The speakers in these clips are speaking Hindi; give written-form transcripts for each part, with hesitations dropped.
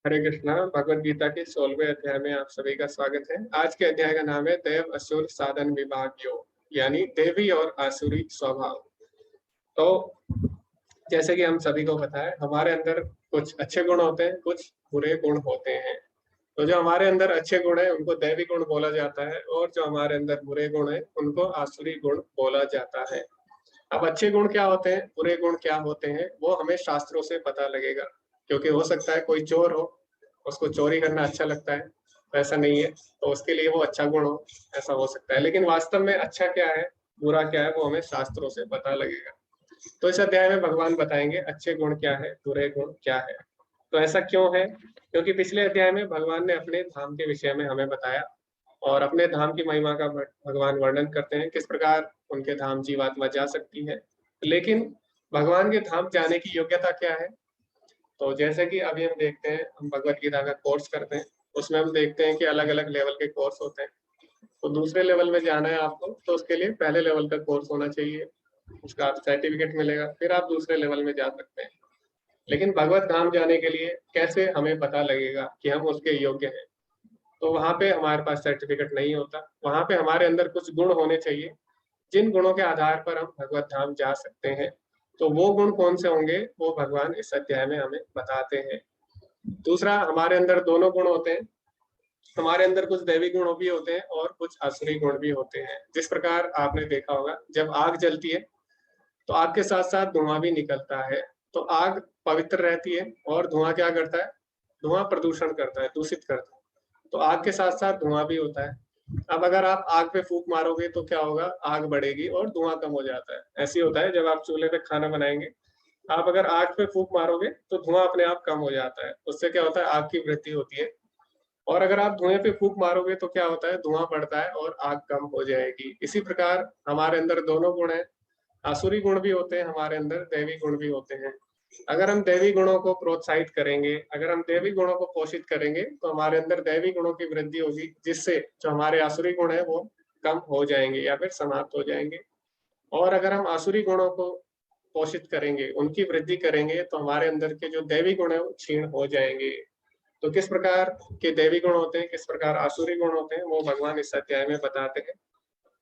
हरे कृष्णा। भगवत गीता के 16वें अध्याय में आप सभी का स्वागत है। आज के अध्याय का नाम है देव असुर साधन विभाग योग, यानी देवी और आसुरी स्वभाव। तो जैसे कि हम सभी को पता है, हमारे अंदर कुछ अच्छे गुण होते हैं, कुछ बुरे गुण होते हैं। तो जो हमारे अंदर अच्छे गुण है उनको दैवी गुण बोला जाता है, और जो हमारे अंदर बुरे गुण है उनको आसुरी गुण बोला जाता है। अब अच्छे गुण क्या होते हैं, बुरे गुण क्या होते हैं, वो हमें शास्त्रों से पता लगेगा। क्योंकि हो सकता है कोई चोर हो, उसको चोरी करना अच्छा लगता है, वैसा नहीं है, तो उसके लिए वो अच्छा गुण हो, ऐसा हो सकता है। लेकिन वास्तव में अच्छा क्या है, बुरा क्या है, वो हमें शास्त्रों से पता लगेगा। तो इस अध्याय में भगवान बताएंगे अच्छे गुण क्या है, बुरे गुण क्या है। तो ऐसा क्यों है? क्योंकि पिछले अध्याय में भगवान ने अपने धाम के विषय में हमें बताया, और अपने धाम की महिमा का भगवान वर्णन करते हैं, किस प्रकार उनके धाम जीवात्मा जा सकती है। लेकिन भगवान के धाम जाने की योग्यता क्या है? तो जैसे कि अभी हम देखते हैं, हम भगवत गीता का कोर्स करते हैं, उसमें हम देखते हैं कि अलग अलग लेवल के कोर्स होते हैं। तो दूसरे लेवल में जाना है आपको, तो उसके लिए पहले लेवल का कोर्स होना चाहिए, उसका आप सर्टिफिकेट मिलेगा, फिर आप दूसरे लेवल में जा सकते हैं। लेकिन भगवत धाम जाने के लिए कैसे हमें पता लगेगा कि हम उसके योग्य हैं? तो वहां पे हमारे पास सर्टिफिकेट नहीं होता, वहां पे हमारे अंदर कुछ गुण होने चाहिए, जिन गुणों के आधार पर हम भगवत धाम जा सकते हैं। तो वो गुण कौन से होंगे, वो भगवान इस अध्याय में हमें बताते हैं। दूसरा, हमारे अंदर दोनों गुण होते हैं। हमारे अंदर कुछ दैवी गुण भी होते हैं और कुछ आसुरी गुण भी होते हैं। जिस प्रकार आपने देखा होगा, जब आग जलती है तो आग के साथ साथ धुआं भी निकलता है। तो आग पवित्र रहती है, और धुआं क्या करता है? धुआं प्रदूषण करता है, दूषित करता है। तो आग के साथ साथ धुआं भी होता है। अब अगर आप आग पे फूंक मारोगे तो क्या होगा? आग बढ़ेगी और धुआं कम हो जाता है। ऐसे होता है जब आप चूल्हे पे खाना बनाएंगे, आप अगर आग पे फूंक मारोगे तो धुआं अपने आप कम हो जाता है, उससे क्या होता है? आग की वृद्धि होती है। और अगर आप धुएं पे फूंक मारोगे तो क्या होता है? धुआं बढ़ता है और आग कम हो जाएगी। इसी प्रकार हमारे अंदर दोनों गुण हैं, आसुरी गुण भी होते हैं हमारे अंदर, दैवी गुण भी होते हैं। अगर हम दैवी गुणों को प्रोत्साहित करेंगे, अगर हम दैवी गुणों को पोषित करेंगे, तो हमारे अंदर दैवी गुणों की वृद्धि होगी, जिससे जो हमारे आसुरी गुण है वो कम हो जाएंगे या फिर समाप्त हो जाएंगे। और अगर हम आसुरी गुणों को पोषित करेंगे, उनकी वृद्धि करेंगे, तो हमारे अंदर के जो दैवी गुण है वो क्षीण हो जाएंगे। तो किस प्रकार के दैवी गुण होते हैं, किस प्रकार आसुरी गुण होते हैं, वो भगवान इस अध्याय में बताते हैं।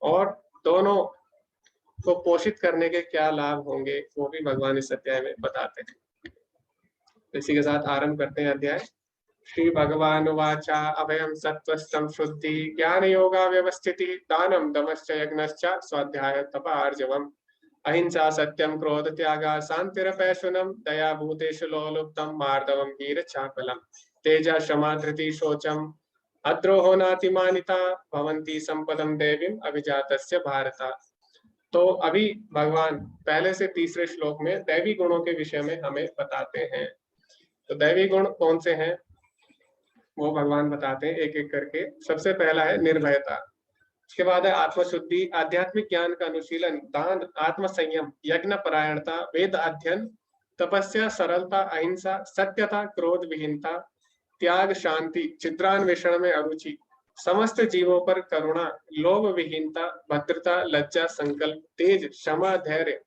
और दोनों को पोषित करने के क्या लाभ होंगे, वो भी भगवान इस अध्याय में बताते हैं। इसी के साथ आरंभ करते हैं अध्याय। श्री भगवान वाचा अभयम सत्वस्तम शुद्धि ज्ञान योगा व्यवस्थिति दानम दमश्च यज्ञश्च स्वाध्याय तप आर्जवम अहिंसा सत्यम क्रोध त्यागा शांतिरपैशुनम दया भूतेषु लोलुप्तम मार्दवम वीर चापलम तेजा क्षमा धृति शोचम अद्रोहो नातिमानिता भवन्ति संपदम देवीम अभिजातस्य भारत। तो अभी भगवान पहले से तीसरे श्लोक में दैवी गुणों के विषय में हमें बताते हैं। तो दैवी गुण कौन से हैं, वो भगवान बताते हैं एक एक करके। सबसे पहला है निर्भयता। उसके बाद है आत्मशुद्धि, आध्यात्मिक ज्ञान का अनुशीलन, दान, आत्म संयम, यज्ञ परायणता, वेद अध्ययन, तपस्या, सरलता, अहिंसा, सत्यता, क्रोध विहीनता, त्याग, शांति, चित्रान्वेषण में अरुचि, समस्त जीवों पर करुणा, लोभ विहीनता, भद्रता, लज्जा, संकल्प, तेज, क्षमा, धैर्य,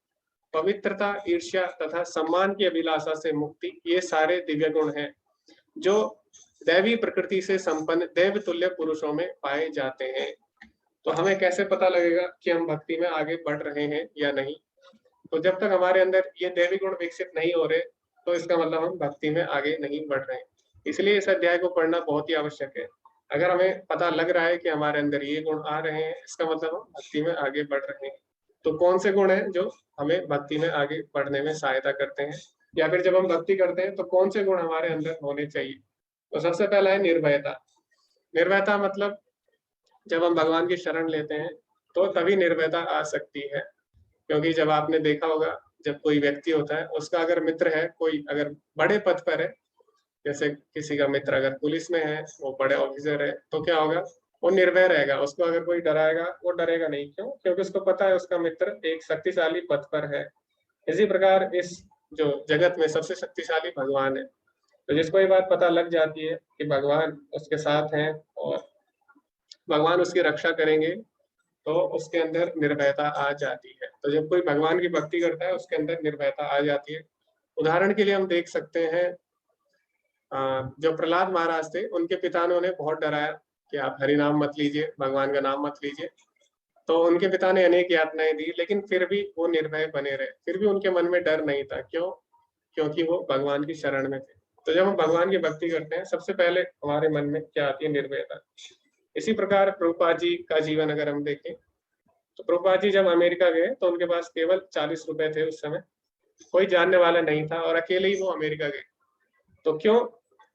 पवित्रता, ईर्ष्या तथा सम्मान की अभिलाषा से मुक्ति, ये सारे दिव्य गुण हैं जो दैवी प्रकृति से संपन्न देव तुल्य पुरुषों में पाए जाते हैं। तो हमें कैसे पता लगेगा कि हम भक्ति में आगे बढ़ रहे हैं या नहीं? तो जब तक हमारे अंदर ये दैवी गुण विकसित नहीं हो रहे, तो इसका मतलब हम भक्ति में आगे नहीं बढ़ रहे हैं। इसलिए इस अध्याय को पढ़ना बहुत ही आवश्यक है। अगर हमें पता लग रहा है कि हमारे अंदर ये गुण आ रहे हैं, इसका मतलब हम भक्ति में आगे बढ़ रहे हैं। तो कौन से गुण हैं जो हमें भक्ति में आगे बढ़ने में सहायता करते हैं, या फिर जब हम भक्ति करते हैं तो कौन से गुण हमारे अंदर होने चाहिए? तो सबसे पहला है निर्भयता। निर्भयता मतलब जब हम भगवान की शरण लेते हैं तो तभी निर्भयता आ सकती है। क्योंकि जब आपने देखा होगा, जब कोई व्यक्ति होता है, उसका अगर मित्र है, कोई अगर बड़े पद पर है, जैसे किसी का मित्र अगर पुलिस में है, वो बड़े ऑफिसर है, तो क्या होगा? वो निर्भय रहेगा। उसको अगर कोई डराएगा, वो डरेगा नहीं। क्यों? क्योंकि उसको पता है उसका मित्र एक शक्तिशाली पद पर है। इसी प्रकार इस जो जगत में सबसे शक्तिशाली भगवान है। तो जिसको ये बात पता लग जाती है कि भगवान उसके साथ हैं और भगवान उसकी रक्षा करेंगे, तो उसके अंदर निर्भयता आ जाती है। तो जब कोई भगवान की भक्ति करता है, उसके अंदर निर्भयता आ जाती है। उदाहरण के लिए हम देख सकते हैं, जो प्रहलाद महाराज थे उनके पिता ने उन्हें बहुत डराया कि आप हरि नाम मत लीजिए, भगवान का नाम मत लीजिए। तो उनके पिता ने अनेक यातनाएं दी, लेकिन फिर भी वो निर्भय बने रहे, फिर भी उनके मन में डर नहीं था। क्यों? क्योंकि वो भगवान की शरण में थे। तो जब हम भगवान की भक्ति करते हैं, सबसे पहले हमारे मन में क्या आती है? निर्भयता। इसी प्रकार प्रभुपाद जी का जीवन अगर हम देखें, तो प्रभुपाद जी जब अमेरिका गए तो उनके पास केवल 40 रुपए थे उस समय, कोई जानने वाला नहीं था और अकेले ही वो अमेरिका गए। तो क्यों?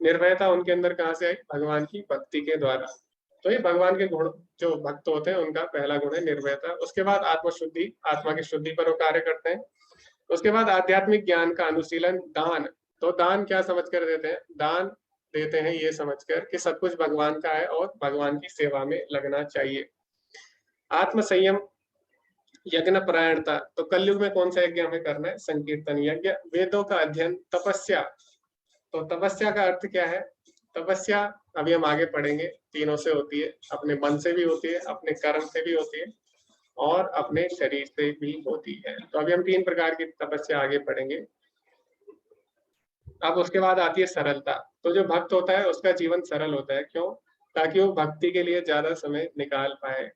निर्भयता उनके अंदर कहाँ से आई? भगवान की भक्ति के द्वारा। तो ये भगवान के गुण, जो भक्त होते हैं उनका पहला गुण है निर्भयता। उसके बाद आत्मशुद्धि, आत्मा की शुद्धि पर वो कार्य करते हैं। उसके बाद आध्यात्मिक ज्ञान का अनुशीलन, दान। तो दान क्या समझ कर देते हैं? दान देते हैं ये समझकर कि सब कुछ भगवान का है और भगवान की सेवा में लगना चाहिए। आत्म संयम, यज्ञ परायणता। तो कलयुग में कौन सा यज्ञ हमें करना है? संकीर्तन यज्ञ। वेदों का अध्ययन, तपस्या। तो तपस्या का अर्थ क्या है? तपस्या अभी हम आगे पढ़ेंगे, तीनों से होती है, अपने मन से भी होती है, अपने कर्म से भी होती है और अपने शरीर से भी होती है। तो अभी हम 3 प्रकार की तपस्या आगे पढ़ेंगे। अब उसके बाद आती है सरलता। तो जो भक्त होता है उसका जीवन सरल होता है। क्यों? ताकि वो भक्ति के लिए ज्यादा समय निकाल पाए।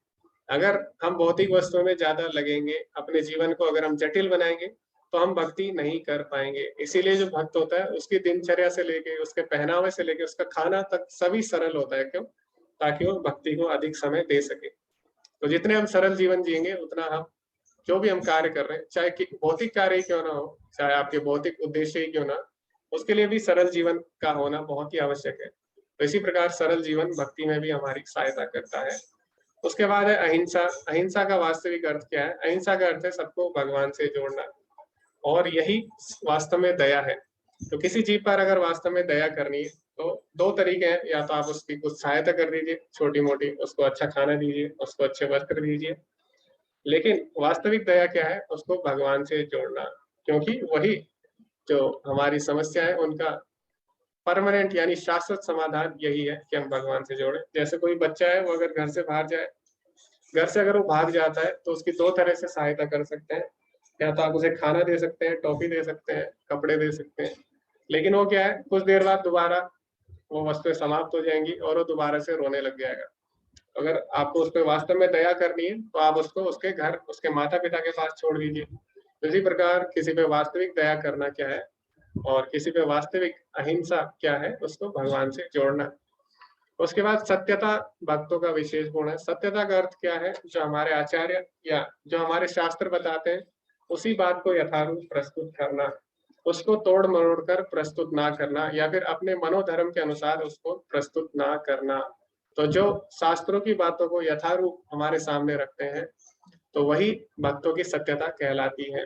अगर हम भौतिक वस्तुओं में ज्यादा लगेंगे, अपने जीवन को अगर हम जटिल बनाएंगे, तो हम भक्ति नहीं कर पाएंगे। इसीलिए जो भक्त होता है उसकी दिनचर्या से लेके, उसके पहनावे से लेके, उसका खाना तक सभी सरल होता है। क्यों? ताकि वो भक्ति को अधिक समय दे सके। तो जितने हम सरल जीवन जिएंगे, उतना हम जो भी हम कार्य कर रहे हैं, चाहे भौतिक कार्य ही क्यों ना हो, चाहे आपके भौतिक उद्देश्य ही क्यों ना, उसके लिए भी सरल जीवन का होना बहुत ही आवश्यक है। तो इसी प्रकार सरल जीवन भक्ति में भी हमारी सहायता करता है। उसके बाद है अहिंसा। अहिंसा का वास्तविक अर्थ क्या है? अहिंसा का अर्थ है सबको भगवान से जोड़ना, और यही वास्तव में दया है। तो किसी जीव पर अगर वास्तव में दया करनी है, तो 2 तरीके हैं। या तो आप उसकी कुछ सहायता कर दीजिए छोटी मोटी, उसको अच्छा खाना दीजिए, उसको अच्छे वस्त्र दीजिए, लेकिन वास्तविक दया क्या है? उसको भगवान से जोड़ना। क्योंकि वही जो हमारी समस्या है उनका परमानेंट यानी शाश्वत समाधान यही है कि हम भगवान से जोड़े। जैसे कोई बच्चा है, वो अगर घर से बाहर जाए, घर से अगर वो भाग जाता है, तो उसकी 2 तरह से सहायता कर सकते हैं। या तो आप उसे खाना दे सकते हैं, टॉफी दे सकते हैं, कपड़े दे सकते हैं, लेकिन वो क्या है, कुछ देर बाद दोबारा वो वस्तुएं समाप्त हो जाएंगी और वो दोबारा से रोने लग जाएगा। अगर आपको उस पर वास्तव में दया करनी है, तो आप उसको उसके घर, उसके माता पिता के पास छोड़ दीजिए। इसी प्रकार किसी पे वास्तविक दया करना क्या है और किसी पे वास्तविक अहिंसा क्या है, उसको भगवान से जोड़ना। उसके बाद सत्यता भक्तों का विशेष गुण है। सत्यता का अर्थ क्या है? जो हमारे आचार्य या जो हमारे शास्त्र बताते हैं, उसी बात को यथारूप प्रस्तुत करना, उसको तोड़ मरोड़ कर प्रस्तुत ना करना, या फिर अपने मनोधर्म के अनुसार उसको प्रस्तुत ना करना। तो जो शास्त्रों की बातों को यथारूप हमारे सामने रखते हैं, तो वही भक्तों की सत्यता कहलाती है।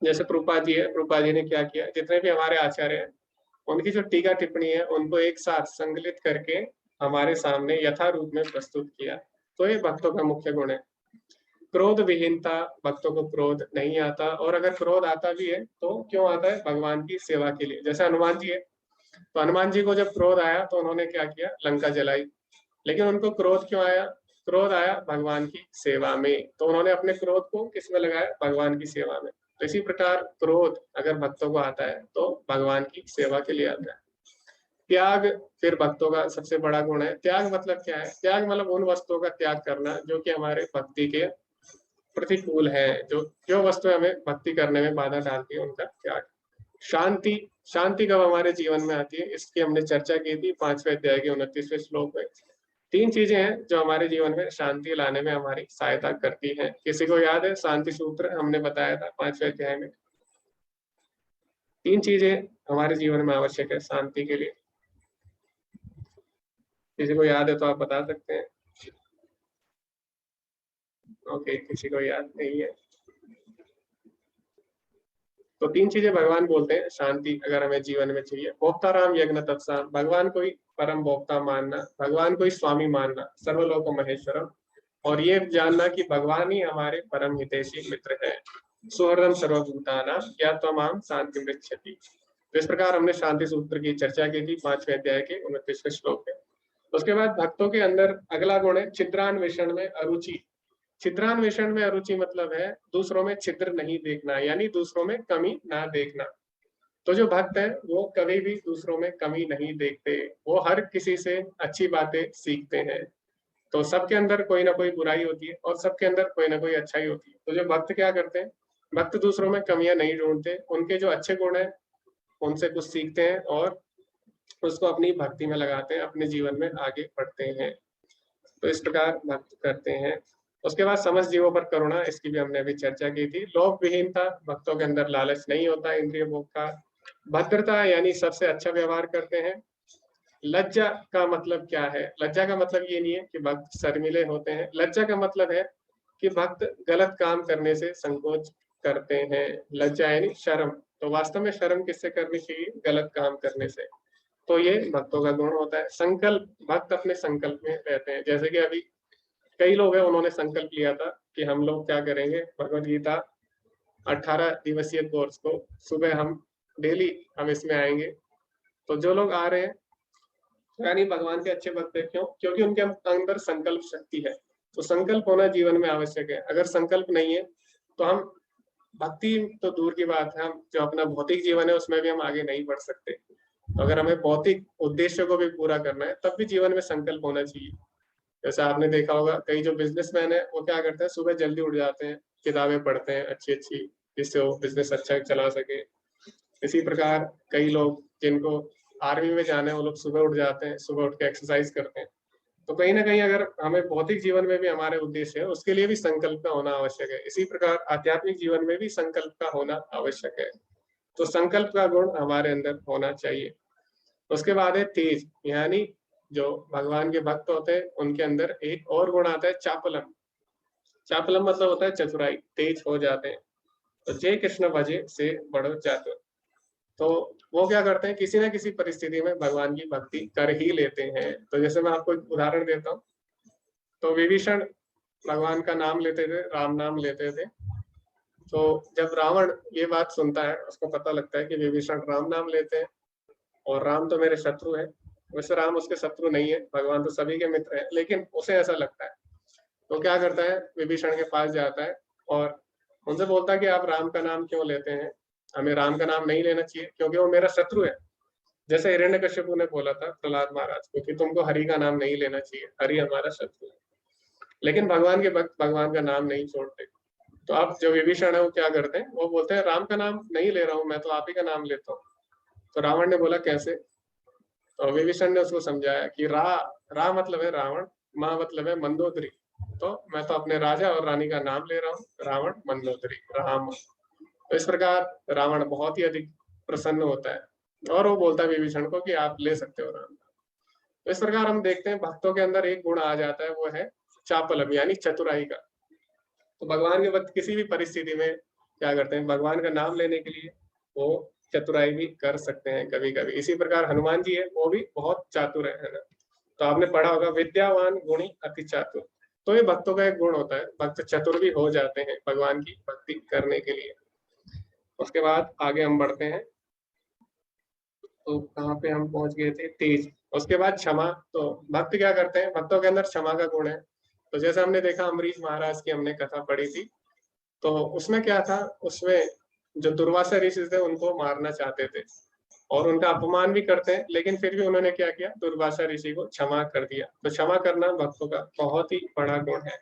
जैसे प्रभुपाद जी है, प्रभुपाद जी ने क्या किया, जितने भी हमारे आचार्य हैं, उनकी जो टीका टिप्पणी है उनको एक साथ संकलित करके हमारे सामने यथारूप में प्रस्तुत किया। तो ये भक्तों का मुख्य गुण है। क्रोध विहीनता, भक्तों को क्रोध नहीं आता, और अगर क्रोध आता भी है तो क्यों आता है? भगवान की सेवा के लिए। जैसे हनुमान जी है, तो हनुमान जी को जब क्रोध आया तो उन्होंने क्या किया? लंका जलाई। लेकिन उनको क्रोध क्यों आया? क्रोध आया भगवान की सेवा में, तो उन्होंने अपने क्रोध को किस में लगाया? भगवान की सेवा में। तो इसी प्रकार क्रोध अगर भक्तों को आता है तो भगवान की सेवा के लिए आता है। त्याग फिर भक्तों का सबसे बड़ा गुण है। त्याग मतलब क्या है? त्याग मतलब उन वस्तुओं का त्याग करना जो कि हमारे भक्ति के प्रतिकूल है, जो जो वस्तुएं हमें भक्ति करने में बाधा डालती है, उनका त्याग। शांति, शांति कब हमारे जीवन में आती है, इसकी हमने चर्चा की थी 5वें अध्याय के 29वें श्लोक में। 3 चीजें हैं जो हमारे जीवन में शांति लाने में हमारी सहायता करती हैं। किसी को याद है? शांति सूत्र हमने बताया था 5वें अध्याय में। 3 चीजें हमारे जीवन में आवश्यक है शांति के लिए। किसी को याद है तो आप बता सकते हैं। ओके, किसी को याद नहीं है। तो 3 चीजें भगवान बोलते हैं शांति अगर हमें जीवन में चाहिए। भोक्ताराम यज्ञ तत्साम, भगवान को ही परम भोक्ता मानना, भगवान को ही स्वामी मानना, सर्वलोक महेश्वरम, और ये जानना कि भगवान ही हमारे परम हितैषी मित्र है। सुहृदम सर्वभूतानां ज्ञात्वा शांति मृच्छति। तो इस प्रकार हमने शांति सूत्र की चर्चा की थी 5वें अध्याय के 29वें श्लोक में। उसके बाद भक्तों के अंदर अगला गुण है छिद्रान्वेषण में अरुचि। छिद्रान्वेषण में अरुचि मतलब है दूसरों में छिद्र नहीं देखना, यानी दूसरों में कमी ना देखना। तो जो भक्त है वो कभी भी दूसरों में कमी नहीं देखते, वो हर किसी से अच्छी बातें सीखते हैं। तो सबके अंदर कोई ना कोई बुराई होती है और सबके अंदर कोई ना कोई अच्छाई होती है। तो जो भक्त क्या करते हैं, भक्त दूसरों में कमियां नहीं ढूंढते, उनके जो अच्छे गुण है उनसे कुछ सीखते हैं और उसको अपनी भक्ति में लगाते हैं, अपने जीवन में आगे बढ़ते हैं। तो इस प्रकार भक्त करते हैं। उसके बाद समस्त जीवों पर करुणा, इसकी भी हमने अभी चर्चा की थी। लोभ विहीनता, भक्तों के अंदर लालच नहीं होता इंद्रिय भोग का। भद्रता यानी सबसे अच्छा व्यवहार करते हैं। लज्जा का मतलब क्या है? लज्जा का मतलब ये नहीं है कि भक्त शर्मिले होते हैं। लज्जा का मतलब है कि भक्त गलत काम करने से संकोच करते हैं। लज्जा यानी शर्म। तो वास्तव में शर्म किससे करनी चाहिए? गलत काम करने से। तो ये भक्तों का गुण होता है। संकल्प, भक्त अपने संकल्प में रहते हैं। जैसे कि अभी कई लोग हैं, उन्होंने संकल्प लिया था कि हम लोग क्या करेंगे, भगवत गीता 18 दिवसीय कोर्स को सुबह हम डेली हम इसमें आएंगे। तो जो लोग आ रहे हैं यानी भगवान के अच्छे भक्त हैं। क्यों? क्योंकि उनके अंदर संकल्प शक्ति है। तो संकल्प होना जीवन में आवश्यक है। अगर संकल्प नहीं है तो हम भक्ति तो दूर की बात है, हम जो अपना भौतिक जीवन है उसमें भी हम आगे नहीं बढ़ सकते। तो अगर हमें भौतिक उद्देश्य को भी पूरा करना है तब भी जीवन में संकल्प होना चाहिए। जैसे आपने देखा होगा कई जो बिजनेसमैन है वो क्या करते हैं, सुबह जल्दी उठ जाते हैं, किताबें पढ़ते हैं अच्छी अच्छी, जिससे वो बिजनेस अच्छा चला सके। इसी प्रकार कई लोग जिनको आर्मी में जाना है वो लोग सुबह उठ जाते हैं, सुबह उठ के एक्सरसाइज करते हैं। तो कहीं ना कहीं अगर हमें भौतिक जीवन में भी हमारे उद्देश्य है उसके लिए भी संकल्प का होना आवश्यक है। इसी प्रकार आध्यात्मिक जीवन में भी संकल्प का होना आवश्यक है। तो संकल्प का गुण हमारे अंदर होना चाहिए। उसके बाद है तेज, यानी जो भगवान के भक्त होते हैं उनके अंदर एक और गुण आता है चापलम। चापलम मतलब होता है चतुराई, तेज हो जाते हैं। तो जय कृष्ण भजे से बड़ो चातुर। तो वो क्या करते हैं, किसी ना किसी परिस्थिति में भगवान की भक्ति कर ही लेते हैं। तो जैसे मैं आपको एक उदाहरण देता हूँ। तो विभीषण भगवान का नाम लेते थे, राम नाम लेते थे। तो जब रावण ये बात सुनता है, उसको पता लगता है कि विभीषण राम नाम लेते हैं और राम तो मेरे शत्रु है। वैसे राम उसके शत्रु नहीं है, भगवान तो सभी के मित्र है, लेकिन उसे ऐसा लगता है। तो क्या करता है, विभीषण के पास जाता है और उनसे बोलता है कि आप राम का नाम क्यों लेते हैं? हमें राम का नाम नहीं लेना चाहिए क्योंकि वो मेरा शत्रु है। जैसे हिरण्यकश्यपु ने बोला था प्रहलाद महाराज को कि तुमको हरि का नाम नहीं लेना चाहिए, हरि हमारा शत्रु है। लेकिन भगवान के भक्त भगवान का नाम नहीं छोड़ते। तो अब जो विभीषण है वो क्या करते हैं, वो बोलते हैं राम का नाम नहीं ले रहा हूँ, मैं तो आप ही का नाम लेता हूँ। तो रावण ने बोला कैसे? तो विभीषण ने उसको समझाया कि रा मतलब है रावण, माँ मतलब है मंदोदरी। तो मैं तो अपने राजा और रानी का नाम ले रहा हूँ, रावण मंदोदरी राम। तो इस प्रकार रावण बहुत ही अधिक प्रसन्न होता है और वो बोलता है विभीषण को कि आप ले सकते हो राम। तो इस प्रकार हम देखते हैं भक्तों के अंदर एक गुण आ जाता है, वो है चापलम यानी चतुराई का। तो भगवान के भक्त किसी भी परिस्थिति में क्या करते हैं, भगवान का नाम लेने के लिए वो चतुराई भी कर सकते हैं कभी कभी। इसी प्रकार हनुमान जी है, वो भी बहुत चातुर है ना। तो आपने पढ़ा होगा विद्यावान गुणी अति चातुर। तो ये भक्तों का एक गुण होता है, भक्त चतुर भी हो जाते हैं भगवान की भक्ति करने के लिए। उसके बाद आगे हम बढ़ते हैं। तो कहाँ पे हम पहुंच गए थे? तेज। उसके बाद क्षमा। तो भक्त क्या करते हैं, भक्तों के अंदर क्षमा का गुण है। तो जैसे हमने देखा अम्बरीश महाराज की हमने कथा पढ़ी थी। तो उसमें क्या था, उसमें जो दुर्वासा ऋषि थे उनको मारना चाहते थे और उनका अपमान भी करते हैं, लेकिन फिर भी उन्होंने क्या किया, दुर्वासा ऋषि को क्षमा कर दिया। तो क्षमा करना भक्तों का बहुत ही बड़ा गुण है।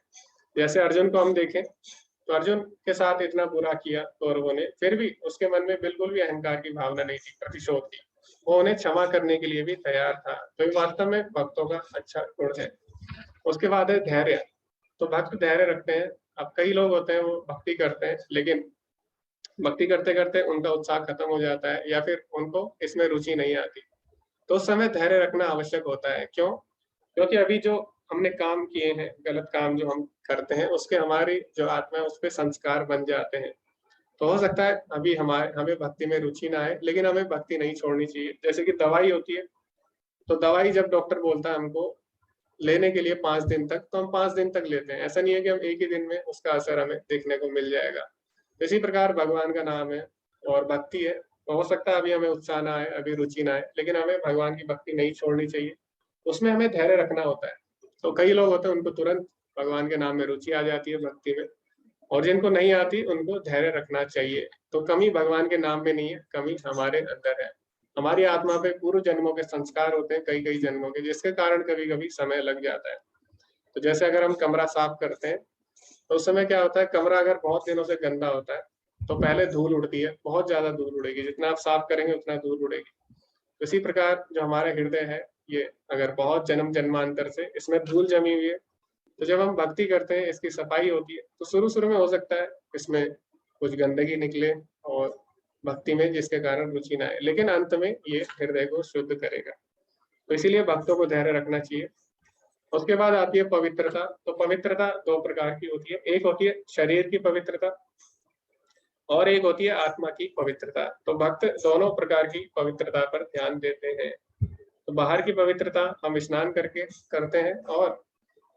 जैसे अर्जुन को हम देखें तो अर्जुन के साथ इतना बुरा किया कौरवों ने, फिर भी उसके मन में बिल्कुल भी अहंकार की भावना नहीं थी, प्रतिशोध की। वो उन्हें क्षमा करने के लिए भी तैयार था। तो ये वास्तव में भक्तों का अच्छा गुण है। उसके बाद है धैर्य। तो भक्त धैर्य रखते हैं। अब कई लोग होते हैं वो भक्ति करते हैं, लेकिन भक्ति करते करते उनका उत्साह खत्म हो जाता है या फिर उनको इसमें रुचि नहीं आती। तो उस समय धैर्य रखना आवश्यक होता है। क्यों? क्योंकि अभी जो हमने काम किए हैं, गलत काम जो हम करते हैं, उसके हमारी जो आत्मा है उस पर संस्कार बन जाते हैं। तो हो सकता है अभी हमें भक्ति में रुचि ना आए, लेकिन हमें भक्ति नहीं छोड़नी चाहिए। जैसे कि दवाई होती है, तो दवाई जब डॉक्टर बोलता है हमको लेने के लिए 5 दिन तक, तो हम 5 दिन तक लेते हैं। ऐसा नहीं है कि हम एक ही दिन में उसका असर हमें देखने को मिल जाएगा। इसी प्रकार भगवान का नाम है और भक्ति है। तो हो सकता है अभी हमें उत्साह ना आए, अभी रुचि ना आए, लेकिन हमें भगवान की भक्ति नहीं छोड़नी चाहिए। उसमें हमें धैर्य रखना होता है। तो कई लोग होते हैं उनको तुरंत भगवान के नाम में रुचि आ जाती है, भक्ति में, और जिनको नहीं आती उनको धैर्य रखना चाहिए। तो कमी भगवान के नाम में नहीं है, कमी हमारे अंदर है। हमारी आत्मा पे पूर्व जन्मों के संस्कार होते हैं, कई कई जन्मों के, जिसके कारण कभी कभी समय लग जाता है। तो जैसे अगर हम कमरा साफ करते हैं तो उस समय क्या होता है, कमरा अगर बहुत दिनों से गंदा होता है तो पहले धूल उड़ती है, बहुत ज्यादा धूल उड़ेगी, जितना आप साफ करेंगे उतना धूल उड़ेगी। इसी प्रकार जो हमारा हृदय है, ये अगर बहुत जन्म जन्मांतर से इसमें धूल जमी हुई है, तो जब हम भक्ति करते हैं, इसकी सफाई होती है, तो शुरू शुरू में हो सकता है इसमें कुछ गंदगी निकले और भक्ति में जिसके कारण रुचि ना आए, लेकिन अंत में ये हृदय को शुद्ध करेगा। तो इसीलिए भक्तों को धैर्य रखना चाहिए। उसके बाद आती है पवित्रता। तो पवित्रता दो प्रकार की होती है, एक होती है शरीर की पवित्रता और एक होती है आत्मा की पवित्रता। तो भक्त दोनों प्रकार की पवित्रता पर ध्यान देते हैं। तो बाहर की पवित्रता हम स्नान करके करते हैं, और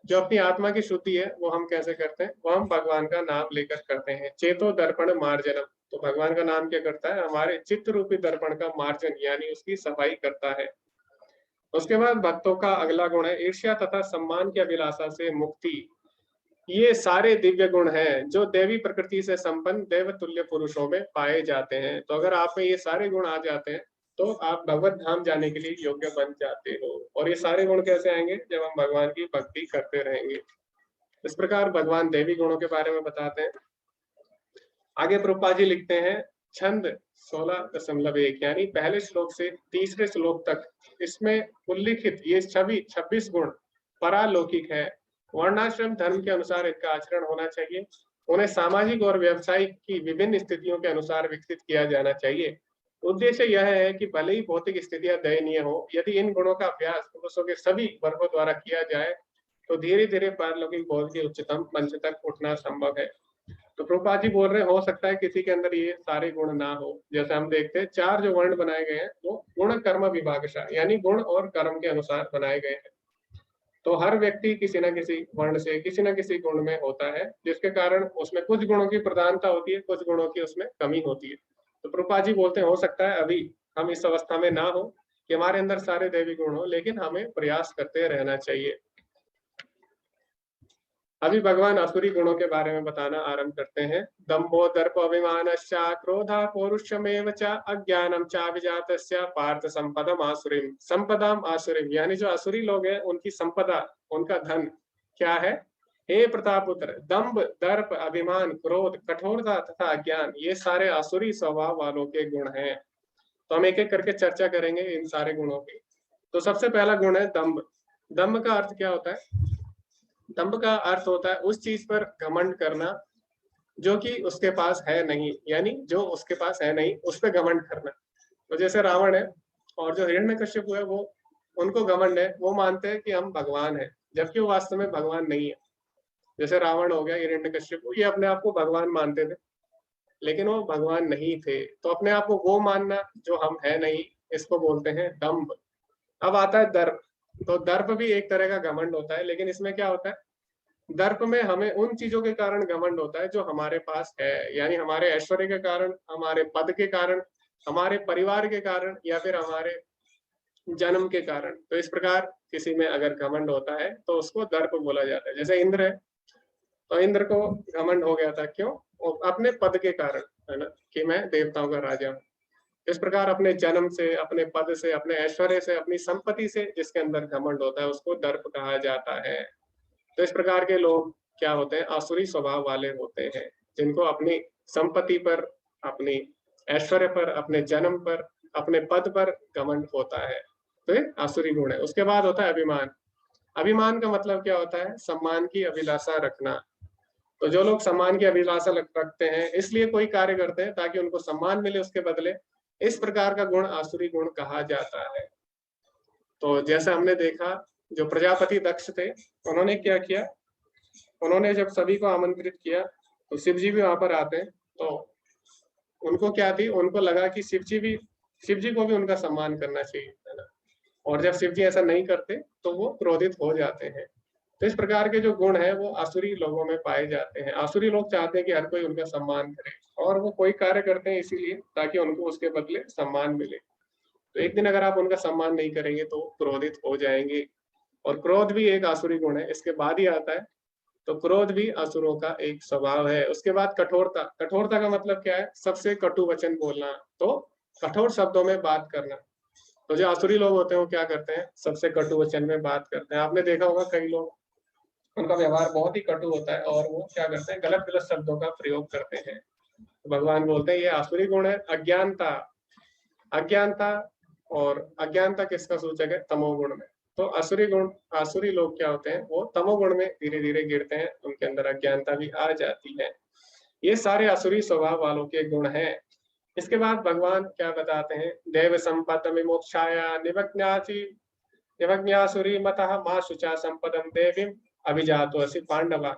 जो अपनी आत्मा की शुद्धि है वो हम कैसे करते हैं, वो हम भगवान का नाम लेकर करते हैं। चेतो दर्पण मार्जनम। तो भगवान का नाम क्या करता है, हमारे चित्त रूपी दर्पण का मार्जन यानी उसकी सफाई करता है। उसके बाद भक्तों का अगला गुण है ईर्ष्या तथा सम्मान की अभिलाषा से मुक्ति। ये सारे दिव्य गुण हैं जो देवी प्रकृति से संपन्न देवतुल्य पुरुषों में पाए जाते हैं। तो अगर आप में ये सारे गुण आ जाते हैं तो आप भगवत धाम जाने के लिए योग्य बन जाते हो। और ये सारे गुण कैसे आएंगे, जब हम भगवान की भक्ति करते रहेंगे। इस प्रकार भगवान देवी गुणों के बारे में बताते हैं। आगे प्रभुपाद जी लिखते हैं छंद 16.1 यानी पहले श्लोक से तीसरे श्लोक तक इसमें उल्लिखित ये सभी 26 गुण परालौकिक है। वर्णाश्रम धर्म के अनुसार इनका आचरण होना चाहिए। उन्हें सामाजिक और व्यवसायिक की विभिन्न स्थितियों के अनुसार विकसित किया जाना चाहिए। उद्देश्य यह है कि भले ही भौतिक स्थितियां दयनीय हो, यदि इन गुणों का अभ्यास पुरुषों के सभी वर्गों द्वारा किया जाए तो धीरे धीरे पारलौकिक बोध के उच्चतम मंच तक उठना संभव है। तो प्रभुपाद जी बोल रहे हैं हो सकता है किसी के अंदर ये सारे गुण ना हो। जैसे हम देखते हैं 4 जो वर्ण बनाए गए हैं वो गुण कर्म विभागशः यानी गुण और कर्म के अनुसार बनाए गए हैं। तो हर व्यक्ति किसी न किसी वर्ण से किसी न किसी गुण में होता है, जिसके कारण उसमें कुछ गुणों की प्रधानता होती है, कुछ गुणों की उसमें कमी होती है। तो प्रभुपाद जी बोलते हैं हो सकता है अभी हम इस अवस्था में ना हो कि हमारे अंदर सारे दैवी गुण हो, लेकिन हमें प्रयास करते रहना चाहिए। अभी भगवान असुरी गुणों के बारे में बताना आरंभ करते हैं। दंभो दर्प अभिमानश्च क्रोधा पौरुषमेव च अज्ञानम च विजातस्य पार्थ संपदम आसुरीम संपदाम आसुरीम। यानी जो असुरी लोग हैं उनकी संपदा, उनका धन क्या है, हे प्रतापुत्र, दंभ दर्प अभिमान क्रोध कठोरता तथा अज्ञान ये सारे असुरी स्वभाव वालों के गुण हैं। तो हम एक एक करके चर्चा करेंगे इन सारे गुणों की। तो सबसे पहला गुण है दंभ। दंभ का अर्थ क्या होता है, दंभ का अर्थ होता है उस चीज पर घमंड करना जो कि उसके पास है नहीं, यानी जो उसके पास है नहीं उस पर घमंड करना। तो जैसे रावण है और जो हिरण्यकश्यप है वो, उनको घमंड है, वो मानते हैं कि हम भगवान है, जबकि वो वास्तव में भगवान नहीं है। जैसे रावण हो गया, हिरण्यकश्यप, ये अपने आप को भगवान मानते थे लेकिन वो भगवान नहीं थे। तो अपने आप को वो मानना जो हम है नहीं, इसको बोलते हैं दंभ। अब आता है दर्प। तो दर्प भी एक तरह का घमंड होता है, लेकिन इसमें क्या होता है, दर्प में हमें उन चीजों के कारण घमंड होता है जो हमारे पास है, यानी हमारे ऐश्वर्य के कारण, हमारे पद के कारण, हमारे परिवार के कारण या फिर हमारे जन्म के कारण। तो इस प्रकार किसी में अगर घमंड होता है तो उसको दर्प बोला जाता है। जैसे इंद्र है, तो इंद्र को घमंड हो गया था, क्यों, अपने पद के कारण, है ना, कि मैं देवताओं का राजा हूँ। इस प्रकार अपने जन्म से, अपने पद से, अपने ऐश्वर्य से, अपनी संपत्ति से जिसके अंदर घमंड होता है उसको दर्प कहा जाता है। तो इस प्रकार के लोग क्या होते हैं, आसुरी स्वभाव वाले होते हैं, जिनको अपनी संपत्ति पर, अपनी ऐश्वर्य पर, अपने जन्म पर, अपने पद पर घमंड होता है। तो ये आसुरी गुण है। उसके बाद होता है अभिमान। अभिमान का मतलब क्या होता है, सम्मान की अभिलाषा रखना। तो जो लोग सम्मान की अभिलाषा रखते हैं इसलिए कोई कार्य करते हैं ताकि उनको सम्मान मिले उसके बदले, इस प्रकार का गुण आसुरी गुण कहा जाता है। तो जैसे हमने देखा जो प्रजापति दक्ष थे, उन्होंने क्या किया, उन्होंने जब सभी को आमंत्रित किया तो शिव जी भी वहां पर आते हैं। तो उनको क्या थी, उनको लगा कि शिव जी को भी उनका सम्मान करना चाहिए, है ना। और जब शिव जी ऐसा नहीं करते तो वो क्रोधित हो जाते हैं। तो इस प्रकार के जो गुण है वो आसुरी लोगों में पाए जाते हैं। आसुरी लोग चाहते हैं कि हर कोई उनका सम्मान करे, और वो कोई कार्य करते हैं इसीलिए ताकि उनको उसके बदले सम्मान मिले। तो एक दिन अगर आप उनका सम्मान नहीं करेंगे तो क्रोधित हो जाएंगे, और क्रोध भी एक आसुरी गुण है। इसके बाद ही आता है तो क्रोध भी असुरों का एक स्वभाव है। उसके बाद कठोरता। कठोरता का मतलब क्या है? सबसे कटु वचन बोलना, तो कठोर शब्दों में बात करना। तो जो आसुरी लोग होते हैं वो क्या करते हैं? सबसे कटु वचन में बात करते हैं। आपने देखा होगा कई लोग, उनका व्यवहार बहुत ही कटु होता है और वो क्या करते हैं? गलत गलत शब्दों का प्रयोग करते हैं। तो भगवान बोलते हैं ये आसुरी गुण है। अज्ञानता। अज्ञानता, और अज्ञानता किसका सूचक है? तमोगुण में। तो आसुरी गुण, आसुरी लोग क्या होते हैं? वो तमोगुण में धीरे धीरे गिरते हैं, उनके अंदर अज्ञानता भी आ जाती है। ये सारे आसुरी स्वभाव वालों के गुण हैं। इसके बाद भगवान क्या बताते हैं? देव संपद विमोक्षाया निमग्नासि निमग्नासुरी मतः मा शुचा संपदम देवीम अभिजातो असि पांडवा।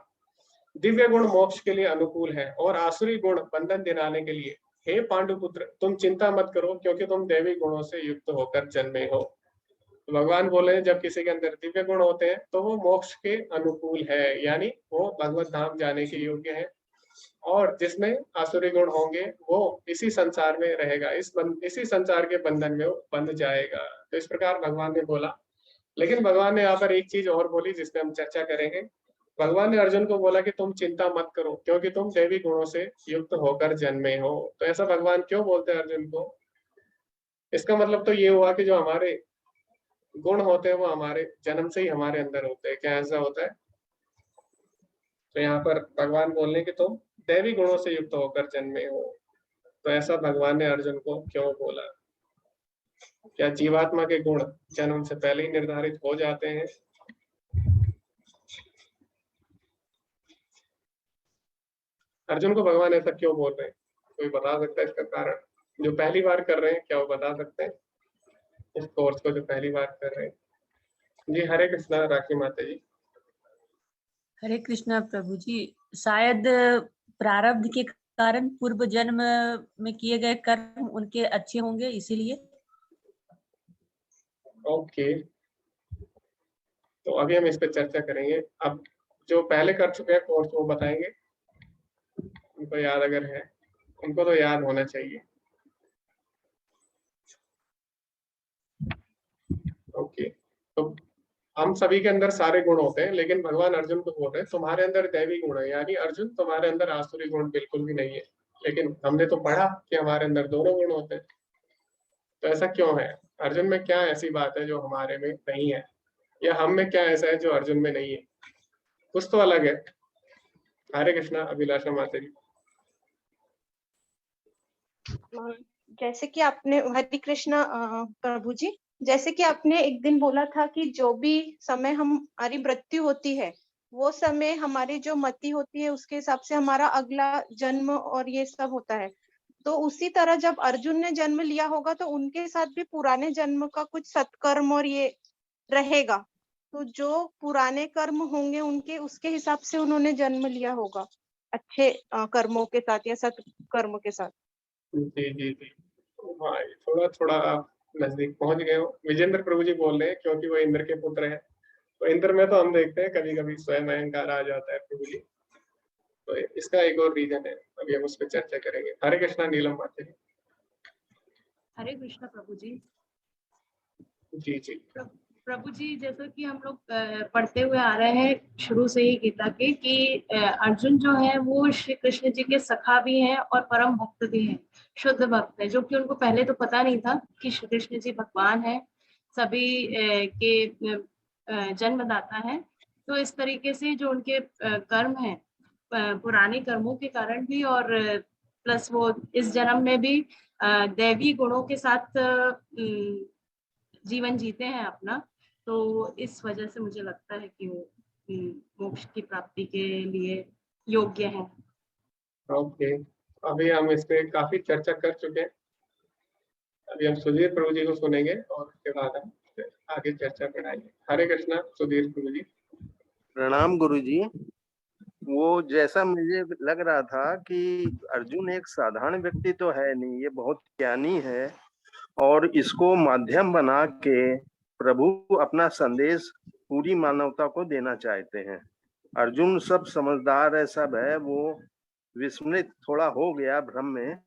दिव्य गुण मोक्ष के लिए अनुकूल है और आसुरी गुण बंधन दिलाने के लिए। हे पांडुपुत्र, तुम चिंता मत करो क्योंकि तुम दैवी गुणों से युक्त होकर जन्मे हो। तो भगवान बोले हैं जब किसी के अंदर दिव्य गुण होते हैं तो वो मोक्ष के अनुकूल है, यानी वो भगवत धाम जाने के योग्य है। और जिसमें आसुरी गुण होंगे वो इसी संसार में रहेगा, इसी संसार के बंधन में वो बंध जाएगा। तो इस प्रकार भगवान ने बोला। लेकिन भगवान ने यहाँ पर एक चीज और बोली जिसपे हम चर्चा करेंगे। भगवान ने अर्जुन को बोला कि तुम चिंता मत करो क्योंकि तुम दैवी गुणों से युक्त होकर जन्मे हो। तो ऐसा भगवान क्यों बोलते हैं अर्जुन को? इसका मतलब तो ये हुआ कि जो हमारे गुण होते हैं वो हमारे जन्म से ही हमारे अंदर होते हैं। क्या ऐसा होता है? तो यहाँ पर भगवान बोलने कि तुम दैवी गुणों से युक्त होकर जन्मे हो। तो ऐसा भगवान ने अर्जुन को क्यों बोला? क्या जीवात्मा के गुण जन्म से पहले ही निर्धारित हो जाते हैं? अर्जुन को भगवान ऐसा क्यों बोल रहे हैं? कोई बता सकता है इसका कारण? जो पहली बार कर रहे हैं क्या वो बता सकते हैं इस कोर्स को, जो पहली बार कर रहे हैं? जी हरे कृष्णा राखी माता जी। हरे कृष्णा प्रभु जी। शायद प्रारब्ध के कारण पूर्व जन्म में किए गए कर्म उनके अच्छे होंगे, इसीलिए। ओके, तो अभी हम इस पे चर्चा करेंगे। अब जो पहले कर चुके हैं कोर्स वो बताएंगे, उनको याद अगर है। उनको तो याद होना चाहिए। ओके, तो हम सभी के अंदर सारे गुण होते हैं, लेकिन भगवान अर्जुन को बोल रहे हैं तुम्हारे अंदर दैवी गुण है, यानी अर्जुन तुम्हारे अंदर आसुरी गुण बिल्कुल भी नहीं है। लेकिन हमने तो पढ़ा कि हमारे अंदर दोनों गुण होते हैं। तो ऐसा क्यों है? अर्जुन में क्या ऐसी बात है जो हमारे में नहीं है, या हम में क्या ऐसा है जो अर्जुन में नहीं है? कुछ तो अलग है। हरे कृष्णा अभिलाषा माता जी। जैसे कि आपने, हरे कृष्णा प्रभु जी, जैसे कि आपने एक दिन बोला था कि जो भी समय हमारी मृत्यु होती है वो समय हमारी जो मति होती है उसके हिसाब से हमारा अगला जन्म और ये सब होता है। तो उसी तरह जब अर्जुन ने जन्म लिया होगा तो उनके साथ भी पुराने जन्म का कुछ सत्कर्म और ये रहेगा। तो जो पुराने कर्म होंगे उनके, उसके हिसाब से उन्होंने जन्म लिया होगा, अच्छे कर्मों के साथ या सत्कर्म के साथ। जी जी जी, हाँ थोड़ा थोड़ा आप नजदीक पहुंच गए हो। विजेंद्र प्रभु जी बोल रहे हैं क्योंकि वो इंद्र के पुत्र है। तो इंद्र में तो हम देखते हैं कभी कभी स्वयं अहंकार आ जाता है प्रभु जी। तो इसका एक और रीजन है, अभी हम उस पर चर्चा करेंगे। हरे कृष्णा नीलम माता जी। हरे कृष्णा प्रभु जी। जी जी प्रभु जी, जैसा कि हम लोग पढ़ते हुए आ रहे हैं शुरू से ही गीता के कि अर्जुन जो है वो श्री कृष्ण जी के सखा भी हैं और परम भक्त भी हैं, शुद्ध भक्त है, जो कि उनको पहले तो पता नहीं था कि श्री कृष्ण जी भगवान है, सभी के जन्मदाता है। तो इस तरीके से जो उनके कर्म है पुराने कर्मों के कारण भी, और प्लस वो इस जन्म में भी दैवी गुणों के साथ जीवन जीते हैं अपना। तो इस वजह से मुझे लगता है कि वो मोक्ष की प्राप्ति के लिए योग्य है। ओके, अभी हम इस पे काफी चर्चा कर चुके हैं। अभी हम सुधीर प्रभु जी को सुनेंगे और उसके बाद हम आगे चर्चा बढ़ाएंगे। हरे कृष्णा सुधीर प्रभु जी। प्रणाम गुरु जी। वो जैसा मुझे लग रहा था कि अर्जुन एक साधारण व्यक्ति तो है नहीं, ये बहुत ज्ञानी है और इसको माध्यम बना के प्रभु अपना संदेश पूरी मानवता को देना चाहते हैं। अर्जुन सब समझदार है, सब है, वो विस्मृत थोड़ा हो गया भ्रम में,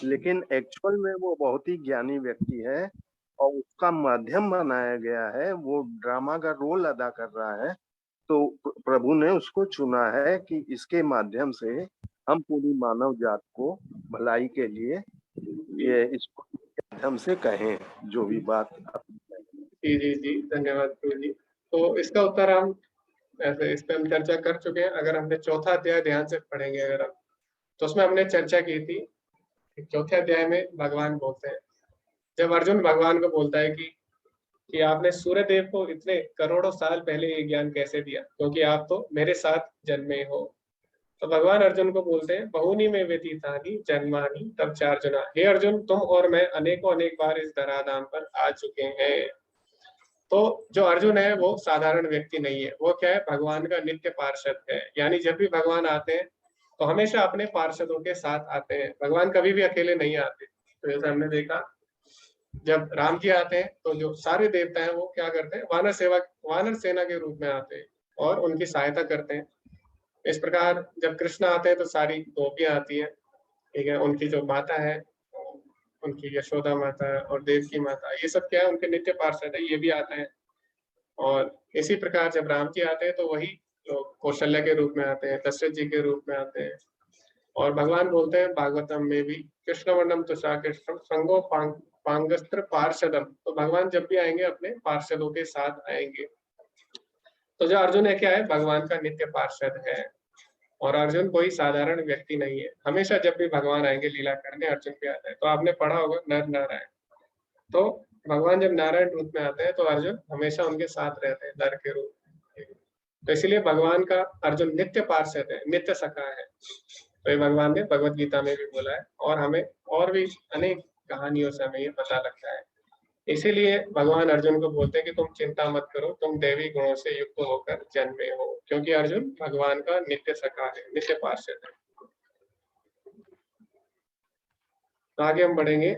लेकिन एक्चुअल में वो बहुत ही ज्ञानी व्यक्ति है और उसका माध्यम बनाया गया है, वो ड्रामा का रोल अदा कर रहा है। तो प्रभु ने उसको चुना है कि इसके माध्यम से हम पूरी मानव जात को भलाई के लिए ये इसको माध्यम से कहें जो भी बात। जी जी जी, धन्यवाद प्रभु जी। तो इसका उत्तर हम ऐसे इस पे हम चर्चा कर चुके हैं। अगर हमने चौथा अध्याय ध्यान से पढ़ेंगे अगर हम, तो उसमें हमने चर्चा की थी। चौथे अध्याय में भगवान बोलते हैं, जब अर्जुन भगवान को बोलता है कि आपने सूर्य देव को इतने करोड़ों साल पहले ये ज्ञान कैसे दिया, क्योंकि आप तो मेरे साथ जन्मे हो। तो भगवान अर्जुन को बोलते हैं, बहुनी में व्यतीतानि जन्मानि तब चार्जुना, हे अर्जुन तुम और मैं अनेकों अनेक बार इस धराधाम पर आ चुके हैं। तो जो अर्जुन है वो साधारण व्यक्ति नहीं है, वो क्या है, भगवान का नित्य पार्षद है। यानी जब भी भगवान आते हैं तो हमेशा अपने पार्षदों के साथ आते हैं, भगवान कभी भी अकेले नहीं आते। तो जैसे हमने देखा जब राम जी आते हैं तो जो सारे देवता हैं वो क्या करते हैं, वानर सेना के रूप में आते हैं और उनकी सहायता करते हैं। इस प्रकार जब कृष्ण आते हैं तो सारी गोपियां आती है, ठीक है, उनकी जो माता है, उनकी यशोदा माता और देवकी माता, ये सब क्या है, उनके नित्य पार्षद है, ये भी आते हैं। और इसी प्रकार जब राम जी आते हैं तो वही कौशल्या के रूप में आते हैं, दशरथ जी के रूप में आते हैं। और भगवान बोलते हैं भागवतम में भी, कृष्ण वर्णम तुषा कृष्ण संगो पांगस्त्र पार्षदम, तो भगवान जब भी आएंगे अपने पार्षदों के साथ आएंगे। तो जो अर्जुन है क्या है, भगवान का नित्य पार्षद है। और अर्जुन कोई साधारण व्यक्ति नहीं है, हमेशा जब भी भगवान आएंगे लीला करने अर्जुन भी आता है। तो आपने पढ़ा होगा नर नारायण, तो भगवान जब नारायण रूप में आते हैं तो अर्जुन हमेशा उनके साथ रहते हैं नर के रूप में। तो इसलिए भगवान का अर्जुन नित्य पार्षद है, नित्य सखा है। तो ये भगवान ने भगवत गीता में भी बोला है, और हमें और भी अनेक कहानियों से हमें ये पता लगता है। इसीलिए भगवान अर्जुन को बोलते हैं कि तुम चिंता मत करो, तुम देवी गुणों से युक्त होकर जन्मे हो, क्योंकि अर्जुन भगवान का नित्य सखा है, नित्य पार्षद है। तो आगे हम बढ़ेंगे।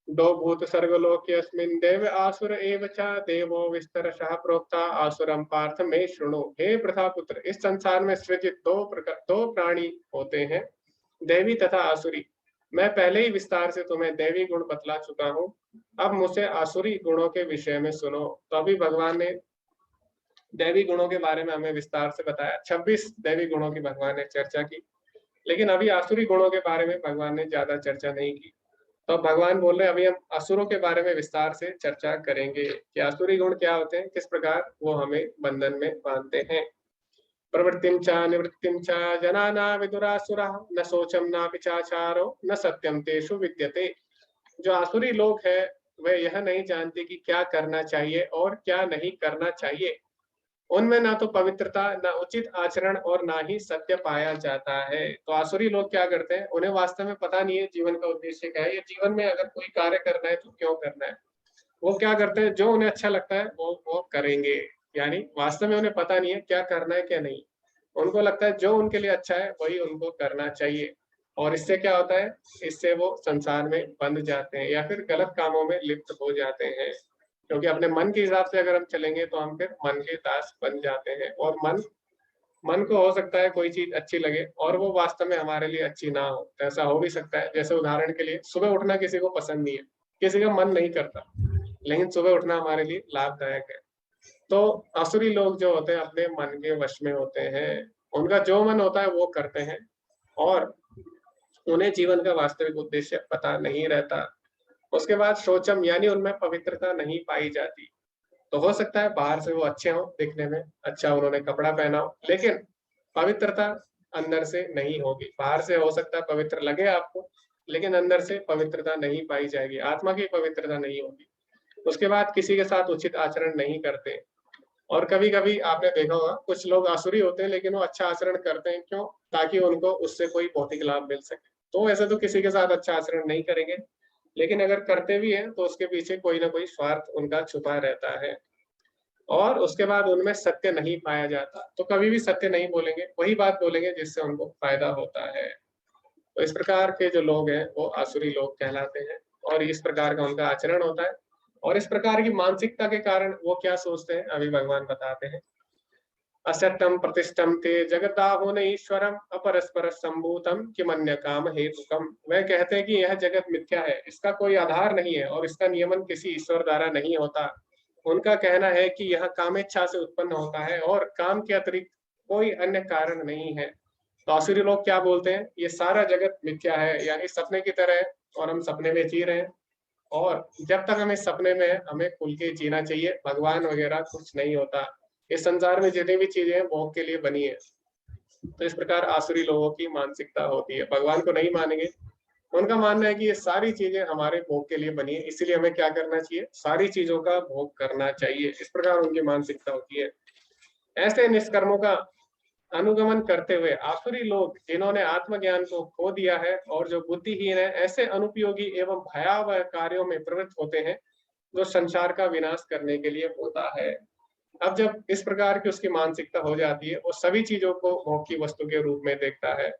दो भूत सर्गलोक्यस्मिन् देव आसुर एव च देवो विस्तरशः प्रोक्ता आसुरम पार्थ में शृणु। हे प्रथापुत्र, इस संसार में सृजित दो प्राणी होते हैं, देवी तथा आसुरी। मैं पहले ही विस्तार से तुम्हें देवी गुण बतला चुका हूँ, अब मुझसे आसुरी गुणों के विषय में सुनो। तो अभी भगवान ने देवी गुणों के बारे में हमें विस्तार से बताया, 26 देवी गुणों की भगवान ने चर्चा की, लेकिन अभी आसुरी गुणों के बारे में भगवान ने ज्यादा चर्चा नहीं की। तो भगवान बोल रहे हैं अभी हम असुरों के बारे में विस्तार से चर्चा करेंगे कि आसुरी गुण क्या होते हैं, किस प्रकार वो हमें बंधन में बांधते हैं। प्रवृत्तिं च निवृत्तिं च जनाना विदुरासुरः न शोचम न पिचाचारो न सत्यम तेषु विद्यते। जो आसुरी लोग हैं वे यह नहीं जानते कि क्या करना चाहिए और क्या नहीं करना चाहिए। उनमें ना तो पवित्रता, ना उचित आचरण और ना ही सत्य पाया जाता है। तो आसुरी लोग क्या करते हैं, उन्हें वास्तव में पता नहीं है जीवन का उद्देश्य क्या है, या जीवन में अगर कोई कार्य करना है तो क्यों करना है। वो क्या करते हैं, जो उन्हें अच्छा लगता है वो करेंगे, यानी वास्तव में उन्हें पता नहीं है क्या करना है क्या नहीं। उनको लगता है जो उनके लिए अच्छा है वही उनको करना चाहिए, और इससे क्या होता है, इससे वो संसार में बंध जाते हैं या फिर गलत कामों में लिप्त हो जाते हैं। क्योंकि अपने मन के हिसाब से अगर हम चलेंगे तो हम फिर मन के दास बन जाते हैं, और मन को हो सकता है कोई चीज अच्छी लगे और वो वास्तव में हमारे लिए अच्छी ना हो। तो ऐसा हो भी सकता है, जैसे उदाहरण के लिए सुबह उठना किसी को पसंद नहीं है, किसी का मन नहीं करता, लेकिन सुबह उठना हमारे लिए लाभदायक है। तो आसुरी लोग जो होते हैं अपने मन के वश में होते हैं, उनका जो मन होता है वो करते हैं, और उन्हें जीवन का वास्तविक उद्देश्य पता नहीं रहता। उसके बाद शोचम यानी उनमें पवित्रता नहीं पाई जाती। तो हो सकता है बाहर से वो अच्छे हो, दिखने में अच्छा उन्होंने कपड़ा पहना हो, लेकिन पवित्रता अंदर से नहीं होगी। बाहर से हो सकता है पवित्र लगे आपको, लेकिन अंदर से पवित्रता नहीं पाई जाएगी, आत्मा की पवित्रता नहीं होगी। उसके बाद किसी के साथ उचित आचरण नहीं करते। और कभी कभी आपने देखा होगा कुछ लोग आसुरी होते हैं लेकिन वो अच्छा आचरण करते हैं, क्यों, ताकि उनको उससे कोई भौतिक लाभ मिल सके। तो वैसे तो किसी के साथ अच्छा आचरण नहीं करेंगे, लेकिन अगर करते भी हैं तो उसके पीछे कोई ना कोई स्वार्थ उनका छुपा रहता है। और उसके बाद उनमें सत्य नहीं पाया जाता, तो कभी भी सत्य नहीं बोलेंगे, वही बात बोलेंगे जिससे उनको फायदा होता है। तो इस प्रकार के जो लोग हैं वो आसुरी लोग कहलाते हैं, और इस प्रकार का उनका आचरण होता है। और इस प्रकार की मानसिकता के कारण वो क्या सोचते हैं, अभी भगवान बताते हैं। असत्यम प्रतिष्ठम ते जगदाहुन ईश्वरम अपरस्पर संभूतम किमन्य काम हेतुकम। वह कहते हैं कि यह जगत मिथ्या है, इसका कोई आधार नहीं है और इसका नियमन किसी ईश्वर द्वारा नहीं होता। उनका कहना है कि यह कामेच्छा से उत्पन्न होता है और काम के अतिरिक्त कोई अन्य कारण नहीं है। तो आसुरी लोग क्या बोलते हैं, ये सारा जगत मिथ्या है, यानी सपने की तरह है और हम सपने में जी रहे हैं, और जब तक हमें सपने में है हमें खुल के जीना चाहिए, भगवान वगैरह कुछ नहीं होता, इस संसार में जितनी भी चीजें हैं भोग के लिए बनी है। तो इस प्रकार आसुरी लोगों की मानसिकता होती है, भगवान को नहीं मानेंगे। उनका मानना है कि ये सारी चीजें हमारे भोग के लिए बनी है, इसीलिए हमें क्या करना चाहिए, सारी चीजों का भोग करना चाहिए। इस प्रकार उनकी मानसिकता होती है। ऐसे निष्कर्मों का अनुगमन करते हुए आसुरी लोग जिन्होंने आत्मज्ञान को खो दिया है और जो बुद्धिहीन है, ऐसे अनुपयोगी एवं भयावह कार्यों में प्रवृत्त होते हैं जो संसार का विनाश करने के लिए होता है। अब जब इस प्रकार की उसकी मानसिकता हो जाती है, वो सभी चीजों को भोग की वस्तु के रूप में देखता है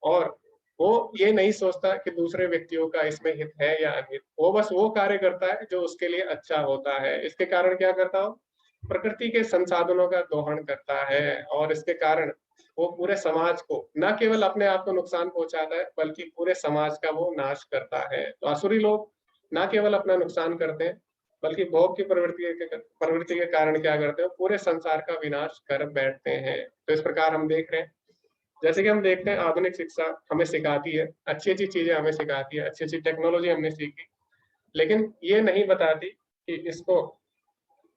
और वो ये नहीं सोचता कि दूसरे व्यक्तियों का इसमें हित है या अहित, वो बस वो कार्य करता है जो उसके लिए अच्छा होता है। इसके कारण क्या करता हो, प्रकृति के संसाधनों का दोहन करता है और इसके कारण वो पूरे समाज को न केवल अपने आप को नुकसान पहुंचाता है बल्कि पूरे समाज का वो नाश करता है। तो आसुरी लोग न केवल अपना नुकसान करते हैं बल्कि भोग की प्रवृत्ति के कारण क्या करते हैं, पूरे संसार का विनाश कर बैठते हैं। तो इस प्रकार हम देख रहे हैं, जैसे कि हम देखते हैं आधुनिक शिक्षा हमें सिखाती है, अच्छी अच्छी चीजें हमें सिखाती है, अच्छी अच्छी टेक्नोलॉजी हमने सीखी, लेकिन ये नहीं बताती कि इसको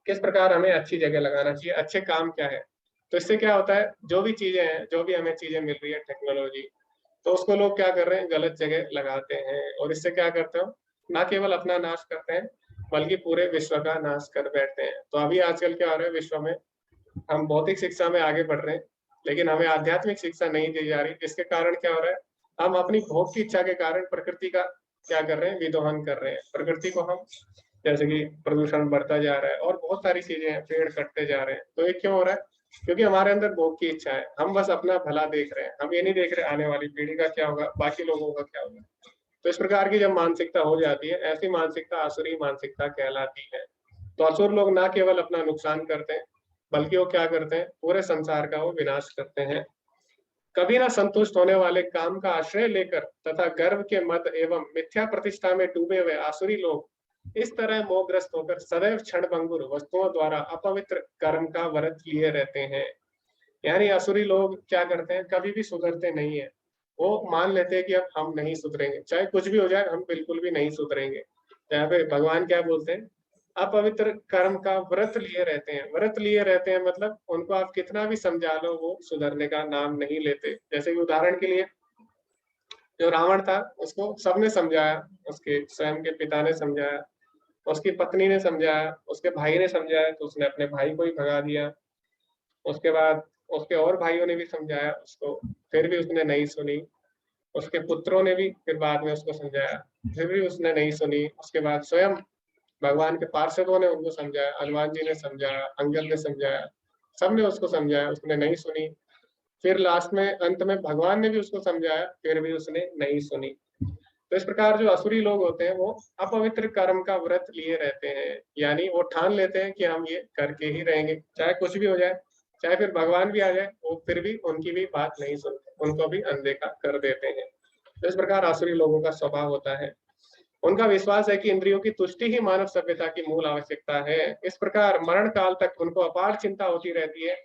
किस प्रकार हमें अच्छी जगह लगाना चाहिए, अच्छे काम क्या है। तो इससे क्या होता है, जो भी चीजें हैं, जो भी हमें चीजें मिल रही है टेक्नोलॉजी, तो उसको लोग क्या कर रहे हैं, गलत जगह लगाते हैं और इससे क्या करते हो, ना केवल अपना नाश करते हैं बल्कि पूरे विश्व का नाश कर बैठते हैं। तो अभी आजकल क्या हो रहा है, विश्व में हम भौतिक शिक्षा में आगे बढ़ रहे हैं लेकिन हमें आध्यात्मिक शिक्षा नहीं दी जा रही। इसके कारण क्या हो रहा है, हम अपनी भोग की इच्छा के कारण प्रकृति का क्या कर रहे हैं, विध्वंस कर रहे हैं। प्रकृति को हम, जैसे कि प्रदूषण बढ़ता जा रहा है और बहुत सारी चीजें हैं, पेड़ कटते जा रहे हैं। तो ये क्यों हो रहा है, क्योंकि हमारे अंदर भोग की इच्छा है, हम बस अपना भला देख रहे हैं, हम ये नहीं देख रहे आने वाली पीढ़ी का क्या होगा, बाकी लोगों का क्या होगा। तो इस प्रकार की जब मानसिकता हो जाती है, ऐसी मानसिकता आसुरी मानसिकता कहलाती है। तो असुर लोग ना केवल अपना नुकसान करते हैं बल्कि वो क्या करते हैं, पूरे संसार का वो विनाश करते हैं। कभी ना संतुष्ट होने वाले काम का आश्रय लेकर तथा गर्व के मद एवं मिथ्या प्रतिष्ठा में डूबे हुए आसुरी लोग इस तरह मोहग्रस्त होकर सदैव क्षणभंगुर वस्तुओं द्वारा अपवित्र कर्म का व्रत लिए रहते हैं। यानी असुरी लोग क्या करते हैं, कभी भी सुधरते नहीं है। वो मान लेते हैं कि अब हम नहीं सुधरेंगे, चाहे कुछ भी हो जाए हम बिल्कुल भी नहीं सुधरेंगे। यहाँ पे भगवान क्या बोलते हैं, अपवित्र कर्म का व्रत लिए रहते हैं। व्रत लिए रहते हैं मतलब उनको आप कितना भी समझा लो वो सुधरने का नाम नहीं लेते। जैसे कि उदाहरण के लिए जो रावण था उसको सबने समझाया, उसके स्वयं के पिता ने समझाया, उसकी पत्नी ने समझाया, उसके भाई ने समझाया तो उसने अपने भाई को ही भगा दिया। उसके बाद उसके और भाइयों ने भी समझाया उसको, फिर भी उसने नहीं सुनी। उसके पुत्रों ने भी फिर बाद में उसको समझाया, फिर भी उसने नहीं सुनी। उसके बाद स्वयं भगवान के पार्षदों ने उनको समझाया, हनुमान जी ने समझाया, अंगद ने समझाया, सबने उसको समझाया, उसने नहीं सुनी। फिर लास्ट में अंत में भगवान ने भी उसको समझाया, फिर भी उसने नहीं सुनी। तो इस प्रकार जो असुरी लोग होते हैं वो अपवित्र कर्म का व्रत लिए रहते हैं, यानी वो ठान लेते हैं कि हम ये करके ही रहेंगे, चाहे कुछ भी हो जाए, चाहे फिर भगवान भी आ जाए, वो फिर भी उनकी भी बात नहीं सुनते, उनको भी अनदेखा कर देते हैं। तो इस प्रकार आसुरी लोगों का स्वभाव होता है। उनका विश्वास है कि इंद्रियों की तुष्टि ही मानव सभ्यता की मूल आवश्यकता है। इस प्रकार मरण काल तक उनको अपार चिंता होती रहती है।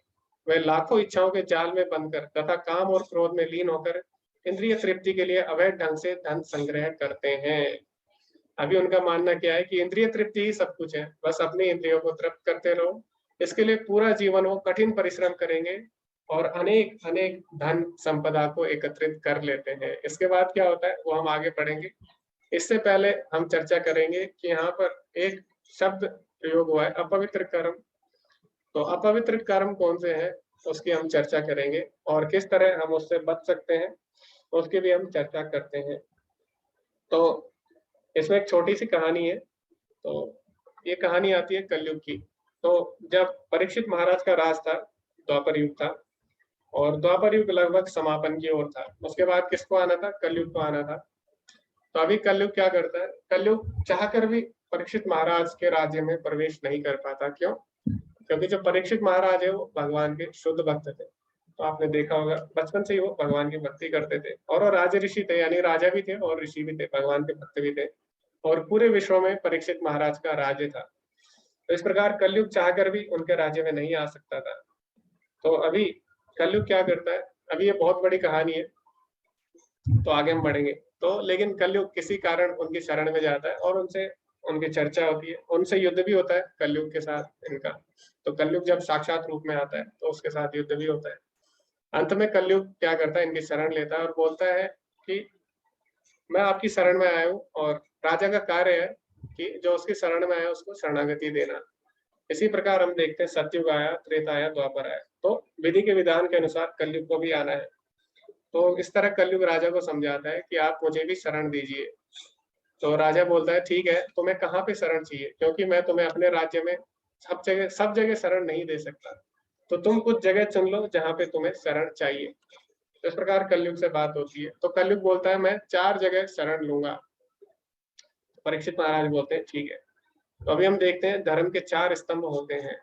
वे लाखों इच्छाओं के जाल में बंधकर तथा काम और क्रोध में लीन होकर इंद्रिय तृप्ति के लिए अवैध ढंग से धन संग्रह करते हैं। अभी उनका मानना क्या है कि इंद्रिय तृप्ति ही सब कुछ है, बस अपनी इंद्रियों को तृप्त करते रहो। इसके लिए पूरा जीवन वो कठिन परिश्रम करेंगे और अनेक अनेक धन संपदा को एकत्रित कर लेते हैं। इसके बाद क्या होता है वो हम आगे पढ़ेंगे। इससे पहले हम चर्चा करेंगे कि यहाँ पर एक शब्द प्रयोग हुआ है, अपवित्र कर्म। तो अपवित्र कर्म कौन से हैं उसकी हम चर्चा करेंगे और किस तरह हम उससे बच सकते हैं उसकी भी हम चर्चा करते हैं। तो इसमें एक छोटी सी कहानी है। तो ये कहानी आती है कलयुग की। तो जब परीक्षित महाराज का राज था, द्वापर युग था और द्वापर युग लगभग समापन की ओर था। उसके बाद किसको आना था, कलयुग को आना था। तो अभी कलयुग क्या करता है, कलयुग चाहकर भी परीक्षित महाराज के राज्य में प्रवेश नहीं कर पाता। क्यों? क्योंकि जो परीक्षित महाराज है वो भगवान के शुद्ध भक्त थे। तो आपने देखा होगा बचपन से ही वो भगवान की भक्ति करते थे और वो राज ऋषि थे, यानी राजा भी थे और ऋषि भी थे, भगवान के भक्त भी थे और पूरे विश्व में परीक्षित महाराज का राज्य था। तो इस प्रकार कलयुग चाहकर भी उनके राज्य में नहीं आ सकता था। तो अभी कलयुग क्या करता है, अभी ये बहुत बड़ी कहानी है, तो आगे हम बढ़ेंगे। तो लेकिन कलयुग किसी कारण उनकी शरण में जाता है और उनसे उनकी चर्चा होती है, उनसे युद्ध भी होता है कलयुग के साथ इनका। तो कलयुग जब साक्षात रूप में आता है तो उसके साथ युद्ध भी होता है। अंत में कलयुग क्या करता है, इनकी शरण लेता है और बोलता है कि मैं आपकी शरण में आया हूँ, और राजा का कार्य है कि जो उसकी शरण में आया उसको शरणागति देना। इसी प्रकार हम देखते हैं सतयुग आया, त्रेता आया, द्वापर आया, तो विधि के विधान के अनुसार कलयुग को भी आना है। तो इस तरह कलयुग राजा को समझाता है कि आप मुझे भी शरण दीजिए। तो राजा बोलता है ठीक है, तुम्हें कहाँ पे शरण चाहिए, क्योंकि मैं तुम्हें अपने राज्य में सब जगह शरण नहीं दे सकता, तो तुम कुछ जगह चुन लो जहाँ पे तुम्हें शरण चाहिए। तो इस प्रकार कलयुग से बात होती है। तो कलयुग बोलता है मैं 4 जगह शरण लूंगा। परीक्षित महाराज बोलते हैं ठीक है। तो अभी हम देखते हैं धर्म के 4 स्तंभ होते हैं।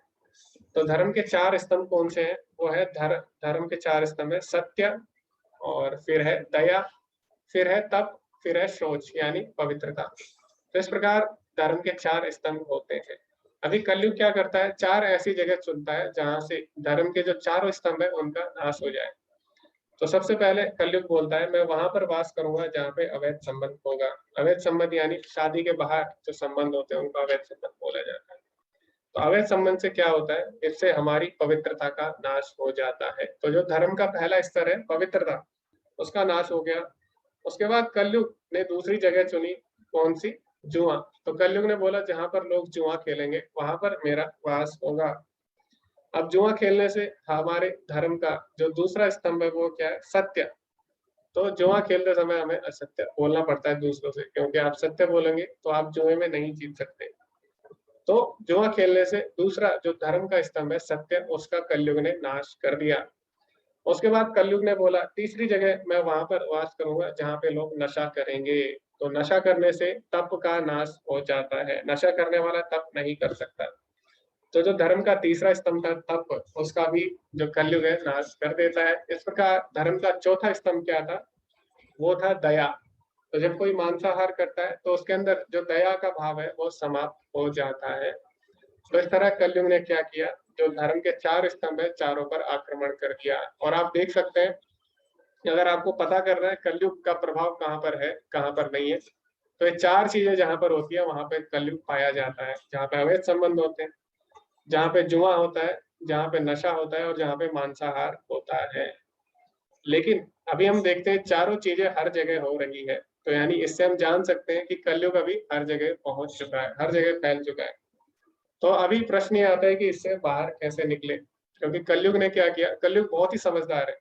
तो धर्म के 4 स्तंभ कौन से हैं, वो है धर्म के 4 स्तंभ है सत्य, और फिर है दया, फिर है तप, फिर है शौच यानी पवित्रता। तो इस प्रकार धर्म के 4 स्तंभ होते हैं। अभी कलयुग क्या करता है, 4 ऐसी जगह चुनता है जहां से धर्म के जो 4 स्तंभ है उनका नाश हो जाए। तो सबसे पहले कलयुग बोलता है मैं वहां पर वास करूंगा जहाँ पे अवैध संबंध होगा। अवैध संबंध यानी शादी के बाहर जो संबंध होते हैं उनका अवैध संबंध बोला जाता है। तो अवैध संबंध से क्या होता है, इससे हमारी पवित्रता का नाश हो जाता है। तो जो धर्म का पहला स्तर है पवित्रता, उसका नाश हो गया। उसके बाद कलयुग ने दूसरी जगह चुनी, कौन सी, जुआ। तो कलयुग ने बोला जहां पर लोग जुआ खेलेंगे वहां पर मेरा वास होगा। अब जुआ खेलने से हमारे धर्म का जो दूसरा स्तंभ है वो क्या है, सत्य। तो जुआ खेलते समय हमें असत्य बोलना पड़ता है दूसरों से, क्योंकि आप सत्य बोलेंगे तो आप जुए में नहीं जीत सकते। तो जुआ खेलने से दूसरा जो धर्म का स्तंभ है सत्य, उसका कलयुग ने नाश कर दिया। उसके बाद कलयुग ने बोला तीसरी जगह मैं वहां पर वास करूंगा जहां पे लोग नशा करेंगे। तो नशा करने से तप का नाश हो जाता है, नशा करने वाला तप नहीं कर सकता। तो जो धर्म का तीसरा स्तंभ था तप, उसका भी जो कलयुग है नाश कर देता है। इस प्रकार धर्म का चौथा स्तंभ क्या था, वो था दया। तो जब कोई मांसाहार करता है तो उसके अंदर जो दया का भाव है वो समाप्त हो जाता है। तो इस तरह कलयुग ने क्या किया, जो धर्म के 4 स्तंभ है चारों पर आक्रमण कर दिया। और आप देख सकते हैं कि अगर आपको पता करना है कलयुग का प्रभाव कहाँ पर है कहाँ पर नहीं है, तो ये 4 चीजें जहां पर होती है वहां पे कलयुग पाया जाता है। जहाँ पे अवैध संबंध होते हैं, जहाँ पे जुआ होता है, जहाँ पे नशा होता है और जहाँ पे मांसाहार होता है। लेकिन अभी हम देखते हैं चारों चीजें हर जगह हो रही है, तो यानी इससे हम जान सकते हैं कि कलयुग अभी हर जगह पहुंच चुका है, हर जगह फैल चुका है। तो अभी प्रश्न ये आता है कि इससे बाहर कैसे निकले, क्योंकि कलयुग ने क्या किया, कलयुग बहुत ही समझदार है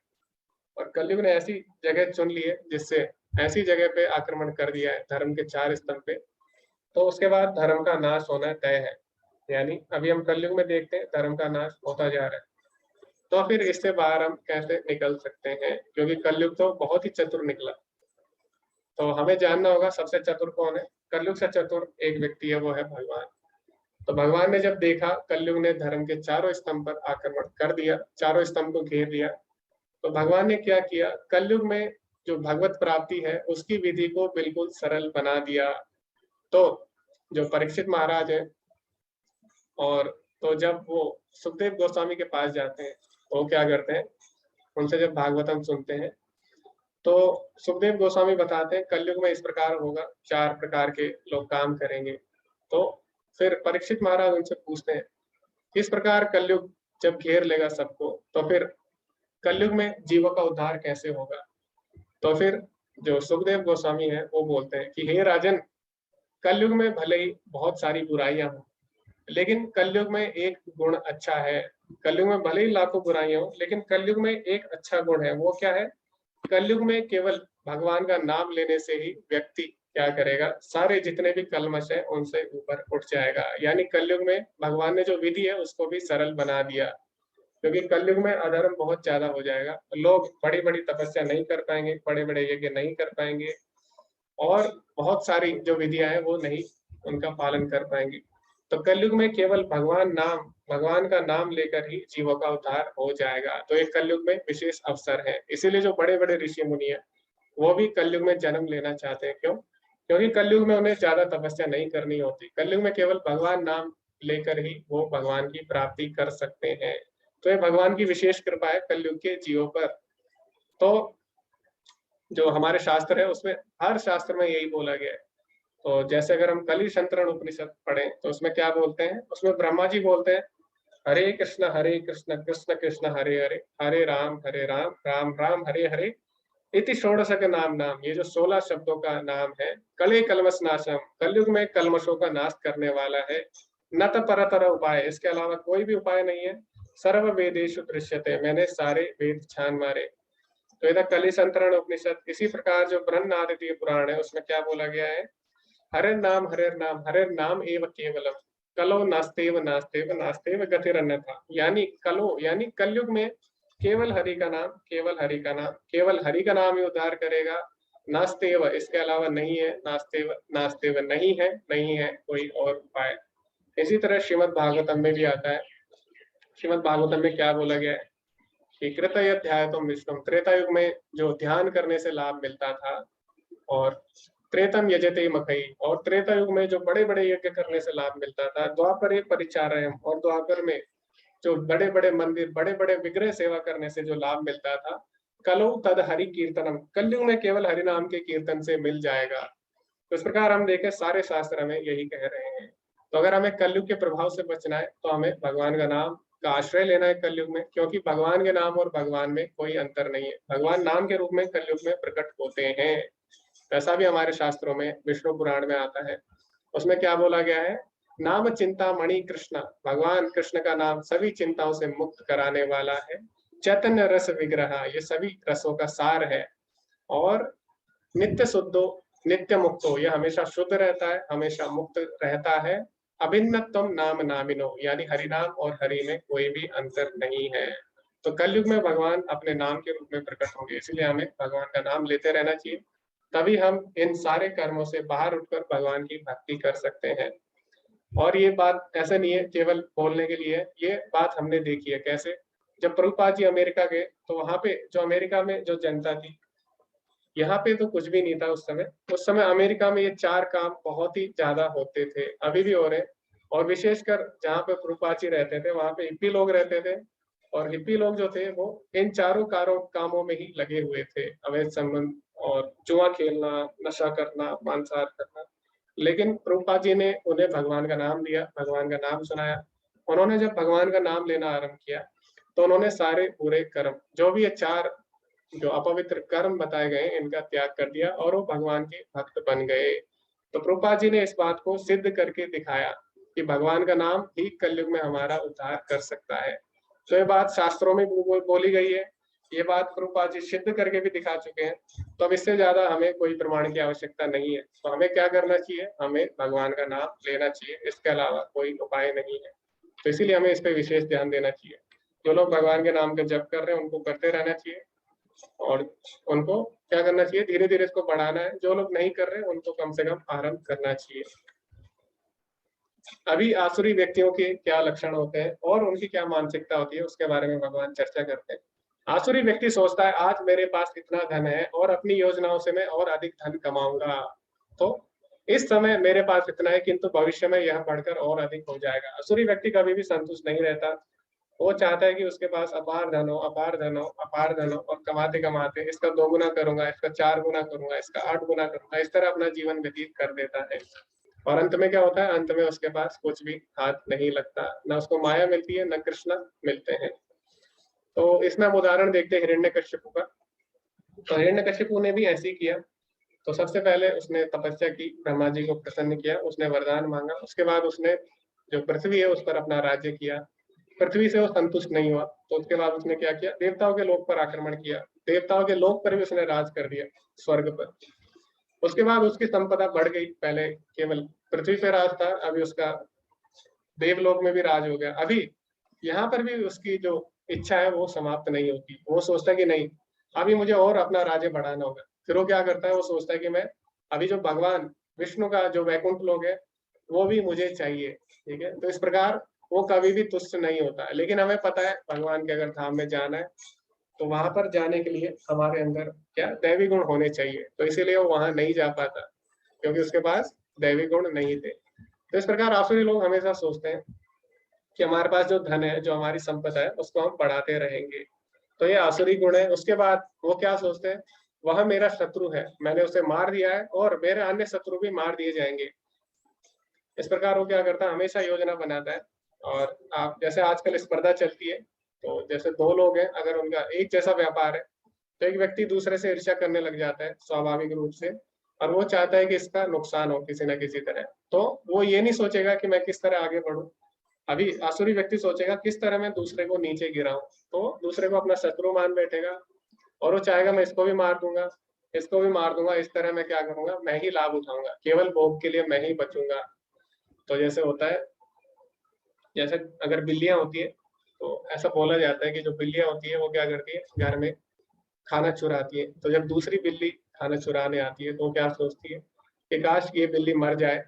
और कलयुग ने ऐसी जगह चुन ली है जिससे ऐसी जगह पे आक्रमण कर दिया है धर्म के 4 स्तंभ पे। तो उसके बाद धर्म का नाश होना तय है। यानी अभी हम कलयुग में देखते हैं धर्म का नाश होता जा रहा है। तो फिर इससे बाहर हम कैसे निकल सकते हैं, क्योंकि कलयुग तो बहुत ही चतुर निकला। तो हमें जानना होगा सबसे चतुर कौन है। कलयुग से चतुर एक व्यक्ति है, वो है भगवान। तो भगवान ने जब देखा कलयुग ने धर्म के 4 स्तंभ पर आक्रमण कर दिया, 4 स्तंभ को घेर लिया, तो भगवान ने क्या किया, कलयुग में जो भगवत प्राप्ति है उसकी विधि को बिल्कुल सरल बना दिया। तो जो परीक्षित महाराज है, और तो जब वो सुखदेव गोस्वामी के पास जाते हैं तो क्या करते हैं, उनसे जब भागवतम सुनते हैं तो सुखदेव गोस्वामी बताते हैं कलयुग में इस प्रकार होगा, 4 प्रकार के लोग काम करेंगे। तो फिर परीक्षित महाराज उनसे पूछते हैं किस प्रकार कलयुग जब घेर लेगा सबको, तो फिर कलयुग में जीवों का उद्धार कैसे होगा। तो फिर जो सुखदेव गोस्वामी है वो बोलते हैं कि हे राजन, कलयुग में भले ही बहुत सारी बुराइयां हों, लेकिन कलयुग में एक गुण अच्छा है। कलयुग में भले ही लाखों बुराइयां हो, लेकिन कलयुग में एक अच्छा गुण है। वो क्या है, कलयुग में केवल भगवान का नाम लेने से ही व्यक्ति क्या करेगा, सारे जितने भी कलमश है उनसे ऊपर उठ जाएगा। यानी कलयुग में भगवान ने जो विधि है उसको भी सरल बना दिया, क्योंकि कलयुग में अधर्म बहुत ज्यादा हो जाएगा। लोग बड़ी बड़ी तपस्या नहीं कर पाएंगे, बड़े बड़े यज्ञ नहीं कर पाएंगे, और बहुत सारी जो विधियां हैं वो नहीं उनका पालन कर पाएंगे। तो कलयुग में केवल भगवान का नाम लेकर ही जीवों का उद्धार हो जाएगा। तो एक कलयुग में विशेष अवसर है, इसीलिए जो बड़े बड़े ऋषि मुनि है वो भी कलयुग में जन्म लेना चाहते हैं। क्यों, क्योंकि कलयुग में उन्हें ज्यादा तपस्या नहीं करनी होती। कलयुग में केवल भगवान नाम लेकर ही वो भगवान की प्राप्ति कर सकते हैं। तो ये भगवान की विशेष कृपा है कलयुग के जीवों पर। तो जो हमारे शास्त्र है उसमें हर शास्त्र में यही बोला गया है। तो जैसे अगर हम कली संतरण उपनिषद पढ़ें तो उसमें क्या बोलते हैं, उसमें ब्रह्मा जी बोलते हैं हरे कृष्ण कृष्ण कृष्ण हरे हरे, हरे राम राम राम हरे हरे, इति षोडशक नाम नाम। ये जो 16 शब्दों का नाम है, कले कलमश नाशम, कलयुग में कलमशों का नाश करने वाला है। न त परतर उपाय, इसके अलावा कोई भी उपाय नहीं है। सर्व वेदेषु दृश्यते, मैंने सारे वेद छान मारे। तो इधर कली संतरण उपनिषद, इसी प्रकार जो बृहन्नादितीय पुराण है उसमें क्या बोला गया है, हरे नाम एव केवलम, कलो नास्तेव नास्तेव नास्तेव गतिरन्यथा। यानी कलो यानी कलयुग में केवल हरि का नाम, केवल हरि का नाम, केवल हरि का नाम ही उद्धार करेगा। नास्तेव, इसके अलावा नहीं है। नास्तेव नास्तेव नहीं है, नहीं है कोई और उपाय। इसी तरह श्रीमद् भागवतम में भी आता है। श्रीमद् भागवतम में क्या बोला गया है कि कृतयध्यायतम विष्णु, त्रेता युग में जो ध्यान करने से लाभ मिलता था, और त्रेतम यजते मखई, और त्रेता युग में जो बड़े बड़े यज्ञ करने से लाभ मिलता था। द्वापर परिचारयम, और द्वापर में जो बड़े बड़े मंदिर, बड़े बड़े विग्रह सेवा करने से जो लाभ मिलता था। कलो तद हरि कीर्तनम, कलयुग में केवल हरि नाम के कीर्तन से मिल जाएगा। तो इस प्रकार हम देखें सारे शास्त्र हमें यही कह रहे हैं। तो अगर हमें कलयुग के प्रभाव से बचना है तो हमें भगवान का नाम का आश्रय लेना है कलयुग में, क्योंकि भगवान के नाम और भगवान में कोई अंतर नहीं है। भगवान नाम के रूप में कलयुग में प्रकट होते हैं। ऐसा भी हमारे शास्त्रों में विष्णु पुराण में आता है। उसमें क्या बोला गया है, नाम चिंता मणि कृष्ण, भगवान कृष्ण का नाम सभी चिंताओं से मुक्त कराने वाला है। चैतन्य रस विग्रह, ये सभी रसों का सार है। और नित्य शुद्धो नित्य मुक्तो, यह हमेशा शुद्ध रहता है, हमेशा मुक्त रहता है। अभिन्नतम नाम नामिनो, यानी हरि नाम और हरि में कोई भी अंतर नहीं है। तो कलयुग में भगवान अपने नाम के रूप में प्रकट होंगे, इसलिए हमें भगवान का नाम लेते रहना चाहिए। तभी हम इन सारे कर्मों से बाहर उठकर भगवान की भक्ति कर सकते हैं। और ये बात ऐसा नहीं है केवल बोलने के लिए, ये बात हमने देखी है। कैसे, जब प्रभुपाद जी अमेरिका गए तो वहां पे जो अमेरिका में जो जनता थी, यहाँ पे तो कुछ भी नहीं था उस समय। उस समय अमेरिका में ये 4 काम बहुत ही ज्यादा होते थे, अभी भी हो रहे हैं। और विशेषकर जहाँ पे प्रभुपाद जी रहते थे वहां पे हिप्पी लोग रहते थे, और हिप्पी लोग जो थे वो इन चारों कामों में ही लगे हुए थे। अवैध संबंध और जुआ खेलना, नशा करना, मांसाहार करना। लेकिन प्रभुपाद जी ने उन्हें भगवान का नाम दिया, भगवान का नाम सुनाया। उन्होंने जब भगवान का नाम लेना आरंभ किया तो उन्होंने सारे बुरे कर्म, जो भी ये 4 जो अपवित्र कर्म बताए गए, इनका त्याग कर दिया और वो भगवान के भक्त बन गए। तो प्रभुपाद जी ने इस बात को सिद्ध करके दिखाया कि भगवान का नाम ही कलयुग में हमारा उद्धार कर सकता है। तो ये बात शास्त्रों में बोली गई है, ये बात प्रभुपाद जी सिद्ध करके भी दिखा चुके हैं। तो अब इससे ज्यादा हमें कोई प्रमाण की आवश्यकता नहीं है। तो हमें क्या करना चाहिए, हमें भगवान का नाम लेना चाहिए, इसके अलावा कोई उपाय नहीं है। तो इसीलिए हमें इस पे विशेष ध्यान देना चाहिए। जो लोग भगवान के नाम का जप कर रहे हैं उनको करते रहना चाहिए, और उनको क्या करना चाहिए, धीरे धीरे इसको बढ़ाना है। जो लोग नहीं कर रहे उनको कम से कम आरंभ करना चाहिए। अभी आसुरी व्यक्तियों के क्या लक्षण होते हैं और उनकी क्या मानसिकता होती है, उसके बारे में भगवान चर्चा करते हैं। आसुरी व्यक्ति सोचता है आज मेरे पास इतना धन है और अपनी योजनाओं से मैं और अधिक धन कमाऊंगा, तो इस समय मेरे पास इतना है किंतु भविष्य में यह बढ़कर और अधिक हो जाएगा। आसुरी व्यक्ति कभी भी संतुष्ट नहीं रहता, वो चाहता है कि उसके पास अपार धन हो, अपार धन हो, अपार धन हो, और कमाते कमाते इसका 2 गुना करूंगा, इसका 4 गुना करूंगा, इसका 8 गुना करूंगा, इस तरह अपना जीवन व्यतीत कर देता है। और अंत में क्या होता है, अंत में उसके पास कुछ भी हाथ नहीं लगता, न उसको माया मिलती है, न कृष्ण मिलते हैं। तो इसमें हम उदाहरण देखते हैं हिरण्यकश्यपु का। तो हिरण्यकश्यपु ने भी ऐसे ही किया। तो सबसे पहले उसने तपस्या की, ब्रह्मा जी को प्रसन्न किया, उसने वरदान मांगा। उसके बाद उसने जो पृथ्वी है उस पर अपना राज्य किया। पृथ्वी से वो संतुष्ट नहीं हुआ, तो उसके बाद उसने क्या किया, देवताओं के लोक पर आक्रमण किया। देवताओं के लोक पर भी उसने राज कर दिया, स्वर्ग पर। उसके बाद उसकी संपदा बढ़ गई, पहले केवल पृथ्वी पे राज था, अभी उसका देवलोक में भी राज हो गया। अभी यहाँ पर भी उसकी जो इच्छा है वो समाप्त नहीं होती। वो सोचता है कि नहीं, अभी मुझे और अपना राज्य बढ़ाना होगा। फिर वो क्या करता है, वो सोचता है कि मैं अभी जो भगवान विष्णु का जो वैकुंठ लोक है वो भी मुझे चाहिए। ठीक है, तो इस प्रकार वो कभी भी तुष्ट नहीं होता है। लेकिन हमें पता है भगवान के अगर धाम में जाना है तो वहां पर जाने के लिए हमारे अंदर क्या दैवी गुण होने चाहिए। तो इसीलिए वो वहां नहीं जा पाता, क्योंकि उसके पास दैवी गुण नहीं थे। तो इस प्रकार आसुरी लोग हमेशा सोचते हैं कि हमारे पास जो धन है, जो हमारी संपदा है, उसको हम बढ़ाते रहेंगे। तो ये आसुरी गुण है। उसके बाद वो क्या सोचते हैं, वह मेरा शत्रु है, मैंने उसे मार दिया है और मेरे अन्य शत्रु भी मार दिए जाएंगे। इस प्रकार वो क्या करता है, हमेशा योजना बनाता है। और आप जैसे आजकल स्पर्धा चलती है, तो जैसे दो लोग हैं, अगर उनका एक जैसा व्यापार है, तो एक व्यक्ति दूसरे से ईर्ष्या करने लग जाता है स्वाभाविक रूप से, और वो चाहता है कि इसका नुकसान हो किसी न किसी तरह। तो वो ये नहीं सोचेगा कि मैं किस तरह आगे बढ़ूं, अभी आसुरी व्यक्ति सोचेगा किस तरह मैं दूसरे को नीचे गिराऊं। तो दूसरे को अपना शत्रु मान बैठेगा और वो चाहेगा मैं इसको भी मार दूंगा, इसको भी मार दूंगा, इस तरह मैं क्या करूंगा, मैं ही लाभ उठाऊंगा, केवल भोग के लिए मैं ही बचूंगा। तो जैसे होता है, जैसे अगर बिल्लियां होती है, तो ऐसा बोला जाता है कि जो बिल्लियां होती है वो क्या करती है, घर में खाना चुराती है। तो जब दूसरी बिल्ली खाना चुराने आती है तो वो क्या सोचती है कि काश ये बिल्ली मर जाए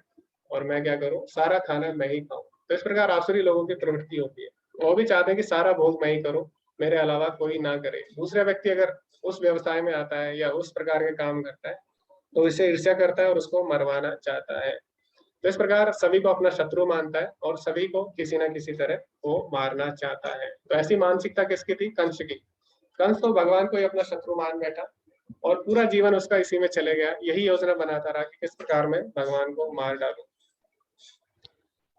और मैं क्या करूं, सारा खाना मैं ही खाऊं। तो इस प्रकार आसुरी लोगों की प्रवृत्ति होती है, वो भी चाहते हैं कि सारा भोग मैं ही करूं, मेरे अलावा कोई ना करे। दूसरा व्यक्ति अगर उस व्यवसाय में आता है या उस प्रकार के काम करता है तो इसे ईर्ष्या करता है और उसको मरवाना चाहता है। तो इस प्रकार सभी को अपना शत्रु मानता है और सभी को किसी न किसी तरह वो मारना चाहता है। तो ऐसी मानसिकता किसकी थी, कंस की। कंस तो भगवान को ही अपना शत्रु मान बैठा और पूरा जीवन उसका इसी में चले गया, यही योजना बनाता रहा कि किस प्रकार मैं भगवान को मार डालूं।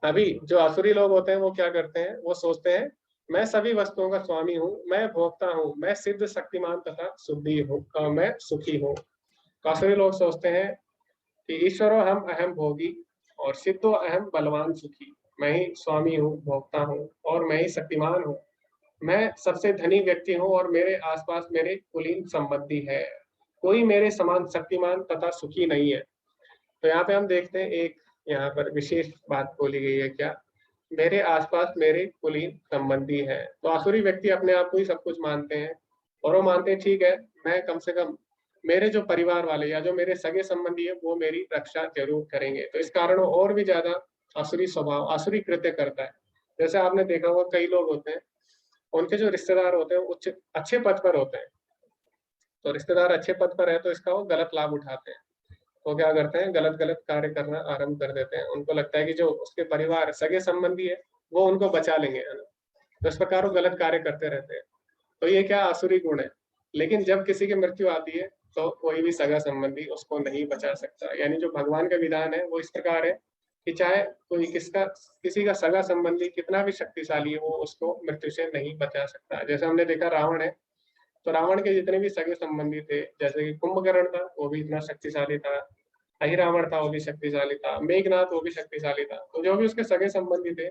अभी जो आसुरी लोग होते हैं वो क्या करते हैं, वो सोचते हैं मैं सभी वस्तुओं का स्वामी हूँ, मैं भोक्ता हूँ, मैं सिद्ध शक्तिमान तथा शुद्धि हूँ, मैं सुखी हूँ। आसुरी लोग सोचते हैं कि ईश्वरो हम अहम भोगी और सिद्धो अहम बलवान सुखी, मैं ही स्वामी हूँ, भोक्ता हूँ और मैं ही शक्तिमान हूँ, मैं सबसे धनी व्यक्ति हूँ और मेरे आसपास मेरे कुलीन संबंधी है, कोई मेरे समान शक्तिमान तथा सुखी नहीं है। तो यहाँ पे हम देखते हैं एक यहाँ पर विशेष बात बोली गई है, क्या, मेरे आसपास मेरे कुलीन संबंधी है। तो आसुरी व्यक्ति अपने आप को ही सब कुछ मानते हैं और वो मानते हैं ठीक है, मैं कम से कम मेरे जो परिवार वाले या जो मेरे सगे संबंधी है वो मेरी रक्षा जरूर करेंगे। तो इस कारण वो और भी ज्यादा आसुरी स्वभाव, आसुरी कृत्य करता है। जैसे आपने देखा होगा कई लोग होते हैं, उनके जो रिश्तेदार होते हैं उच्च अच्छे पद पर होते हैं, तो रिश्तेदार अच्छे पद पर है तो इसका वो गलत लाभ उठाते हैं। वो क्या करते हैं, गलत गलत कार्य करना आरंभ कर देते हैं। उनको लगता है कि जो उसके परिवार सगे संबंधी है वो उनको बचा लेंगे, है ना। तो इस प्रकार वो गलत कार्य करते रहते हैं। तो ये क्या आसुरी गुण है। लेकिन जब किसी की मृत्यु आती है तो कोई भी सगा संबंधी उसको नहीं बचा सकता। यानी जो भगवान का विधान है वो इस प्रकार है कि चाहे कोई किसी का सगा संबंधी कितना भी शक्तिशाली है, वो उसको मृत्यु से नहीं बचा सकता। जैसे हमने देखा रावण है, तो रावण के जितने भी सगे संबंधी थे, जैसे कि कुंभकर्ण था वो भी इतना शक्तिशाली था, अहिरावण था वो भी शक्तिशाली था, मेघनाथ वो भी शक्तिशाली था। तो जो भी उसके सगे संबंधी थे,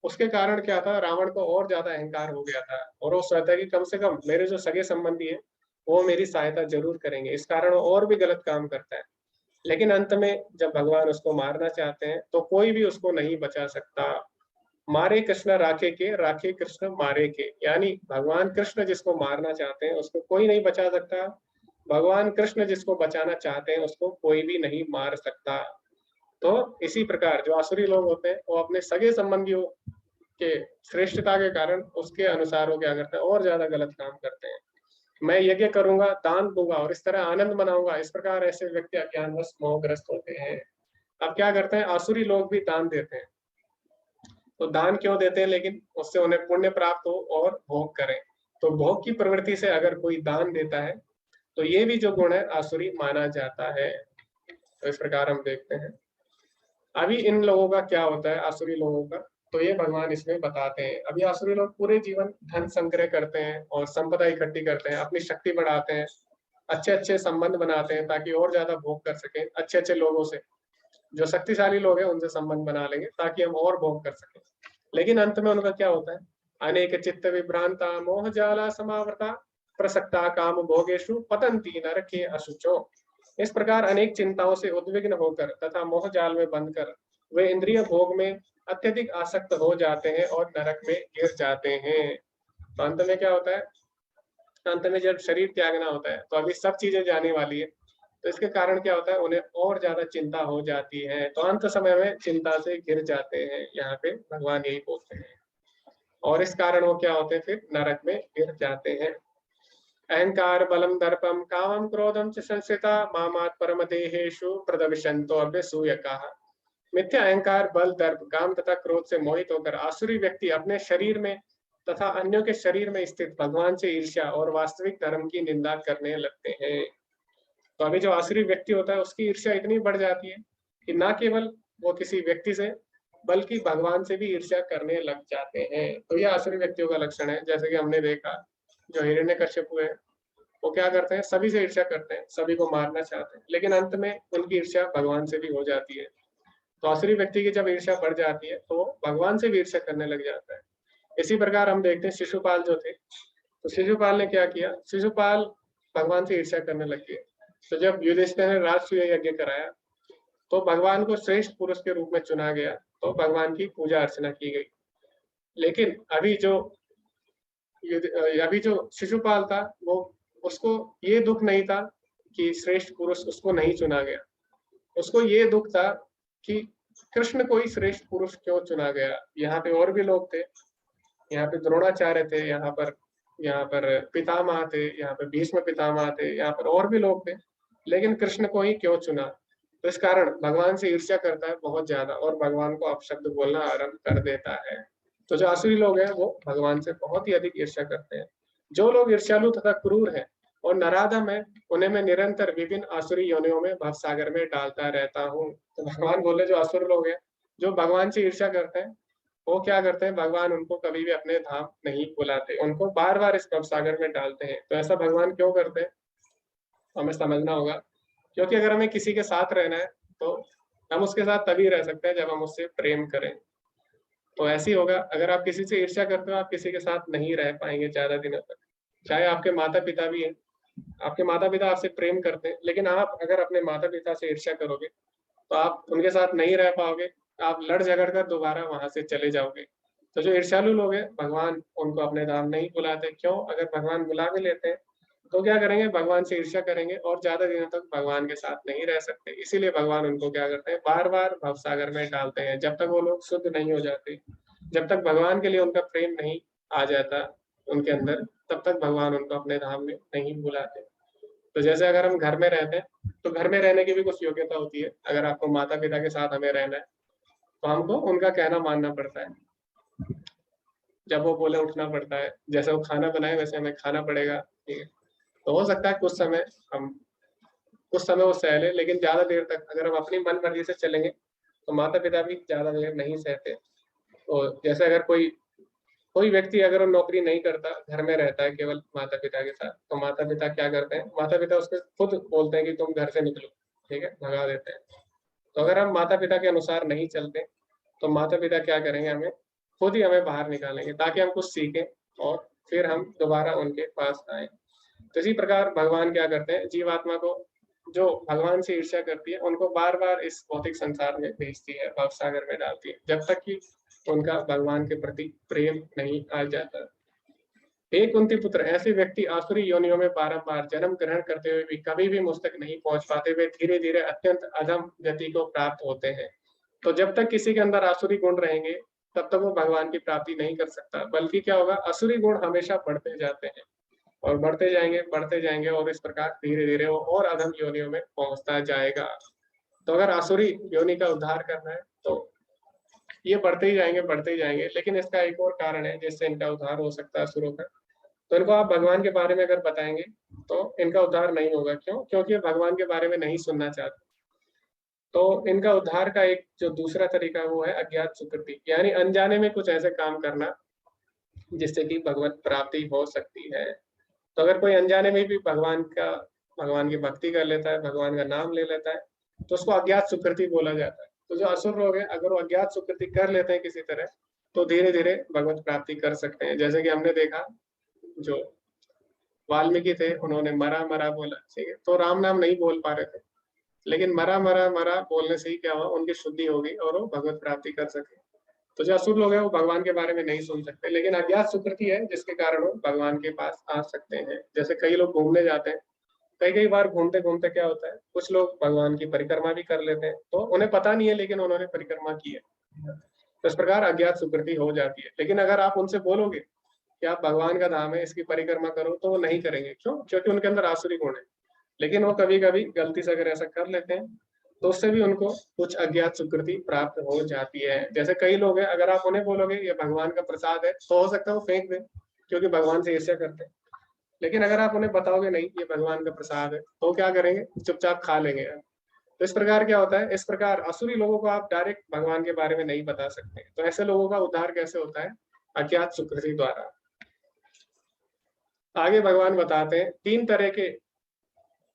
उसके कारण क्या था, रावण को और ज्यादा अहंकार हो गया था और वो सोचता है कि कम से कम मेरे जो सगे संबंधी है वो मेरी सहायता जरूर करेंगे। इस कारण वो और भी गलत काम करता है। लेकिन अंत में जब भगवान उसको मारना चाहते हैं तो कोई भी उसको नहीं बचा सकता। मारे कृष्ण राखे के, राखे कृष्ण मारे के, यानी भगवान कृष्ण जिसको मारना चाहते हैं उसको कोई नहीं बचा सकता, भगवान कृष्ण जिसको बचाना चाहते हैं उसको कोई भी नहीं मार सकता। तो इसी प्रकार जो आसुरी लोग होते हैं वो अपने सगे संबंधियों के श्रेष्ठता के कारण उसके अनुसार वो क्या करते हैं, और ज्यादा गलत काम करते हैं। मैं यज्ञ करूंगा, दान दूंगा और इस तरह आनंद मनाऊंगा, इस प्रकार ऐसे व्यक्ति अज्ञानवश मोहग्रस्त होते हैं। अब क्या करते हैं, आसुरी लोग भी दान देते हैं। तो दान क्यों देते हैं, लेकिन उससे उन्हें पुण्य प्राप्त हो और भोग करें। तो भोग की प्रवृत्ति से अगर कोई दान देता है तो ये भी जो गुण है आसुरी माना जाता है। तो इस प्रकार हम देखते हैं। अभी इन लोगों का क्या होता है, आसुरी लोगों का, तो ये भगवान इसमें बताते हैं। अभी आसुरी लोग पूरे जीवन धन संग्रह करते हैं और संपदा इकट्ठी करते हैं, अपनी शक्ति बढ़ाते हैं, अच्छे अच्छे संबंध बनाते हैं ताकि और ज्यादा भोग कर सकें। अच्छे अच्छे लोगों से, जो शक्तिशाली लोग हैं उनसे संबंध बना लेंगे ताकि हम और भोग कर सकें। लेकिन अंत में उनका क्या होता है, अनेक चित्त विभ्रांता मोह जाला समावृता प्रसक्ता काम भोगेशु पतंती नरके अशुचो। इस प्रकार अनेक चिंताओं से उद्विग्न होकर तथा मोह जाल में बंद कर वे इंद्रिय भोग में अत्यधिक आसक्त हो जाते हैं और नरक में गिर जाते हैं। तो अंत में क्या होता है, अंत में जब शरीर त्यागना होता है तो अभी सब चीजें जाने वाली है, तो इसके कारण क्या होता है, उन्हें और ज्यादा चिंता हो जाती है, तो अंत समय में चिंता से गिर जाते हैं। यहाँ पे भगवान यही बोलते हैं। और इस कारण वो क्या होते हैं, फिर नरक में गिर जाते हैं। अहंकार बलम दर्पम कामम क्रोधम च संस्थिता मामात् परम देहेषु प्रदविशन्तो अभ्यसूयकाः। मिथ्या अहंकार, बल, दर्प, काम तथा क्रोध से मोहित होकर आसुरी व्यक्ति अपने शरीर में तथा अन्यों के शरीर में स्थित भगवान से ईर्ष्या और वास्तविक धर्म की निंदा करने लगते हैं। तो अभी जो आसुरी व्यक्ति होता है उसकी ईर्ष्या इतनी बढ़ जाती है कि ना केवल वो किसी व्यक्ति से बल्कि भगवान से भी ईर्ष्या करने लग जाते हैं। तो ये आसुरी व्यक्तियों का लक्षण है। जैसे कि हमने देखा जो हिरण्यकश्यप है वो क्या करते हैं, सभी से ईर्ष्या करते हैं, सभी को मारना चाहते हैं, लेकिन अंत में उनकी ईर्ष्या भगवान से भी हो जाती है। तो आसुरी व्यक्ति की जब ईर्ष्या बढ़ जाती है तो भगवान से भी ईर्ष्या करने लग जाता है। इसी प्रकार हम देखते हैं शिशुपाल जो थे, तो शिशुपाल ने क्या किया, शिशुपाल भगवान से ईर्ष्या करने लग गए। तो जब युधिष्ठिर ने राजसूय यज्ञ कराया तो भगवान को श्रेष्ठ पुरुष के रूप में चुना गया, तो भगवान की पूजा अर्चना की गई। लेकिन अभी जो शिशुपाल था वो उसको ये दुख नहीं था कि श्रेष्ठ पुरुष उसको नहीं चुना गया, उसको ये दुख था कि कृष्ण को ही श्रेष्ठ पुरुष क्यों चुना गया। यहाँ पे और भी लोग थे, यहाँ पे द्रोणाचार्य थे, यहाँ पर पितामह थे, यहाँ पे भीष्म पितामह थे, यहाँ पर और भी लोग थे, लेकिन कृष्ण को ही क्यों चुना। तो इस कारण भगवान से ईर्ष्या करता है बहुत ज्यादा और भगवान को अपशब्द बोलना आरंभ कर देता है। तो जो आसुरी लोग हैं वो भगवान से बहुत ही अधिक ईर्ष्या करते हैं। जो लोग ईर्ष्यालु तथा क्रूर है और नराधम है उन्हें मैं निरंतर विभिन्न आसुरी योनियों में भवसागर में डालता रहता हूँ। तो भगवान बोले जो आसुर लोग हैं जो भगवान से ईर्ष्या करते हैं वो क्या करते हैं, भगवान उनको कभी भी अपने धाम नहीं बुलाते, उनको बार बार इस भवसागर में डालते हैं। तो ऐसा भगवान क्यों करते हैं हमें समझना होगा, क्योंकि अगर हमें किसी के साथ रहना है तो हम उसके साथ तभी रह सकते हैं जब हम उससे प्रेम करें। तो ऐसे ही होगा, अगर आप किसी से ईर्ष्या करते हो आप किसी के साथ नहीं रह पाएंगे ज्यादा दिनों तक। चाहे आपके माता पिता भी हैं, आपके माता पिता आपसे प्रेम करते हैं, लेकिन आप अगर अपने माता पिता से ईर्ष्या करोगे तो आप उनके साथ नहीं रह पाओगे, आप लड़ झगड़ कर दोबारा वहां से चले जाओगे। तो जो ईर्ष्यालु लोग हैं भगवान उनको अपने धाम नहीं बुलाते। क्यों, अगर भगवान बुला भी लेते हैं तो क्या करेंगे, भगवान से ईर्ष्या करेंगे और ज्यादा दिनों तक भगवान के साथ नहीं रह सकते। इसीलिए भगवान उनको क्या करते हैं, बार बार भवसागर में डालते हैं जब तक वो लोग शुद्ध नहीं हो जाते, जब तक भगवान के लिए उनका प्रेम नहीं आ जाता उनके अंदर, तब तक भगवान उनको अपने धाम में नहीं बुलाते। तो जैसे अगर हम घर में रहते हैं तो घर में रहने की भी कुछ योग्यता होती है। अगर आपको माता पिता के साथ हमें रहना है तो हमको उनका कहना मानना पड़ता है, जब वो बोले उठना पड़ता है, जैसे वो खाना बनाए वैसे हमें खाना पड़ेगा, ठीक है। तो हो सकता है कुछ समय वो सह ले, लेकिन ज्यादा देर तक अगर हम अपनी मन मर्जी से चलेंगे तो माता पिता भी ज्यादा देर नहीं सहते। तो जैसे अगर कोई व्यक्ति अगर वो नौकरी नहीं करता, घर में रहता है केवल माता पिता के साथ, तो माता पिता क्या करते हैं, माता पिता उसके खुद बोलते हैं कि तुम घर से निकलो, ठीक है, भगा देते हैं। तो अगर हम माता पिता के अनुसार नहीं चलते तो माता पिता क्या करेंगे, हमें खुद ही हमें बाहर निकालेंगे ताकि हम कुछ सीखें और फिर हम दोबारा उनके पास आए। तो इसी प्रकार भगवान क्या करते हैं, जीवात्मा को जो भगवान से ईर्ष्या करती है उनको बार बार इस भौतिक संसार में भेजती है, भवसागर में डालती है, जब तक कि उनका भगवान के प्रति प्रेम नहीं आ जाता। हे कुंती पुत्र, ऐसे व्यक्ति आसुरी योनियों में बारंबार जन्म ग्रहण करते हुए भी कभी भी मुझ तक नहीं पहुंच पाते, वे धीरे धीरे अत्यंत अधम गति को प्राप्त होते हैं। तो जब तक किसी के अंदर आसुरी गुण रहेंगे तब तक वो भगवान की प्राप्ति नहीं कर सकता, बल्कि क्या होगा, असुरी गुण हमेशा बढ़ते जाते हैं और बढ़ते जाएंगे और इस प्रकार धीरे धीरे वो और अधम योनियों में पहुंचता जाएगा। तो अगर आसुरी योनि का उद्धार करना है तो ये बढ़ते ही जाएंगे, लेकिन इसका एक और कारण है जिससे इनका उद्धार हो सकता है असुरों का। तो इनको आप भगवान के बारे में अगर बताएंगे तो इनका उद्धार नहीं होगा। क्यों, क्योंकि भगवान के बारे में नहीं सुनना चाहते। तो इनका उद्धार का एक जो दूसरा तरीका वो है अज्ञात सुकृति, यानी अनजाने में कुछ ऐसे काम करना जिससे कि भगवत प्राप्ति हो सकती है। तो अगर कोई अनजाने में भी भगवान की भक्ति कर लेता है, भगवान का नाम ले लेता है, तो उसको अज्ञात सुकृति बोला जाता है। तो जो असुर लोग हैं अगर वो अज्ञात सुकृति कर लेते हैं किसी तरह तो धीरे धीरे भगवत प्राप्ति कर सकते हैं। जैसे कि हमने देखा जो वाल्मीकि थे उन्होंने मरा मरा बोला, ठीक है, तो राम नाम नहीं बोल पा रहे थे, लेकिन मरा मरा मरा बोलने से ही क्या हुआ, उनकी शुद्धि हो गई और वो भगवत प्राप्ति कर सके। तो जो असुर लोग हैं वो भगवान के बारे में नहीं सुन सकते, लेकिन अज्ञात सुकृति है जिसके कारण वो भगवान के पास आ सकते हैं। जैसे कई लोग घूमने जाते हैं, कई बार घूमते घूमते क्या होता है, कुछ लोग भगवान की परिक्रमा भी कर लेते हैं, तो उन्हें पता नहीं है लेकिन उन्होंने परिक्रमा की है, तो इस प्रकार अज्ञात सुकृति हो जाती है। लेकिन अगर आप उनसे बोलोगे कि आप भगवान का धाम है इसकी परिक्रमा करो तो वो नहीं करेंगे। क्यों, क्योंकि उनके अंदर आसुरी गुण है। लेकिन वो कभी कभी गलती से अगर ऐसा कर लेते हैं तो उससे भी उनको कुछ अज्ञात सुकृति प्राप्त हो जाती है। जैसे कई लोग हैं, अगर आप उन्हें बोलोगे ये भगवान का प्रसाद है तो हो सकता है वो फेंक दे, क्योंकि भगवान से ईर्ष्या करते हैं। लेकिन अगर आप उन्हें बताओगे नहीं ये भगवान का प्रसाद है, तो क्या करेंगे, चुपचाप खा लेंगे। तो इस प्रकार क्या होता है, इस प्रकार असुरी लोगों को आप डायरेक्ट भगवान के बारे में नहीं बता सकते। तो ऐसे लोगों का उद्धार कैसे होता है, अज्ञात सुकृति द्वारा। आगे भगवान बताते हैं 3 तरह के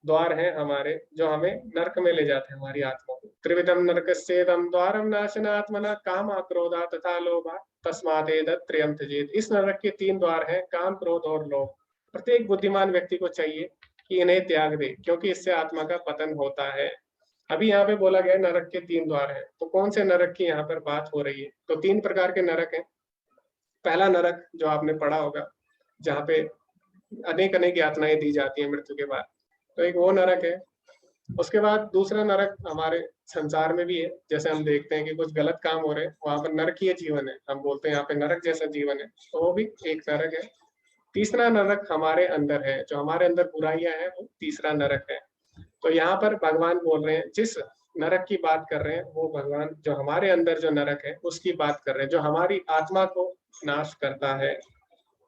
द्वार हैं हमारे जो हमें नरक में ले जाते हैं, हमारी आत्मा को। त्रिविधम नरकस्येदम द्वारम नाशनात्मना काम क्रोधा तथा लोभा तस्मादेतत् त्रयम् त्यजेत्। इस नरक के 3 द्वार हैं, काम, क्रोध और लोभ। प्रत्येक बुद्धिमान व्यक्ति को चाहिए कि इन्हें त्याग दे, क्योंकि इससे आत्मा का पतन होता है। अभी यहाँ पे बोला गया नरक के 3 द्वार हैं, तो कौन से नरक की यहाँ पर बात हो रही है? तो 3 प्रकार के नरक हैं। पहला नरक जो आपने पढ़ा होगा, जहाँ पे अनेक अनेक यातनाएं दी जाती है मृत्यु के बाद, तो एक वो नरक है। उसके बाद दूसरा नरक हमारे संसार में भी है, जैसे हम देखते हैं कि कुछ गलत काम हो रहे हैं, वहां पर नरकीय जीवन है, हम बोलते हैं यहाँ पे नरक जैसा जीवन है, तो वो भी एक नरक है। तीसरा नरक हमारे अंदर है, जो हमारे अंदर बुराइयां हैं, वो तीसरा नरक है। तो यहाँ पर भगवान बोल रहे हैं, जिस नरक की बात कर रहे हैं वो भगवान जो हमारे अंदर जो नरक है उसकी बात कर रहे हैं, जो हमारी आत्मा को नाश करता है।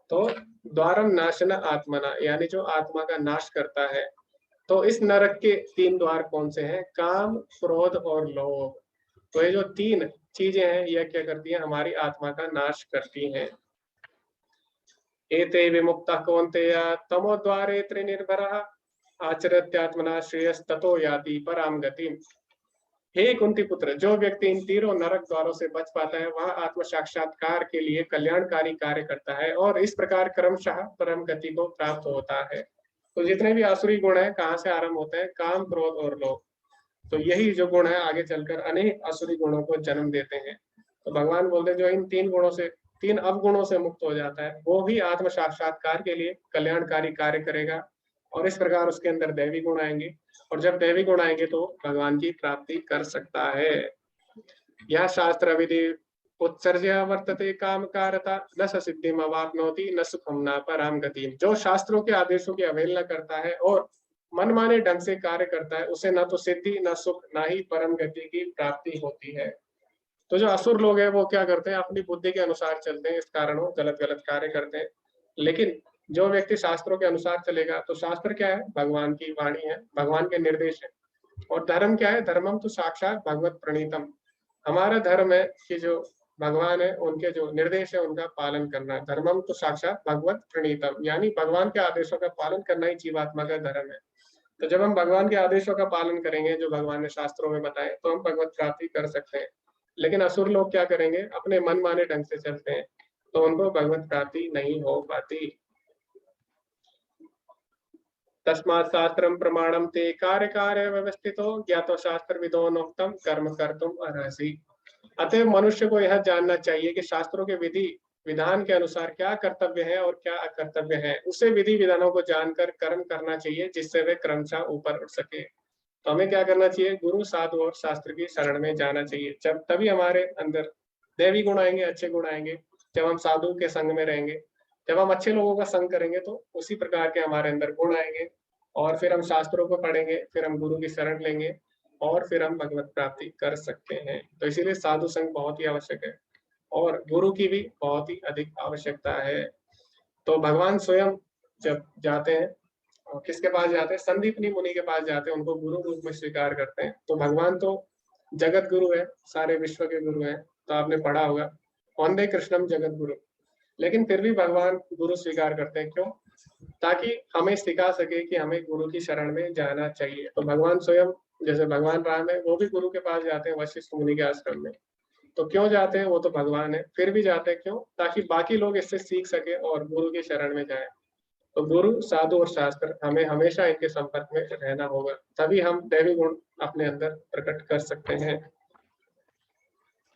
तो द्वारम नाशना आत्मना, यानी जो आत्मा का नाश करता है। तो इस नरक के 3 द्वार कौन से हैं? काम, क्रोध और लोभ। तो ये जो 3 चीजें हैं, यह क्या करती हैं, हमारी आत्मा का नाश करती हैं। एते विमुक्तः कौन्तेय तमोद्वारे त्रिनिर्भरः आचरत्यात्मना श्रेयस्ततो याति पराम गतिम्। हे कुंती पुत्र, जो व्यक्ति इन 3 नरक द्वारों से बच पाता है वह आत्म साक्षात्कार के लिए कल्याणकारी कार्य करता है और इस प्रकार क्रमशः परम गति को प्राप्त होता है। तो जितने भी आसुरी गुण है कहाँ से आरंभ होते हैं? काम, क्रोध और लोभ। तो यही जो गुण है आगे चलकर अनेक आसुरी गुणों को जन्म देते हैं। तो भगवान बोलते हैं जो इन 3 गुणों से, 3 अवगुणों से मुक्त हो जाता है, वो भी आत्म साक्षात्कार के लिए कल्याणकारी कार्य करेगा और इस प्रकार उसके अंदर दैवी गुण आएंगे, और जब दैवी गुण आएंगे तो भगवान की प्राप्ति कर सकता है। यह शास्त्र विधि उत्सर्ज्य वर्तते काम कारता न स सिद्धिम अवाप्नोति न सुखम न पराम गतिम। जो शास्त्रों के आदेशों की अवहेलना करता है और मनमाने ढंग से कार्य करता है, उसे न तो सिद्धि, न सुख, न ही परम गति की प्राप्ति होती है। तो जो असुर लोग हैं वो क्या करते हैं, अपनी बुद्धि के अनुसार चलते हैं, इस कारण वो गलत गलत कार्य करते हैं। लेकिन जो व्यक्ति शास्त्रों के अनुसार चलेगा, तो शास्त्र क्या है? भगवान की वाणी है, भगवान के निर्देश है। और धर्म क्या है? धर्मम तो साक्षात भगवत प्रणीतम। हमारा धर्म है कि जो भगवान है उनके जो निर्देश है उनका पालन करना। धर्मम तो साक्षात भगवत प्रणीतम, यानी भगवान के आदेशों का पालन करना ही जीवात्मा का धर्म है। तो जब हम भगवान के आदेशों का पालन करेंगे जो भगवान ने शास्त्रों में बताए, तो हम भगवत प्राप्ति कर सकते हैं। लेकिन असुर लोग क्या करेंगे, अपने मन माने ढंग से चलते हैं, तो उनको भगवत प्राप्ति नहीं हो पाती। तस्मात् शास्त्रम प्रमाणम ते कार्य कार्य व्यवस्थितो ज्ञातो शास्त्र विदो नोक्तम कर्म कर्तुम अर्हसि। अतः मनुष्य को यह जानना चाहिए कि शास्त्रों के विधि विधान के अनुसार क्या कर्तव्य है और क्या अकर्तव्य है। उसे विधि विधानों को जानकर कर्म करना चाहिए, जिससे वे क्रमशः ऊपर उठ सके। तो हमें क्या करना चाहिए? गुरु, साधु और शास्त्र की शरण में जाना चाहिए। जब तभी हमारे अंदर दैवी गुण आएंगे, अच्छे गुण आएंगे। जब हम साधु के संग में रहेंगे, जब हम अच्छे लोगों का संग करेंगे, तो उसी प्रकार के हमारे अंदर गुण आएंगे और फिर हम शास्त्रों को पढ़ेंगे, फिर हम गुरु की शरण लेंगे और फिर हम भगवत प्राप्ति कर सकते हैं। तो इसीलिए साधु संग बहुत ही आवश्यक है और गुरु की भी बहुत ही अधिक आवश्यकता है। तो भगवान स्वयं जब जाते हैं, किसके पास जाते हैं? संदीपनी मुनि के पास जाते हैं, उनको गुरु रूप में स्वीकार करते हैं। तो भगवान तो जगत गुरु है, सारे विश्व के गुरु हैं। तो आपने पढ़ा होगा वंदे कृष्णम जगत गुरु। लेकिन फिर भी भगवान गुरु स्वीकार करते हैं, क्यों? ताकि हमें सिखा सके कि हमें गुरु की शरण में जाना चाहिए। तो भगवान स्वयं, जैसे भगवान राम है, वो भी गुरु के पास जाते हैं वशिष्ठ मुनि के आश्रम में। तो क्यों जाते हैं? वो तो भगवान है, फिर भी जाते हैं, क्यों? ताकि बाकी लोग इससे सीख सके और गुरु की शरण में जाए। तो गुरु, साधु और शास्त्र, हमें हमेशा इनके संपर्क में रहना होगा, तभी हम दैवी गुण अपने अंदर प्रकट कर सकते हैं।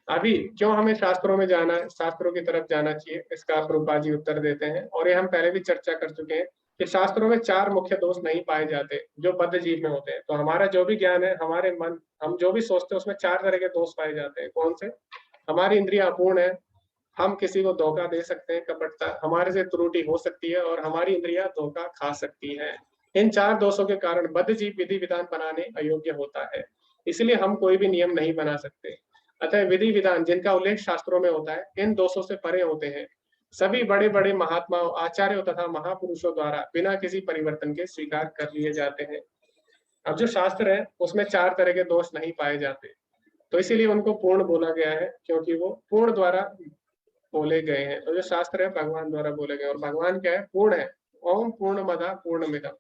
अभी क्यों हमें शास्त्रों में जाना है, शास्त्रों की तरफ जाना चाहिए, इसका प्रभुपाद जी उत्तर देते हैं। और ये हम पहले भी चर्चा कर चुके हैं कि शास्त्रों में 4 मुख्य दोष नहीं पाए जाते जो बद्ध जीव में होते हैं। तो हमारा जो भी ज्ञान है, हमारे मन, हम जो भी सोचते हैं, उसमें 4 तरह के दोष पाए जाते हैं। कौन से? हमारी इंद्रियां अपूर्ण है, हम किसी को धोखा दे सकते हैं, कपटता, हमारे से त्रुटि हो सकती है और हमारी इंद्रियां धोखा खा सकती है। इन 4 दोषों के कारण बद्ध जीव विधि विधान बनाने अयोग्य होता है। इसलिए हम कोई भी नियम नहीं बना सकते। अतः विधि विधान जिनका उल्लेख शास्त्रों में होता है इन दोषों से परे होते हैं। सभी बड़े बड़े महात्माओं, आचार्यों तथा महापुरुषों द्वारा बिना किसी परिवर्तन के स्वीकार कर लिए जाते हैं। अब जो शास्त्र है उसमें 4 तरह के दोष नहीं पाए जाते, तो इसीलिए उनको पूर्ण बोला गया है, क्योंकि वो पूर्ण द्वारा बोले गए हैं। तो जो शास्त्र है भगवान द्वारा बोले गए, और भगवान क्या है? पूर्ण है। ओम पूर्णमदः पूर्णमिदम्।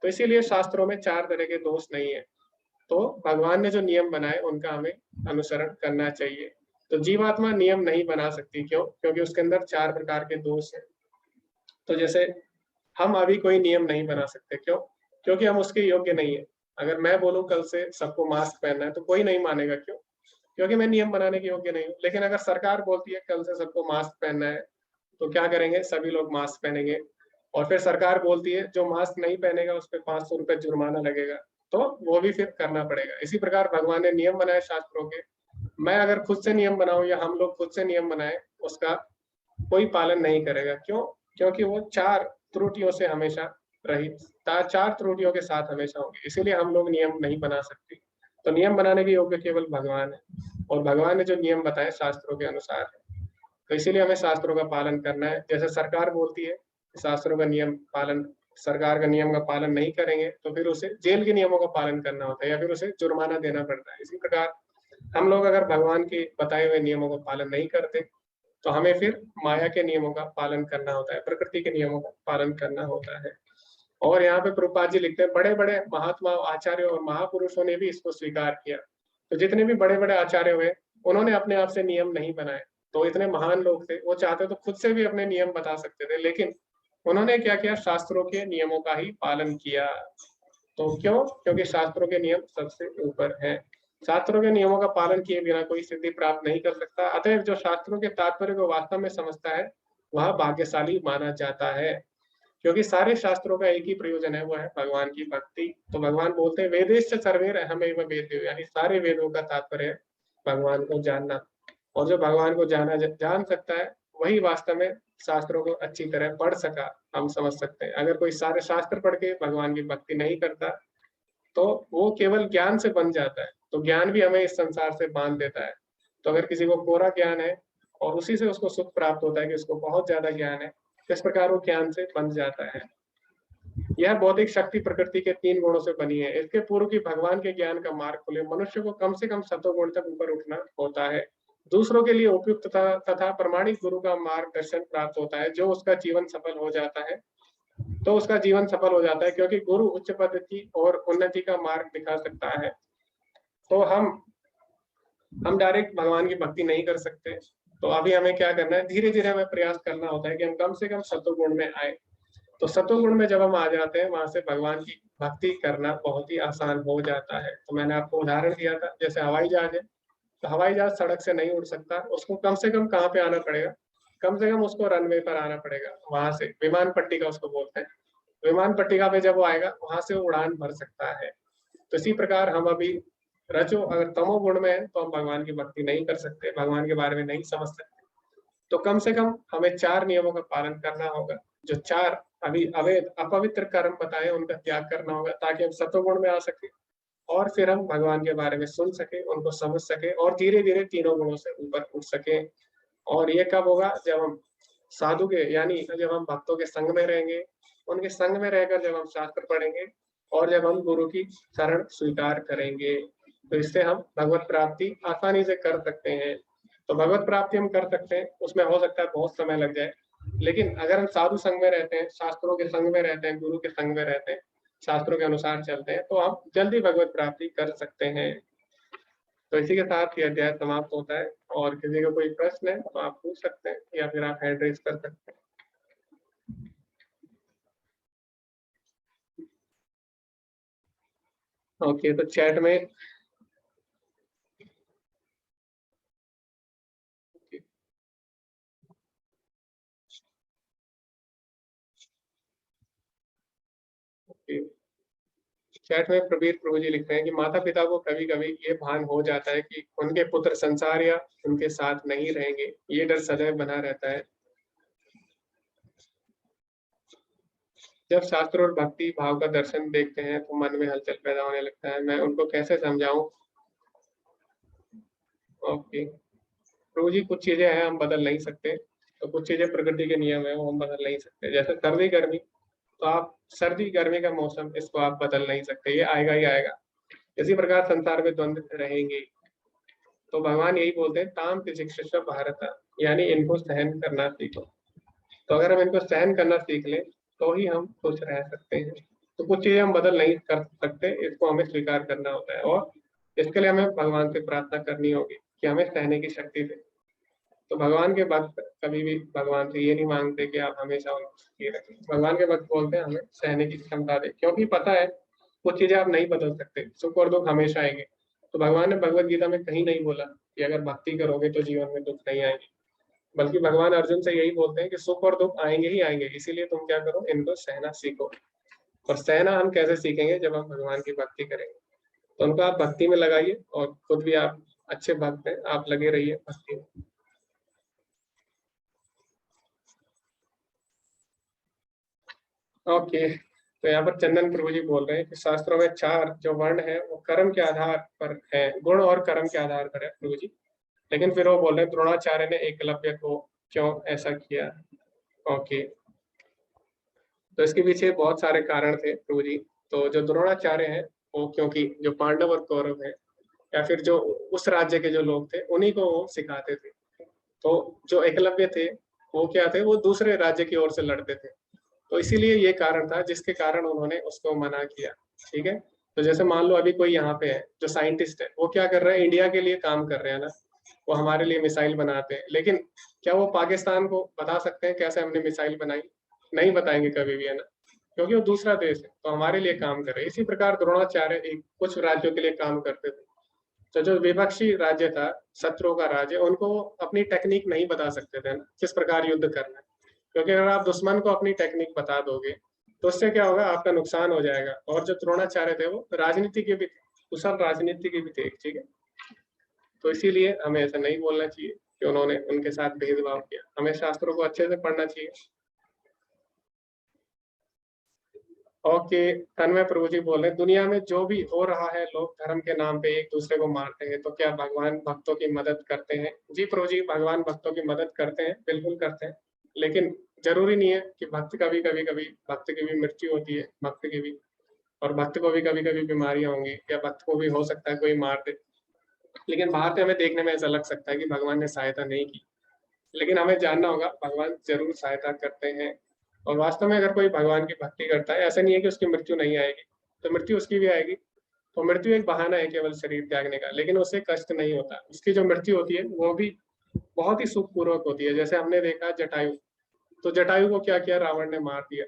तो इसीलिए शास्त्रों में 4 तरह के दोष नहीं है। तो भगवान ने जो नियम बनाए उनका हमें अनुसरण करना चाहिए। तो जीवात्मा नियम नहीं बना सकती, क्यों? क्योंकि उसके अंदर 4 प्रकार के दोष हैं। तो जैसे हम अभी कोई नियम नहीं बना सकते, क्यों? क्योंकि हम उसके योग्य नहीं है। अगर मैं बोलूं कल से सबको मास्क पहनना है तो कोई नहीं मानेगा, क्यों? क्योंकि मैं नियम बनाने के योग्य नहीं हूँ। लेकिन अगर सरकार बोलती है कल से सबको मास्क पहनना है, तो क्या करेंगे? सभी लोग मास्क पहनेंगे। और फिर सरकार बोलती है जो मास्क नहीं पहनेगा उस पर 500 रुपए जुर्माना लगेगा, तो वो भी फिर करना पड़ेगा। इसी प्रकार भगवान ने नियम बनाए शास्त्रों के। मैं अगर खुद से नियम बनाऊं या हम लोग खुद से नियम बनाए, उसका कोई पालन नहीं करेगा, क्यों? क्योंकि वो 4 त्रुटियों से हमेशा रहित, 4 त्रुटियों के साथ हमेशा होंगे। इसीलिए हम लोग नियम नहीं बना सकते। तो नियम बनाने के योग्य केवल भगवान है, और भगवान ने जो नियम बताए शास्त्रों के अनुसार है। तो इसीलिए हमें शास्त्रों का पालन करना है। जैसे सरकार बोलती है शास्त्रों का नियम पालन, सरकार का नियम का पालन नहीं करेंगे तो फिर उसे जेल के नियमों का पालन करना होता है या फिर उसे जुर्माना देना पड़ता है। इसी प्रकार हम लोग अगर भगवान के बताए हुए नियमों का पालन नहीं करते तो हमें फिर माया के नियमों का पालन करना होता है, प्रकृति के नियमों का पालन करना होता है। और यहाँ पे प्रभुपाद जी लिखते हैं बड़े बड़े महात्मा, आचार्यों और महापुरुषों ने भी इसको स्वीकार किया। तो जितने भी बड़े बड़े आचार्य हुए उन्होंने अपने आप से नियम नहीं बनाए। तो इतने महान लोग थे, वो चाहते तो खुद से भी अपने नियम बता सकते थे, लेकिन उन्होंने क्या किया? शास्त्रों के नियमों का ही पालन किया। तो क्यों? क्योंकि शास्त्रों के नियम सबसे ऊपर हैं। शास्त्रों के नियमों का पालन किए बिना कोई सिद्धि प्राप्त नहीं कर सकता। अतः जो शास्त्रों के तात्पर्य को वास्तव में समझता है वह भाग्यशाली माना जाता है, क्योंकि सारे शास्त्रों का एक ही प्रयोजन है, वो है भगवान की भक्ति। तो भगवान बोलते हैं वेदेश्च सर्वैर अहमैव वेद्यो, यानी सारे वेदों का तात्पर्य है भगवान को जानना। और जो भगवान को जान सकता है वही वास्तव में शास्त्रों को अच्छी तरह पढ़ सका, हम समझ सकते हैं। अगर कोई सारे शास्त्र पढ़ के भगवान की भक्ति नहीं करता तो वो केवल ज्ञान से बन जाता है। तो ज्ञान भी हमें इस संसार से बांध देता है। तो अगर किसी को कोरा ज्ञान है और उसी से उसको सुख प्राप्त होता है कि उसको बहुत ज्यादा ज्ञान है, इस प्रकार वो ज्ञान से बन जाता है। यह बौद्धिक शक्ति प्रकृति के 3 गुणों से बनी है। इसके पूर्व की भगवान के ज्ञान का मार्ग खुले मनुष्य को कम से कम सतोगुण तक ऊपर उठना होता है। दूसरों के लिए उपयुक्त तथा प्रमाणिक गुरु का मार्गदर्शन प्राप्त होता है, जो उसका जीवन सफल हो जाता है। तो उसका जीवन सफल हो जाता है, क्योंकि गुरु उच्च पद्धति और उन्नति का मार्ग दिखा सकता है। तो हम डायरेक्ट भगवान की भक्ति नहीं कर सकते। तो अभी हमें क्या करना है? धीरे धीरे हमें प्रयास करना होता है कि हम कम से कम सतोगुण में आए। तो सतोगुण में जब हम आ जाते हैं वहां से भगवान की भक्ति करना बहुत ही आसान हो जाता है। तो मैंने आपको उदाहरण दिया था, जैसे हवाई जहाज है, तो हवाई जहाज सड़क से नहीं उड़ सकता, उसको कम से कम कहाँ पे आना पड़ेगा? कम से कम उसको रनवे पर आना पड़ेगा, वहां से विमान पट्टिका उसको बोलते हैं। विमान पट्टिका पे जब वो आएगा वहां से वो उड़ान भर सकता है। तो इसी प्रकार हम अभी रजो अगर तमोगुण में है तो हम भगवान की भक्ति नहीं कर सकते, भगवान के बारे में नहीं समझ सकते। तो कम से कम हमें 4 नियमों का पालन करना होगा। जो 4 अभी अवैध अपवित्र कर्म बताए उनका त्याग करना होगा, ताकि हम सतोगुण में आ सके और फिर हम भगवान के बारे में सुन सके, उनको समझ सके और धीरे धीरे तीनों गुणों से ऊपर उठ सके। और ये कब होगा? जब हम साधु के यानी जब हम भक्तों के संग में रहेंगे, उनके संग में रहकर जब हम शास्त्र पढ़ेंगे और जब हम गुरु की शरण स्वीकार करेंगे, तो इससे हम भगवत प्राप्ति आसानी से कर सकते हैं। तो भगवत प्राप्ति हम कर सकते हैं, उसमें हो सकता है बहुत समय लग जाए, लेकिन अगर हम साधु संग में रहते हैं, शास्त्रों के संग में रहते हैं, गुरु के संग में रहते हैं, शास्त्रों के अनुसार चलते हैं, तो हम जल्दी भगवत प्राप्ति कर सकते हैं। तो इसी के साथ ये अध्याय समाप्त होता है। और किसी का कोई प्रश्न है तो आप पूछ सकते हैं या फिर आप हैंड रेज कर सकते हैं। ओके, तो चैट में चैट में प्रवीर प्रभु जी लिखते हैं कि माता पिता को कभी कभी ये भान हो जाता है कि उनके पुत्र संसार या उनके साथ नहीं रहेंगे, ये डर सदैव बना रहता है। जब शास्त्र और भक्ति भाव का दर्शन देखते हैं तो मन में हलचल पैदा होने लगता है। मैं उनको कैसे समझाऊं ओके प्रभु जी, कुछ चीजें हैं हम बदल नहीं सकते, तो कुछ चीजें प्रकृति के नियम है वो हम बदल नहीं सकते। जैसे सर्दी गर्मी, तो आप सर्दी गर्मी का मौसम इसको आप बदल नहीं सकते, ये आएगा ही आएगा। इसी प्रकार संसार में द्वंद्व रहेंगे। तो भगवान यही बोलते हैं ताम तितिक्षस्व भारत, यानी इनको सहन करना सीखो। तो अगर हम इनको सहन करना सीख लें तो ही हम खुश रह सकते हैं। तो कुछ चीजें हम बदल नहीं कर सकते, इसको हमें स्वीकार करना होता है और इसके लिए हमें भगवान से प्रार्थना करनी होगी कि हमें सहने की शक्ति दे। तो भगवान के भक्त कभी भी भगवान से ये नहीं मांगते कि आप हमेशा उनको सुखी रखें। भगवान के भक्त बोलते हैं हमें सहने की क्षमता दे, क्योंकि पता है कुछ चीजें आप नहीं बदल सकते, सुख और दुख हमेशा आएंगे। तो भगवान ने भगवत गीता में कहीं नहीं बोला कि अगर भक्ति करोगे तो जीवन में दुख नहीं आएंगे, बल्कि भगवान अर्जुन से यही बोलते हैं कि सुख और दुख आएंगे ही आएंगे, इसीलिए तुम क्या करो, इनको सहना सीखो। और सहना हम कैसे सीखेंगे, जब हम भगवान की भक्ति करेंगे। तो उनको आप भक्ति में लगाइए और खुद भी आप अच्छे भक्त हैं, आप लगे रहिए भक्ति में। ओके, तो यहाँ पर चंदन प्रभु जी बोल रहे हैं कि शास्त्रों में 4 जो वर्ण है वो कर्म के आधार पर है, गुण और कर्म के आधार पर है प्रभु जी। लेकिन फिर वो बोल रहे हैं द्रोणाचार्य ने एकलव्य को क्यों ऐसा किया। ओके, तो इसके पीछे बहुत सारे कारण थे प्रभु जी। तो जो द्रोणाचार्य हैं वो क्योंकि जो पांडव और कौरव है या फिर जो उस राज्य के जो लोग थे उन्हीं को वो सिखाते थे। तो जो एकलव्य थे वो क्या थे, वो दूसरे राज्य की ओर से लड़ते थे। तो इसीलिए ये कारण था जिसके कारण उन्होंने उसको मना किया। ठीक है, तो जैसे मान लो अभी कोई यहाँ पे है जो साइंटिस्ट है, वो क्या कर रहा है, इंडिया के लिए काम कर रहे हैं ना, वो हमारे लिए मिसाइल बनाते हैं। लेकिन क्या वो पाकिस्तान को बता सकते हैं कैसे हमने मिसाइल बनाई? नहीं बताएंगे कभी भी, है ना, क्योंकि वो दूसरा देश है, तो हमारे लिए काम कर रहे हैं। इसी प्रकार द्रोणाचार्य एक कुछ राज्यों के लिए काम करते थे। तो जो विपक्षी राज्य था, शत्रुओं का राज्य, उनको अपनी टेक्निक नहीं बता सकते थे ना, किस प्रकार युद्ध करना है। क्योंकि अगर आप दुश्मन को अपनी टेक्निक बता दोगे तो उससे क्या होगा, आपका नुकसान हो जाएगा। और जो द्रोणाचार्य थे वो राजनीति के भी, कुशल राजनीति के भी थे। ठीक है, तो इसीलिए हमें ऐसा नहीं बोलना चाहिए कि उन्होंने उनके साथ भेदभाव किया। हमें शास्त्रों को अच्छे से पढ़ना चाहिए। ओके, तन्मय प्रभु जी बोल रहे हैं दुनिया में जो भी हो रहा है, लोग धर्म के नाम पे एक दूसरे को मारते हैं, तो क्या भगवान भक्तों की मदद करते हैं? जी प्रभु जी, भगवान भक्तों की मदद करते हैं, बिल्कुल करते हैं। लेकिन जरूरी नहीं है कि भक्त कभी भक्त की भी मृत्यु होती है, भक्त की भी, और भक्त को भी कभी कभी बीमारियां होंगी, या भक्त को भी हो सकता है कोई मार दे। लेकिन बाहर से हमें देखने में ऐसा लग सकता है कि भगवान ने सहायता नहीं की, लेकिन हमें जानना होगा भगवान जरूर सहायता करते हैं। और वास्तव में अगर कोई भगवान की भक्ति करता है, ऐसा नहीं है कि उसकी मृत्यु नहीं आएगी, तो मृत्यु उसकी भी आएगी। तो मृत्यु एक बहाना है केवल शरीर त्यागने का, लेकिन उससे कष्ट नहीं होता। उसकी जो मृत्यु होती है वो भी बहुत ही सुखपूर्वक होती है। जैसे हमने देखा जटायु, तो जटायु को क्या किया, रावण ने मार दिया।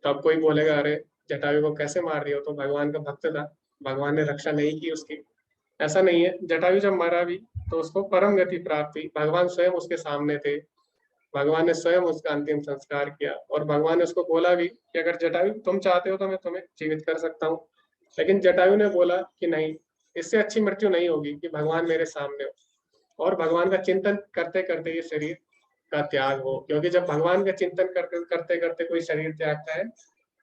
तो अब कोई बोलेगा अरे जटायु को कैसे मार दिया, तो भगवान का भक्त था, भगवान ने रक्षा नहीं की उसकी। ऐसा नहीं है, जटायु जब मरा भी तो उसको परम गति प्राप्त हुई, भगवान स्वयं उसके सामने थे, भगवान ने स्वयं उसका अंतिम संस्कार किया। और भगवान ने उसको बोला भी कि अगर जटायु तुम चाहते हो तो मैं तुम्हें जीवित कर सकता हूँ। लेकिन जटायु ने बोला कि नहीं, इससे अच्छी मृत्यु नहीं होगी कि भगवान मेरे सामने हो और भगवान का चिंतन करते करते ये शरीर का त्याग हो। क्योंकि जब भगवान का चिंतन करते करते करते कोई शरीर त्यागता है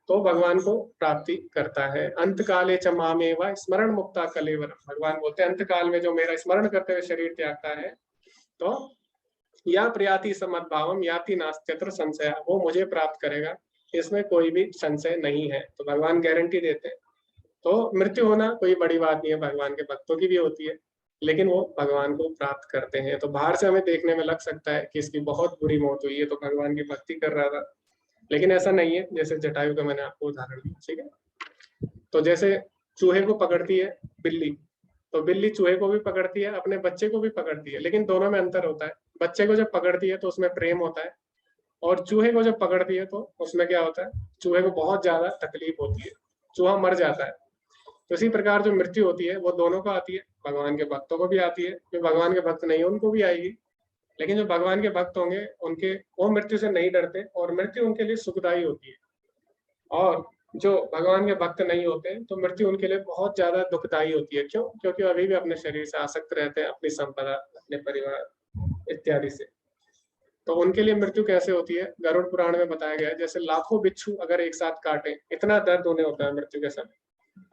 तो भगवान को प्राप्ति करता है। अंत काले च मामेवा स्मरण मुक्ता कलेवर, भगवान बोलते हैं अंत काल में जो मेरा स्मरण करते हुए शरीर त्यागता है तो या प्रयाति समद्भावम याति नास्त्यत्र संशय, वो मुझे प्राप्त करेगा, इसमें कोई भी संशय नहीं है। तो भगवान गारंटी देते हैं। तो मृत्यु होना कोई बड़ी बात नहीं है, भगवान के भक्तों की भी होती है, लेकिन वो भगवान को प्राप्त करते हैं। तो बाहर से हमें देखने में लग सकता है कि इसकी बहुत बुरी मौत हुई है, तो भगवान की भक्ति कर रहा था, लेकिन ऐसा नहीं है। जैसे जटायु का मैंने आपको उदाहरण दिया। ठीक है, तो जैसे चूहे को पकड़ती है बिल्ली, तो बिल्ली चूहे को भी पकड़ती है, अपने बच्चे को भी पकड़ती है, लेकिन दोनों में अंतर होता है। बच्चे को जब पकड़ती है तो उसमें प्रेम होता है, और चूहे को जब पकड़ती है तो उसमें क्या होता है, चूहे को बहुत ज्यादा तकलीफ होती है, चूहा मर जाता है। तो इसी प्रकार जो मृत्यु होती है वो दोनों को आती है, भगवान के भक्तों को भी आती है, जो भगवान के भक्त नहीं उनको भी आएगी। लेकिन जो भगवान के भक्त होंगे उनके वो मृत्यु से नहीं डरते और मृत्यु उनके लिए सुखदायी होती है। और जो भगवान के भक्त नहीं होते तो मृत्यु उनके लिए बहुत ज्यादा दुखदायी होती है। क्यों? क्योंकि अभी भी अपने शरीर से आसक्त रहते हैं, अपनी संपदा, अपने परिवार इत्यादि से। तो उनके लिए मृत्यु कैसे होती है, गरुड़ पुराण में बताया गया है, जैसे लाखों बिच्छू अगर एक साथ काटे, इतना दर्द उन्हें होता है मृत्यु के समय।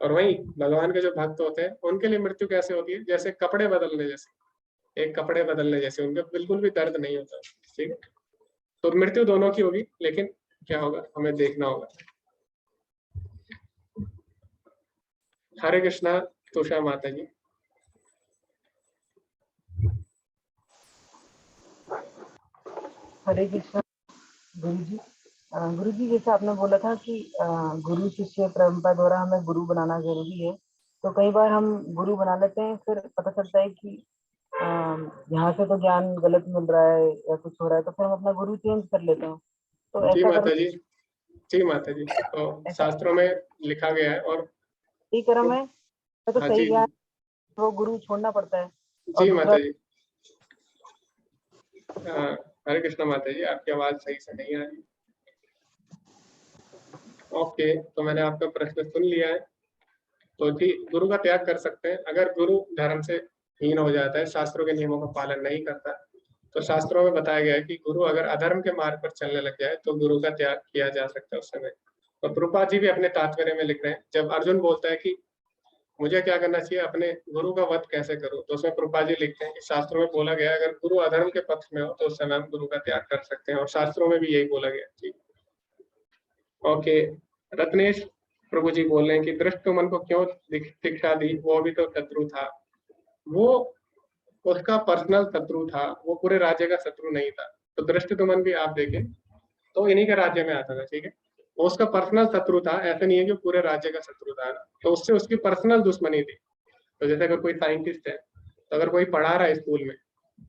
और वहीं भगवान के जो भक्त होते हैं उनके लिए मृत्यु कैसे होती है, जैसे कपड़े बदलने जैसे। एक कपड़े बदलने जैसे, उनके बिल्कुल भी दर्द नहीं होता। ठीक है, तो मृत्यु दोनों की होगी, लेकिन क्या होगा हमें देखना होगा। हरे कृष्णा तुषा माता जी। हरे कृष्णा गुरु जी। गुरु जी, जैसे आपने बोला था कि गुरु शिष्य परंपरा द्वारा हमें गुरु बनाना जरूरी है, तो कई बार हम गुरु बना लेते हैं, फिर पता चलता है कि यहाँ से तो ज्ञान गलत मिल रहा है या कुछ हो रहा है, तो फिर हम अपना गुरु चेंज कर लेते हैं। तो जी ऐसा माता जी, जी माता जी, तो शास्त्रों में लिखा गया है और सही कर्म है तो हाँ सही जी, ज्ञान वो गुरु छोड़ना पड़ता है। और जी दूसरा माता जी। हरे कृष्णा माता जी, आपकी आवाज सही से नहीं आ रही। ओके, तो मैंने आपका प्रश्न सुन लिया है। तो जी, गुरु का त्याग कर सकते हैं अगर गुरु धर्म से हीन हो जाता है, शास्त्रों के नियमों का पालन नहीं करता। तो शास्त्रों में बताया गया है कि गुरु अगर अधर्म के मार्ग पर चलने लग जाए तो गुरु का त्याग किया जा सकता है उस समय। और प्रभुपाद जी भी अपने तात्पर्य में लिख रहे हैं, जब अर्जुन बोलता है कि मुझे क्या करना चाहिए, अपने गुरु का वध कैसे करूं, तो उसमें प्रभुपाद जी लिखते हैं कि शास्त्रों में बोला गया है अगर गुरु अधर्म के पक्ष में हो तो उस समय हम गुरु का त्याग कर सकते हैं, और शास्त्रों में भी यही बोला गया। ठीक, ओके। रत्नेश प्रभु जी बोल रहे हैं कि दृष्टुमन को क्यों शिक्षा दी, वो भी तो शत्रु था। वो उसका पर्सनल शत्रु था, वो पूरे राज्य का शत्रु नहीं था। तो दृष्टुमन भी आप देखें तो इन्हीं के राज्य में आता था। ठीक है, वो उसका पर्सनल शत्रु था, ऐसा नहीं है कि पूरे राज्य का शत्रु था। तो उससे उसकी पर्सनल दुश्मनी थी। तो जैसे अगर कोई साइंटिस्ट है, तो अगर कोई पढ़ा रहा है स्कूल में,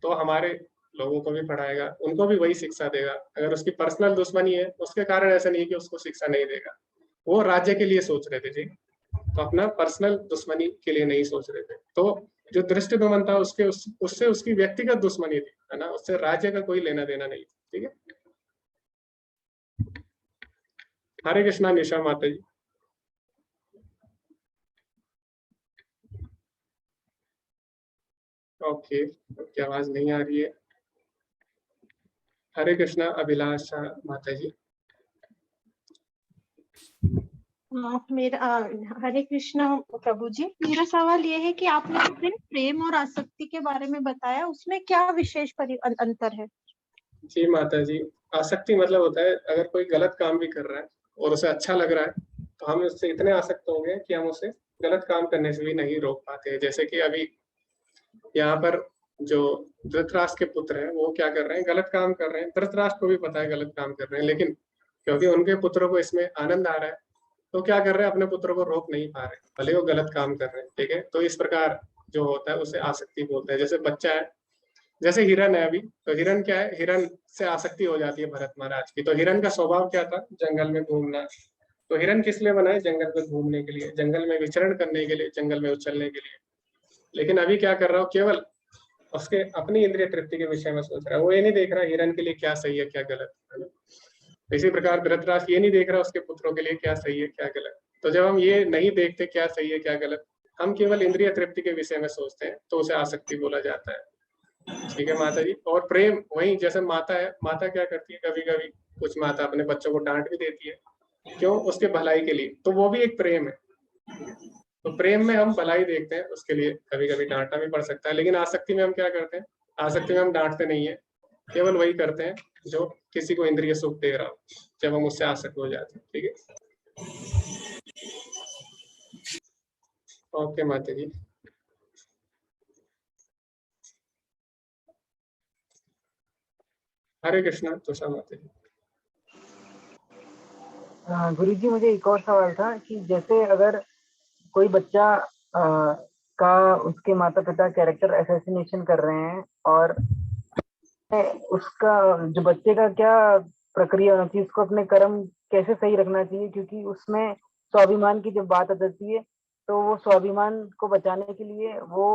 तो हमारे लोगों को भी पढ़ाएगा, उनको भी वही शिक्षा देगा। अगर उसकी पर्सनल दुश्मनी है, उसके कारण ऐसा नहीं है कि उसको शिक्षा नहीं देगा। वो राज्य के लिए सोच रहे थे जी, तो अपना पर्सनल दुश्मनी के लिए नहीं सोच रहे थे। तो जो दृष्टिगमन था उससे उसकी व्यक्तिगत दुश्मनी थी, है ना, उससे राज्य का कोई लेना देना नहीं। ठीक है, हरे कृष्णा निशा माता जी। ओके, आपकी आवाज नहीं आ रही है। हरे कृष्णा अभिलाषा माता जी। मेरा हरे कृष्णा प्रभु जी, मेरा सवाल ये है कि आपने उस दिन प्रेम और आसक्ति के बारे में बताया, उसमें क्या विशेष अंतर है? जी माता जी, आसक्ति मतलब होता है अगर कोई गलत काम भी कर रहा है और उसे अच्छा लग रहा है, तो हम उससे इतने आसक्त हो गए कि हम उसे गलत काम करने से भी नहीं रोक पाते हैं। जैसे कि अभी यहाँ पर जो धृतराष्ट्र के पुत्र हैं, वो क्या कर रहे हैं, गलत काम कर रहे हैं। धृतराष्ट्र को भी पता है गलत काम कर रहे हैं, लेकिन क्योंकि उनके पुत्रों को इसमें आनंद आ रहा है, तो क्या कर रहे हैं, अपने पुत्रों को रोक नहीं पा रहे, भले वो गलत काम कर रहे हैं। ठीक है, तो इस प्रकार जो होता है उसे आसक्ति बोलते हैं। जैसे बच्चा है, जैसे हिरन है अभी, तो हिरन क्या है, हिरन से आसक्ति हो जाती है भरत महाराज की। तो हिरन का स्वभाव क्या था, जंगल में घूमना। तो हिरन किस लिए बना है, जंगल में घूमने के लिए, जंगल में विचरण करने के लिए, जंगल में उछलने के लिए। लेकिन अभी क्या कर रहा हो, केवल उसके अपनी इंद्रिय तृप्ति के विषय में सोच रहा है, वो ये नहीं देख रहा हिरन के लिए क्या सही है क्या गलत है। इसी प्रकार धृतराष्ट्र ये नहीं देख रहा उसके पुत्रों के लिए क्या सही है क्या गलत। तो जब हम ये नहीं देखते क्या सही है क्या गलत, हम केवल इंद्रिय तृप्ति के विषय में सोचते हैं, तो उसे आसक्ति बोला जाता है। ठीक है माता जी। और प्रेम वही, जैसे माता है, माता क्या करती है, कभी कभी कुछ माता अपने बच्चों को डांट भी देती है, क्यों, उसके भलाई के लिए, तो वो भी एक प्रेम है। तो प्रेम में हम भलाई देखते हैं, उसके लिए कभी कभी डांटना भी पड़ सकता है। लेकिन आसक्ति में हम क्या करते हैं, आसक्ति में हम डांटते नहीं है, केवल वही करते हैं जो किसी को इंद्रिय सुख दे रहा हो, जब हम उससे आसक्त हो जाते हैं। ठीक है, ओके माता जी। हरे कृष्णा तुषा माता जी। गुरु जी, मुझे एक और सवाल था कि जैसे अगर कोई बच्चा का उसके माता पिता कैरेक्टर असैसिनेशन कर रहे हैं, और उसका जो बच्चे का क्या प्रक्रिया होनी चाहिए, उसको अपने कर्म कैसे सही रखना चाहिए, क्योंकि उसमें स्वाभिमान की जब बात आ जाती है तो वो स्वाभिमान को बचाने के लिए वो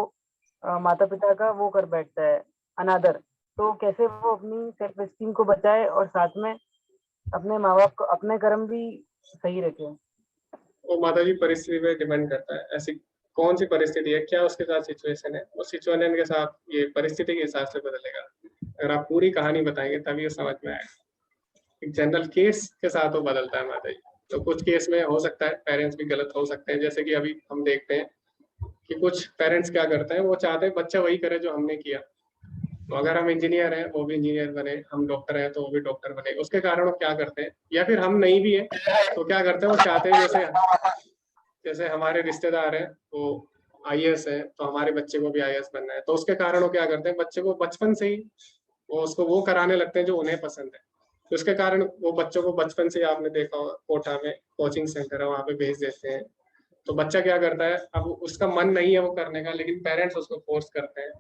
माता पिता का वो कर बैठता है, अनादर। तो कैसे वो अपनी सेल्फ एस्टीम को बचाए और साथ में अपने माँ बाप को अपने कर्म भी सही रखे? वो माता जी परिस्थिति पे डिपेंड करता है, ऐसी कौन सी परिस्थिति है, क्या उसके साथ सिचुएशन है, उस सिचुएशन के साथ ये परिस्थिति के हिसाब से बदलेगा। अगर आप पूरी कहानी बताएंगे तभी ये समझ में आएगा। एक जनरल केस के साथ वो बदलता है माता जी। तो कुछ केस में हो सकता है पेरेंट्स भी गलत हो सकते हैं, जैसे कि अभी हम देखते हैं कि कुछ पेरेंट्स क्या करते हैं, वो चाहते हैं बच्चा वही करे जो हमने किया, तो अगर हम इंजीनियर हैं वो भी इंजीनियर बने, हम डॉक्टर हैं तो वो भी डॉक्टर बने। उसके कारण वो क्या करते हैं, या फिर हम नहीं भी है तो क्या करते हैं, वो चाहते हैं जैसे जैसे हमारे रिश्तेदार हैं वो आईएएस है तो हमारे बच्चे को भी आईएएस बनना है, तो उसके कारण वो क्या करते हैं, बच्चे को बचपन से ही वो उसको वो कराने लगते हैं जो उन्हें पसंद है। तो उसके कारण वो बच्चों को बचपन से ही, आपने देखा होगा कोटा में कोचिंग सेंटर है वहाँ पे भेज देते हैं। तो बच्चा क्या करता है, अब उसका मन नहीं है वो करने का, लेकिन पेरेंट्स उसको फोर्स करते हैं,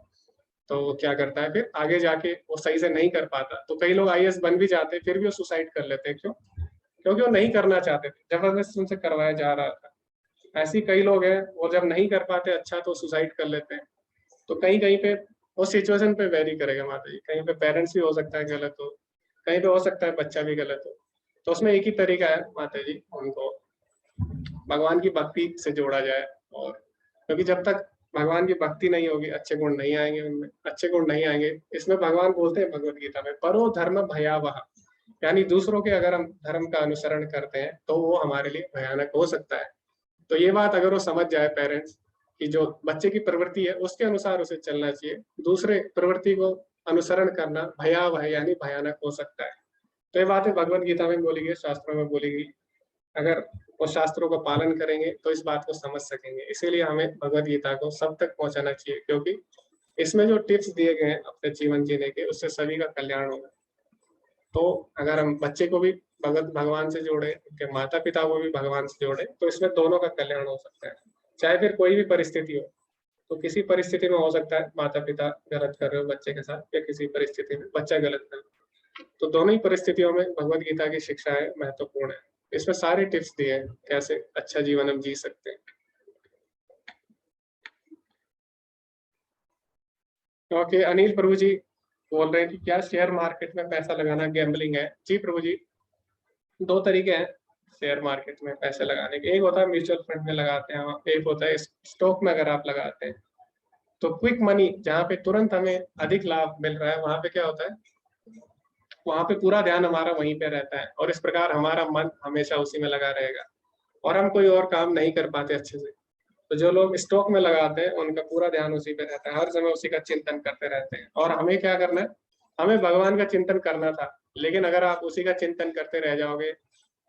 तो वो क्या करता है फिर आगे जाके वो सही से नहीं कर पाता। तो कई लोग आईएएस बन भी जाते हैं फिर भी वो सुसाइड कर लेते हैं। क्यों? क्योंकि वो नहीं करना चाहते थे, जबरदस्ती उनसे करवाया जा रहा था। ऐसे कई लोग हैं वो जब नहीं कर पाते अच्छा तो सुसाइड कर लेते हैं। तो कहीं कहीं पे वो सिचुएशन पे वेरी करेगा माता जी, कहीं पे पेरेंट्स भी हो सकता है गलत हो, कहीं पे हो सकता है बच्चा भी गलत हो। तो उसमें एक ही तरीका है माता जी, उनको भगवान की भक्ति से जोड़ा जाए। और क्योंकि जब तक भगवान की भक्ति नहीं होगी अच्छे गुण नहीं आएंगे, उनमें अच्छे गुण नहीं आएंगे। इसमें भगवान बोलते हैं भगवत गीता में, परो धर्म भयावह, यानी दूसरों के अगर हम धर्म का अनुसरण करते हैं तो वो हमारे लिए भयानक हो सकता है। तो ये बात अगर वो समझ जाए पेरेंट्स कि जो बच्चे की प्रवृत्ति है उसके अनुसार उसे चलना चाहिए, दूसरे प्रवृत्ति को अनुसरण करना भयावह यानी भयानक हो सकता है। तो ये बातें भगवत गीता में बोली गई, शास्त्रों में बोली गई। अगर वो शास्त्रों का पालन करेंगे तो इस बात को समझ सकेंगे। इसीलिए हमें भगवत गीता को सब तक पहुंचाना चाहिए, क्योंकि इसमें जो टिप्स दिए गए हैं अपने जीवन जीने के, उससे सभी का कल्याण होगा। तो अगर हम बच्चे को भी भगवान से जोड़े, उनके माता पिता को भी भगवान से जोड़े, तो इसमें दोनों का कल्याण हो सकता है। चाहे फिर कोई भी परिस्थिति हो, तो किसी परिस्थिति में हो सकता है माता पिता गलत कर रहे हो बच्चे के साथ, या किसी परिस्थिति में बच्चा गलत कर रहा है, तो दोनों ही परिस्थितियों में भगवत गीता की शिक्षाएं महत्वपूर्ण है। इसमें सारे टिप्स दिए हैं कैसे अच्छा जीवन हम जी सकते हैं। क्योंकि अनिल प्रभु जी बोल रहे हैं कि क्या शेयर मार्केट में पैसा लगाना गैम्बलिंग है? जी प्रभु जी, दो तरीके हैं शेयर मार्केट में पैसे लगाने के। एक होता है म्यूचुअल फंड में लगाते हैं, एक होता है स्टॉक में अगर आप लगाते हैं तो क्विक मनी, जहाँ पे तुरंत हमें अधिक लाभ मिल रहा है, वहां पे क्या होता है, वहां पे पूरा ध्यान हमारा वहीं पे रहता है और इस प्रकार हमारा मन हमेशा उसी में लगा रहेगा और हम कोई और काम नहीं कर पाते अच्छे से। तो जो लोग स्टॉक में लगाते हैं उनका पूरा ध्यान उसी पे रहता है, हर समय उसी का चिंतन करते रहते हैं। और हमें क्या करना है, हमें भगवान का चिंतन करना था, लेकिन अगर आप उसी का चिंतन करते रह जाओगे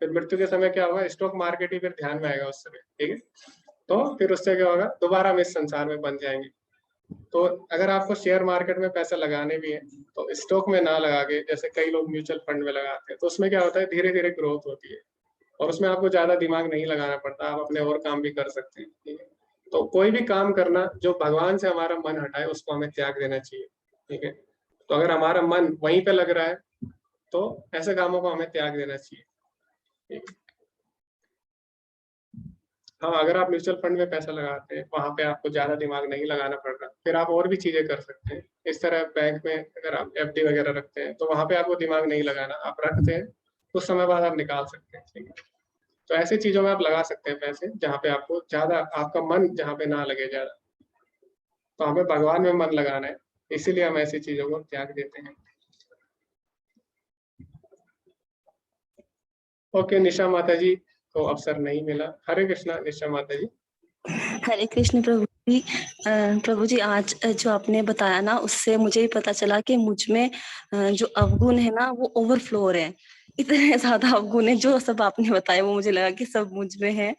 फिर मृत्यु के समय क्या होगा, स्टॉक मार्केट ही फिर ध्यान में आएगा उस समय, ठीक है। तो फिर उससे क्या होगा, दोबारा हम इस संसार में बन जाएंगे। तो अगर आपको शेयर मार्केट में पैसा लगाने भी है तो स्टॉक में ना लगा के, जैसे कई लोग म्यूचुअल फंड में लगाते हैं, तो उसमें क्या होता है धीरे धीरे ग्रोथ होती है और उसमें आपको ज्यादा दिमाग नहीं लगाना पड़ता, आप अपने और काम भी कर सकते हैं, ठीक है। तो कोई भी काम करना जो भगवान से हमारा मन हटाए उसको हमें त्याग देना चाहिए, ठीक है। तो अगर हमारा मन वहीं पे लग रहा है तो ऐसे कामों को हमें त्याग देना चाहिए, ठीक है। हाँ, अगर आप म्यूचुअल फंड में पैसा लगाते हैं वहां पे आपको ज्यादा दिमाग नहीं लगाना पड़ रहा, फिर आप और भी चीजें कर सकते हैं। इस तरह बैंक में अगर आप एफडी वगैरह रखते हैं तो वहां पे आपको दिमाग नहीं लगाना, आप रखते हैं कुछ समय बाद आप निकाल सकते हैं, ठीक है। तो ऐसी चीजों में आप लगा सकते हैं पैसे जहाँ पे आपको ज्यादा, आपका मन जहाँ पे ना लगे ज्यादा। तो हमें भगवान में मन लगाना है, इसीलिए हम ऐसी चीजों को त्याग देते हैं। ओके, निशा माता जी को अवसर नहीं मिला। हरे कृष्णा निशा माता जी। हरे कृष्ण प्रभु जी। प्रभु जी, आज जो आपने बताया ना उससे मुझे ही पता चला कि मुझ में जो अवगुण है ना वो ओवरफ्लो हो रहे हैं। इतने ज्यादा अवगुण है, जो सब आपने बताया वो मुझे लगा कि सब मुझ में है।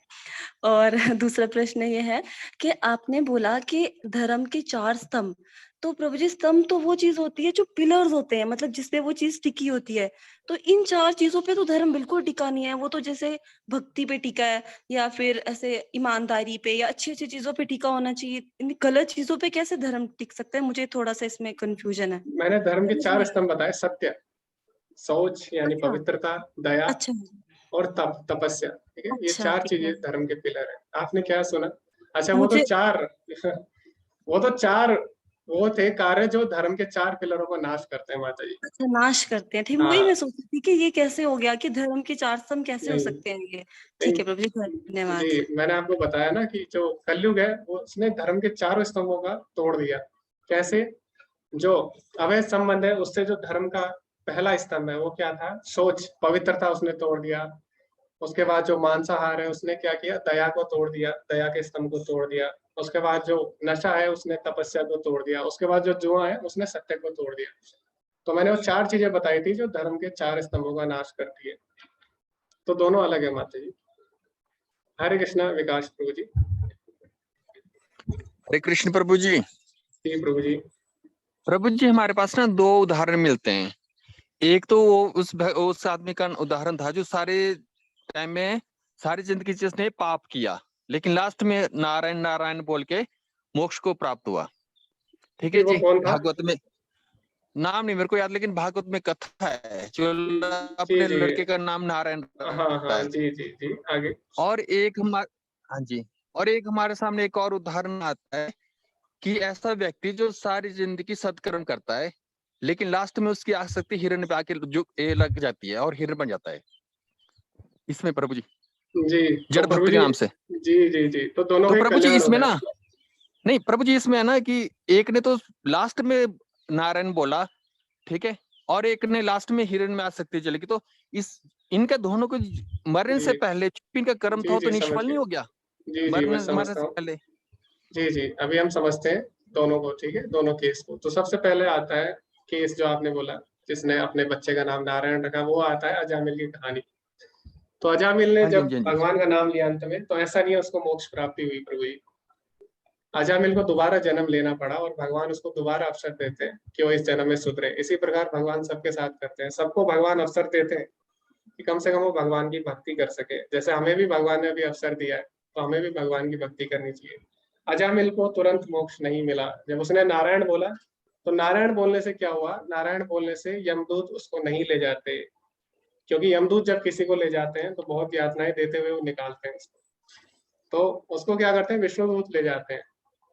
और दूसरा प्रश्न ये है कि आपने बोला कि धर्म के 4 स्तंभ, तो प्रभु जी स्तंभ तो वो चीज होती है जो पिलर्स होते हैं, मतलब जिसपे वो चीज टिकी होती है। तो इन 4 चीजों पे तो धर्म बिल्कुल टिका नहीं है, वो तो जैसे भक्ति पे टिका है या फिर ऐसे ईमानदारी पे या अच्छी अच्छी चीजों पे टिका होना चाहिए। इन गलत चीजों पे कैसे धर्म टिक सकता है? मुझे थोड़ा सा इसमें कंफ्यूजन है। मैंने धर्म के 4 स्तंभ बताए, सत्य, शौच यानी अच्छा पवित्रता, दया अच्छा और तपस्या, ठीक है। ये अच्छा 4 ठीक चीजें है। धर्म के पिलर है। आपने क्या सुना? अच्छा, मुझे वो तो चार वो थे कार्य जो धर्म के 4 पिलरों को नाश करते हैं माता जी। अच्छा नाश करते हैं, ठीक। वही हाँ, मैं सोच रही थी कि ये कैसे हो गया कि धर्म के 4 स्तंभ कैसे हो नहीं सकते हैं ये। ठीक नहीं है प्रभु जी, धन्यवाद। जी, मैंने आपको बताया ना कि जो कलयुग है वो उसने धर्म के 4 स्तंभों का तोड़ दिया। कैसे? जो अवैध संबंध है उससे जो धर्म का पहला स्तंभ है वो क्या था, सोच, पवित्रता, उसने तोड़ दिया। उसके बाद जो मांसाहार है उसने क्या किया, दया को तोड़ दिया, दया के स्तंभ को तोड़ दिया। उसके बाद जो नशा है उसने तपस्या को तोड़ दिया। उसके बाद जो जुआ है उसने सत्य को तोड़ दिया। तो मैंने वो 4 चीजें बताई थी जो धर्म के 4 स्तंभों का नाश करती है। तो दोनों अलग है माता जी। हरे कृष्णा विकास प्रभु जी। हरे कृष्ण प्रभु जी। जी प्रभु जी। प्रभु जी हमारे पास ना 2 उदाहरण मिलते हैं। एक तो वो उस आदमी का उदाहरण था जो सारे टाइम में सारी जिंदगी जिसने पाप किया, लेकिन लास्ट में नारायण नारायण बोल के मोक्ष को प्राप्त हुआ। ठीक है वो जी। कौन था? भागवत में नाम नहीं मेरे को याद, लेकिन भागवत में कथा है जो जी अपने जी। लड़के का नाम नारायण हाँ रखता हाँ है। जी जी जी आगे। और एक हाँ जी, और एक हमारे सामने एक और उदाहरण आता है कि ऐसा व्यक्ति जो सारी जिंदगी सत्कर्म करता है, लेकिन लास्ट में उसकी आसक्ति हिरण पे आके जो लग जाती है और हिरण बन जाता है इसमें प्रभु जी, जी तो जड़ प्रभु भक्त के जी, नाम से। जी जी जी, तो दोनों तो का ही प्रभु जी कल्याण हो इसमें गया। ना, नहीं प्रभु जी इसमें है ना कि एक ने तो लास्ट में नारायण बोला, ठीक है, और एक ने लास्ट में हिरण में आसक्ति चलेगी। तो इस इनका दोनों को मरने से जी पहले इनका कर्म था जी वो तो जी समझ निष्फल नहीं गया। हो गया जी जी मैं मरने समझता से हूँ। पहले। जी जी अभी हम समझते हैं दोनों को, ठीक है, दोनों केस को। तो सबसे पहले आता है केस जो आपने बोला, जिसने अपने बच्चे का नाम नारायण रखा, वो आता है अजामिल की कहानी। तो अजामिल ने हाँ जी, हाँ जब जी, हाँ जी। भगवान का नाम लिया अंत में, तो ऐसा नहीं है उसको मोक्ष प्राप्ति हुई प्रभु जी। अजामिल को दोबारा जन्म लेना पड़ा और भगवान उसको दोबारा अवसर देते हैं कि वो इस जन्म में सुधरे। इसी प्रकार भगवान सबके साथ करते हैं, सबको भगवान अवसर देते हैं कि कम से कम वो भगवान की भक्ति कर सके। जैसे हमें भी भगवान ने अभी अवसर दिया है, तो हमें भी भगवान की भक्ति करनी चाहिए। अजामिल को तुरंत मोक्ष नहीं मिला। जब उसने नारायण बोला, तो नारायण बोलने से क्या हुआ, नारायण बोलने से यमदूत उसको नहीं ले जाते, क्योंकि यमदूत जब किसी को ले जाते हैं तो बहुत यातनाएं देते हुए वो निकालते हैं उसको। तो उसको क्या करते हैं, विष्णुदूत ले जाते हैं,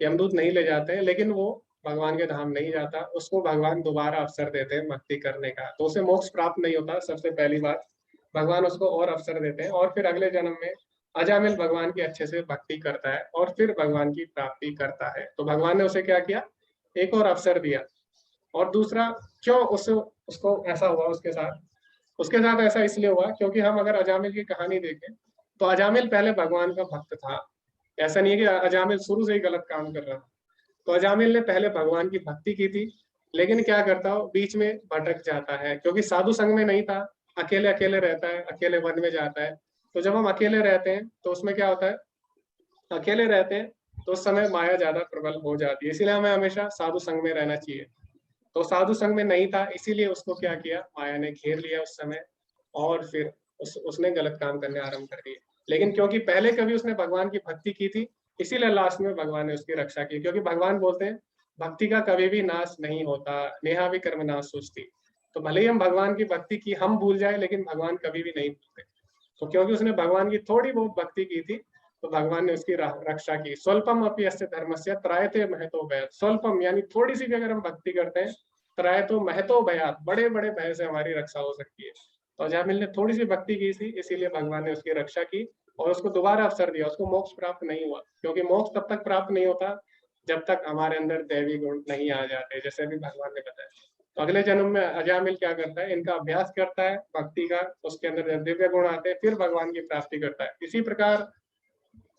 यमदूत नहीं ले जाते हैं। लेकिन वो भगवान के धाम नहीं जाता, उसको भगवान दोबारा अवसर देते हैं भक्ति करने का, तो उसे मोक्ष प्राप्त नहीं होता। सबसे पहली बात, भगवान उसको और अवसर देते हैं, और फिर अगले जन्म में अजामिल भगवान की अच्छे से भक्ति करता है और फिर भगवान की प्राप्ति करता है। तो भगवान ने उसे क्या किया, एक और अवसर दिया। और दूसरा, क्यों उसको ऐसा हुआ उसके साथ ऐसा इसलिए हुआ क्योंकि हम अगर अजामिल की कहानी देखें, तो अजामिल पहले भगवान का भक्त था। ऐसा नहीं है कि अजामिल शुरू से ही गलत काम कर रहा था। तो अजामिल ने पहले भगवान की भक्ति की थी, लेकिन क्या करता हो, बीच में भटक जाता है, क्योंकि साधु संग में नहीं था, अकेले अकेले रहता है, अकेले वन में जाता है। तो जब हम अकेले रहते हैं तो उसमें क्या होता है, अकेले रहते हैं तो उस समय माया ज्यादा प्रबल हो जाती है। इसीलिए हमें हमेशा साधु संग में रहना चाहिए। तो साधु संग में नहीं था, इसीलिए उसको क्या किया, माया ने घेर लिया उस समय, और फिर उसने गलत काम करने आरंभ कर दिए। लेकिन क्योंकि पहले कभी उसने भगवान की भक्ति की थी, इसीलिए लास्ट में भगवान ने उसकी रक्षा की। क्योंकि भगवान बोलते हैं भक्ति का कभी भी नाश नहीं होता, नेहा भी कर्म नाश सोचती। तो भले ही हम भगवान की भक्ति की हम भूल जाए, लेकिन भगवान कभी भी नहीं भूलते। तो क्योंकि उसने भगवान की थोड़ी बहुत भक्ति की थी, तो भगवान ने उसकी रक्षा की। स्वल्पम अपि अस्य धर्मस्य त्रायते महतो भयात्। स्वल्पम यानी थोड़ी सी भी अगर हम भक्ति करते हैं, त्रायतो महतो भयात्, बड़े बड़े भय से हमारी रक्षा हो सकती है। तो अजामिल ने थोड़ी सी भक्ति की थी, इसीलिए भगवान ने उसकी रक्षा की और उसको दोबारा अवसर दिया। उसको मोक्ष प्राप्त नहीं हुआ, क्योंकि मोक्ष तब तक प्राप्त नहीं होता जब तक हमारे अंदर दैवी गुण नहीं आ जाते, जैसे अभी भगवान ने बताया। तो अगले जन्म में अजामिल क्या करता है, इनका अभ्यास करता है भक्ति का, उसके अंदर दिव्य गुण आते हैं, फिर भगवान की प्राप्ति करता है। इसी प्रकार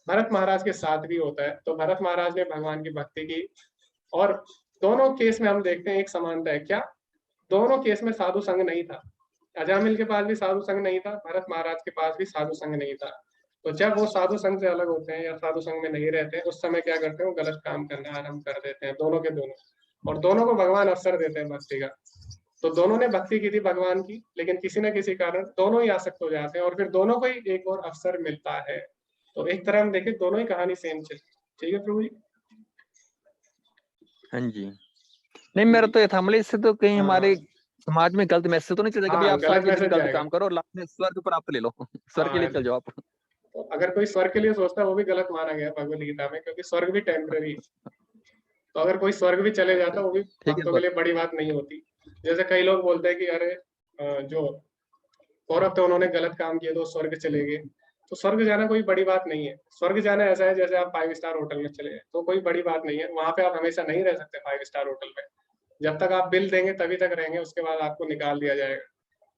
भरत महाराज के साथ भी होता है। तो भरत महाराज ने भगवान की भक्ति की, और दोनों केस में हम देखते हैं एक समानता है। क्या, दोनों केस में साधु संग नहीं था। अजामिल के पास भी साधु संग नहीं था, भरत महाराज के पास भी साधु संग नहीं था। तो जब वो साधु संग से अलग होते हैं या साधु संग में नहीं रहते हैं, उस समय क्या करते हैं, वो गलत काम करना आरंभ कर देते हैं, दोनों के दोनों। और दोनों को भगवान अवसर देते हैं भक्ति का। तो दोनों ने भक्ति की थी भगवान की, लेकिन किसी न किसी कारण दोनों ही आसक्त हो जाते हैं, और फिर दोनों को ही एक और अवसर मिलता है। तो एक तरह हम देखें, दोनों ही कहानी सेम चली। ठीक है प्रभु जी। हाँ जी, नहीं मेरा तो ये था, मतलब इससे तो कहीं हाँ हमारे समाज में गलत मैसेज तो नहीं चलेगा भाई हाँ, आप सारी गलत जिंदगी मैसेज गलत जाएगा। काम करो और लास्ट में स्वर्ग प्राप्त ले लो, स्वर्ग के लिए हाँ, चल जाओ आप। तो अगर कोई स्वर्ग के लिए सोचता है, वो भी गलत माना गया भगवत गीता में, क्योंकि स्वर्ग भी टेम्पररी है। तो अगर कोई स्वर्ग भी चले जाता, वो भी ठीक भक्तों है, के लिए बड़ी बात नहीं होती। जैसे कई लोग बोलते हैं कि अरे जो कौरव थे उन्होंने गलत काम किया तो स्वर्ग चले गए। तो स्वर्ग जाना कोई बड़ी बात नहीं है। स्वर्ग जाना ऐसा है जैसे आप 5 स्टार होटल में चले गए, तो कोई बड़ी बात नहीं है। वहां पे आप हमेशा नहीं रह सकते 5 स्टार होटल में। जब तक आप बिल देंगे तभी तक रहेंगे, उसके बाद आपको निकाल दिया जाएगा।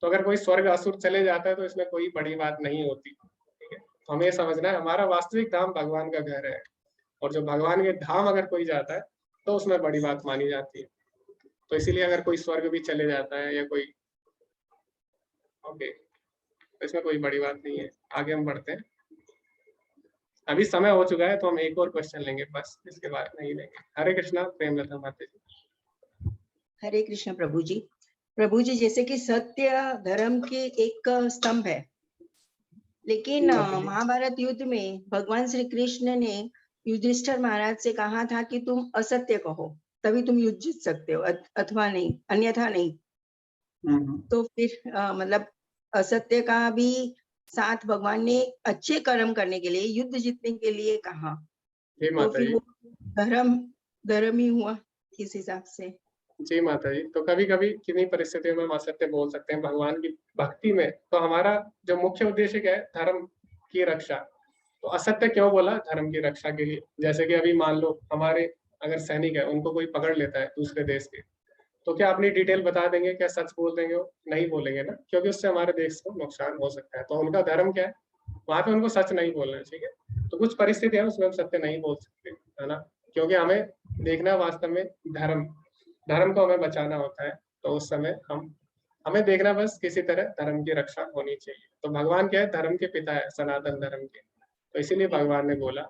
तो अगर कोई स्वर्ग असुर चले जाता है तो इसमें कोई बड़ी बात नहीं होती, ठीक है। तो हमें समझना है हमारा वास्तविक धाम भगवान का घर है, और जो भगवान के धाम अगर कोई जाता है तो उसमें बड़ी बात मानी जाती है। तो इसीलिए अगर कोई स्वर्ग भी चले जाता है या कोई, ओके, तो इसमें कोई बड़ी बात नहीं है। आगे हम बढ़ते हैं, अभी समय हो चुका है तो हम एक और क्वेश्चन लेंगे, बस इसके बाद नहीं लेंगे। हरे कृष्णा प्रेमलता माता जी। हरे कृष्ण प्रभु जी। प्रभु जी, जैसे कि सत्य धर्म के एक स्तंभ है, लेकिन महाभारत युद्ध में भगवान श्री कृष्ण ने युधिष्ठिर महाराज से कहा था कि तुम असत्य कहो तभी तुम युद्ध जीत सकते हो, अथवा नहीं, अन्यथा नहीं। तो फिर मतलब असत्य का भी साथ भगवान ने अच्छे कर्म करने के लिए, युद्ध जीतने के लिए कहा, तो फिर वो धर्म ही हुआ इस हिसाब से। जी माता जी, तो कभी कभी किन्हीं परिस्थितियों में हम असत्य बोल सकते हैं भगवान की भक्ति में। तो हमारा जो मुख्य उद्देश्य क्या है, धर्म की रक्षा। तो असत्य क्यों बोला? धर्म की रक्षा के लिए। जैसे कि अभी मान लो हमारे अगर सैनिक है, उनको कोई पकड़ लेता है दूसरे देश के, तो क्या अपनी डिटेल बता देंगे? क्या सच बोल देंगे? वो नहीं बोलेंगे ना, क्योंकि उससे हमारे देश को नुकसान हो सकता है। तो उनका धर्म क्या है? वहां पे उनको सच नहीं बोलना है, ठीक है। तो कुछ परिस्थिति है उसमें हम सत्य नहीं बोल सकते, है ना, क्योंकि हमें देखना वास्तव में धर्म को हमें बचाना होता है। तो उस समय हमें देखना बस किसी तरह धर्म की रक्षा होनी चाहिए। तो भगवान क्या है? धर्म के पिता है, सनातन धर्म के। तो इसीलिए भगवान ने बोला,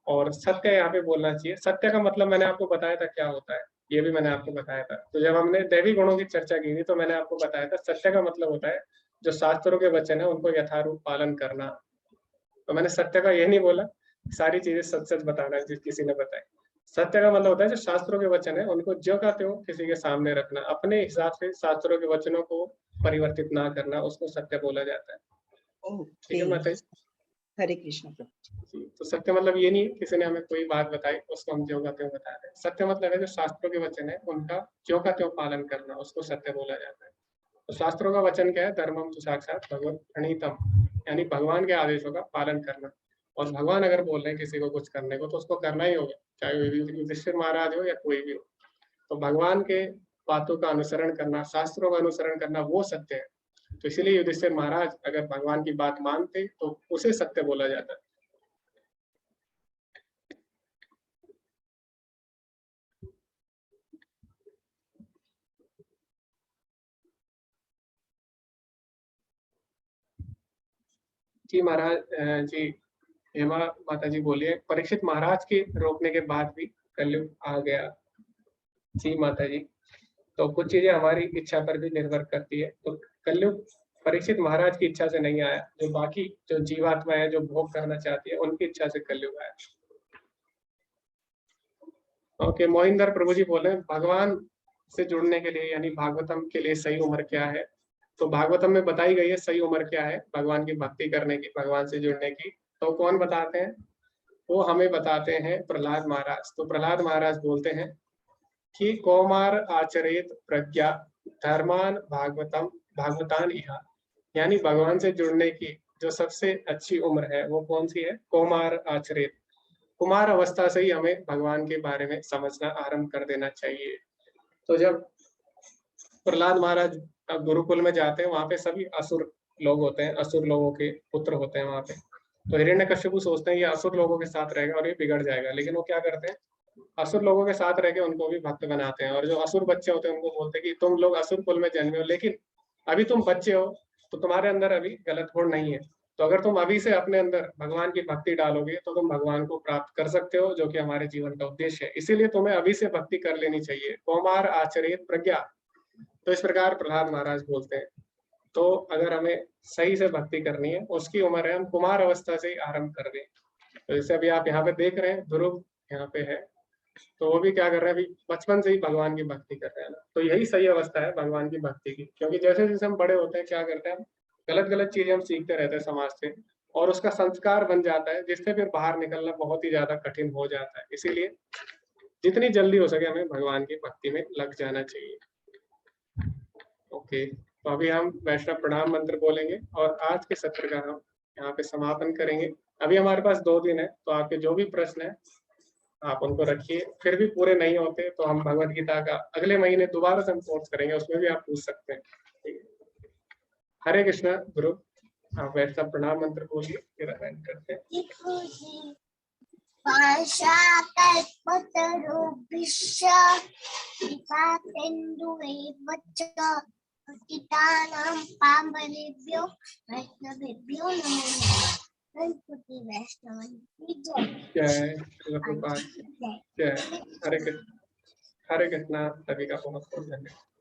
और सत्य यहाँ पे बोलना चाहिए। सत्य का मतलब मैंने आपको बताया था क्या होता है, ये भी मैंने आपको बताया था। तो जब हमने दैवी गुणों की चर्चा की थी तो मैंने आपको बताया था सत्य का मतलब होता है जो शास्त्रों के वचन है उनको यथारूप पालन करना। तो मैंने सत्य का ये नहीं बोला सारी चीजें सच सच बताना जिस किसी ने बताई। सत्य का मतलब होता है जो शास्त्रों के वचन है उनको ज्यों का त्यों किसी के सामने रखना, अपने हिसाब से शास्त्रों के वचनों को परिवर्तित ना करना, उसको सत्य बोला जाता है। ठीक है माता जी? हरे कृष्ण। तो सत्य मतलब ये नहीं किसी ने हमें कोई बात बताई उसको हम ज्यों का त्यों बता रहे हैं। सत्य मतलब है जो शास्त्रों के वचन है उनका ज्यों का त्यों पालन करना, उसको सत्य बोला जाता है। तो शास्त्रों का वचन क्या है? धर्मम तो साक्षात भगवत प्रणीतम, यानी भगवान के आदेशों का पालन करना। और भगवान अगर बोल रहे हैं किसी को कुछ करने को तो उसको करना ही होगा, चाहे वो युधिष्ठिर महाराज हो या कोई भी हो। तो भगवान के बातों का अनुसरण करना, शास्त्रों का अनुसरण करना, वो सत्य है। तो इसीलिए युधिष्ठिर महाराज अगर भगवान की बात मानते तो उसे सत्य बोला जाता है। जी महाराज जी, हेमा माता जी बोलिए। परीक्षित महाराज के रोकने के बाद भी कलयुग आ गया। जी माता जी, तो कुछ चीजें हमारी इच्छा पर भी निर्भर करती है। तो कलयुग परीक्षित महाराज की इच्छा से नहीं आया, जो बाकी जो जीवात्मा है जो भोग करना चाहती है उनकी इच्छा से कलयुग आया। ओके, मोहिंदर प्रभु जी बोले भगवान से जुड़ने के लिए यानी भागवतम के लिए सही उम्र क्या है? तो भागवतम में बताई गई है सही उम्र क्या है भगवान की भक्ति करने की, भगवान से जुड़ने की। तो कौन बताते हैं? वो हमें बताते हैं प्रहलाद महाराज। तो प्रहलाद महाराज बोलते हैं कि कौमार आचरित प्रज्ञा धर्मान भागवतान इहा, यानी भगवान से जुड़ने की जो सबसे अच्छी उम्र है वो कौन सी है? कौमार आचरित। कुमार अवस्था से ही हमें भगवान के बारे में समझना आरंभ कर देना चाहिए। तो जब प्रहलाद महाराज गुरुकुल में जाते हैं वहां पे सभी असुर लोग होते हैं, असुर लोगों के पुत्र होते हैं वहां पे। तो हिरण्यकश्यप सोचते हैं ये असुर लोगों के साथ रहेगा और ये बिगड़ जाएगा, लेकिन वो क्या करते हैं? असुर लोगों के साथ रह के उनको भी भक्त बनाते हैं। और जो असुर बच्चे होते हैं उनको बोलते हैं कि तुम लोग असुर कुल में जन्मे हो, लेकिन अभी तुम बच्चे हो तो तुम्हारे अंदर अभी गलत गुण नहीं है। तो अगर तुम अभी से अपने अंदर भगवान की भक्ति डालोगे तो तुम भगवान को प्राप्त कर सकते हो, जो कि हमारे जीवन का उद्देश्य है। इसीलिए तुम्हें अभी से भक्ति कर लेनी चाहिए। कौमार आचरित प्रज्ञा, तो इस प्रकार प्रहलाद महाराज बोलते हैं। तो अगर हमें सही से भक्ति करनी है उसकी उम्र है हम कुमार अवस्था से ही आरंभ कर दें। तो जैसे अभी आप यहाँ पे देख रहे हैं ध्रुव यहाँ पे है, तो वो भी क्या कर रहे हैं? अभी बचपन से ही भगवान की भक्ति कर रहे हैं ना। तो यही सही अवस्था है भगवान की भक्ति की, क्योंकि जैसे जैसे हम बड़े होते हैं क्या करते हैं? गलत गलत चीजें हम सीखते रहते हैं समाज से, और उसका संस्कार बन जाता है जिससे फिर बाहर निकलना बहुत ही ज्यादा कठिन हो जाता है। इसीलिए जितनी जल्दी हो सके हमें भगवान की भक्ति में लग जाना चाहिए। ओके, तो अभी हम वैष्णव प्रणाम मंत्र बोलेंगे और आज के सत्र का हम यहाँ पे समापन करेंगे। अभी हमारे पास 2 दिन है, तो आपके जो भी प्रश्न है आप उनको रखिए। फिर भी पूरे नहीं होते तो हम भगवत गीता का अगले महीने दोबारा से हम कोर्स करेंगे, उसमें भी आप पूछ सकते हैं। ठीक है। हरे कृष्णा गुरु, आप वैसा प्रणाम मंत्र बोलिए फिर अरेंज करते हैं। पतितानां पावनेभ्यो वैष्णवेभ्यो नमो नमः। गणपति वैष्णव की जय। जय प्रभुपाद, जय। हरे कृष्णा, सभी का बहुत बहुत धन्यवाद।